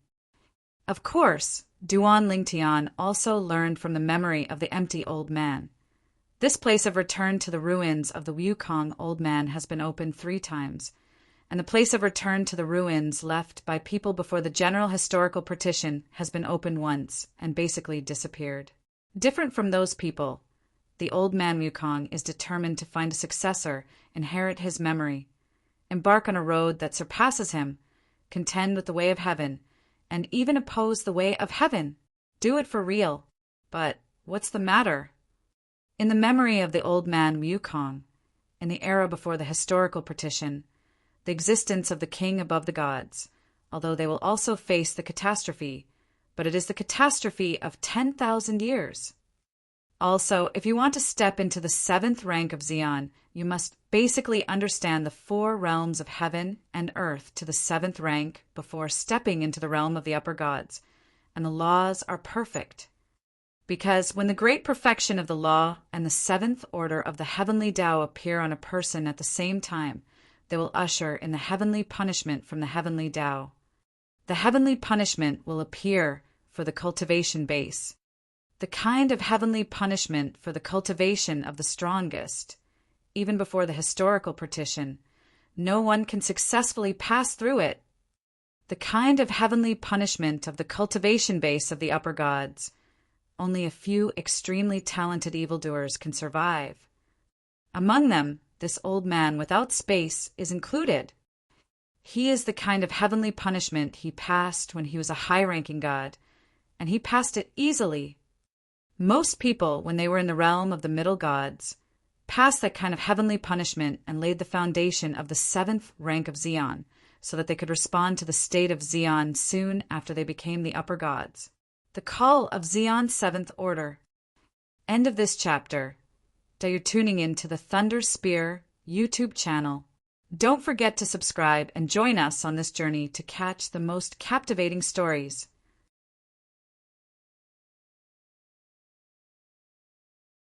Of course, Duan Lingtian also learned from the memory of the empty old man. This place of return to the ruins of the Wukong Old Man has been opened 3 times, and the place of return to the ruins left by people before the general historical partition has been opened once and basically disappeared. Different from those people, the old man Wukong is determined to find a successor, inherit his memory, embark on a road that surpasses him, contend with the way of heaven, and even oppose the way of heaven. Do it for real. But what's the matter? In the memory of the old man Wukong, in the era before the historical partition, the existence of the king above the gods, although they will also face the catastrophe, but it is the catastrophe of 10,000 years. Also, if you want to step into the 7th rank of Xian, you must basically understand the 4 realms of heaven and earth to the 7th rank before stepping into the realm of the upper gods, and the laws are perfect. Because when the great perfection of the law and the 7th order of the heavenly Tao appear on a person at the same time, they will usher in the heavenly punishment from the heavenly Tao. The heavenly punishment will appear for the cultivation base, the kind of heavenly punishment for the cultivation of the strongest. Even before the historical partition, no one can successfully pass through it. The kind of heavenly punishment of the cultivation base of the upper gods. Only a few extremely talented evildoers can survive. Among them, this old man without space is included. He is the kind of heavenly punishment he passed when he was a high-ranking god, and he passed it easily. Most people, when they were in the realm of the middle gods, passed that kind of heavenly punishment and laid the foundation of the 7th rank of Xian, so that they could respond to the state of Xian soon after they became the upper gods. The call of Xian's 7th order. End of this chapter. You're tuning in to the Thunder Spear YouTube channel. Don't forget to subscribe and join us on this journey to catch the most captivating stories.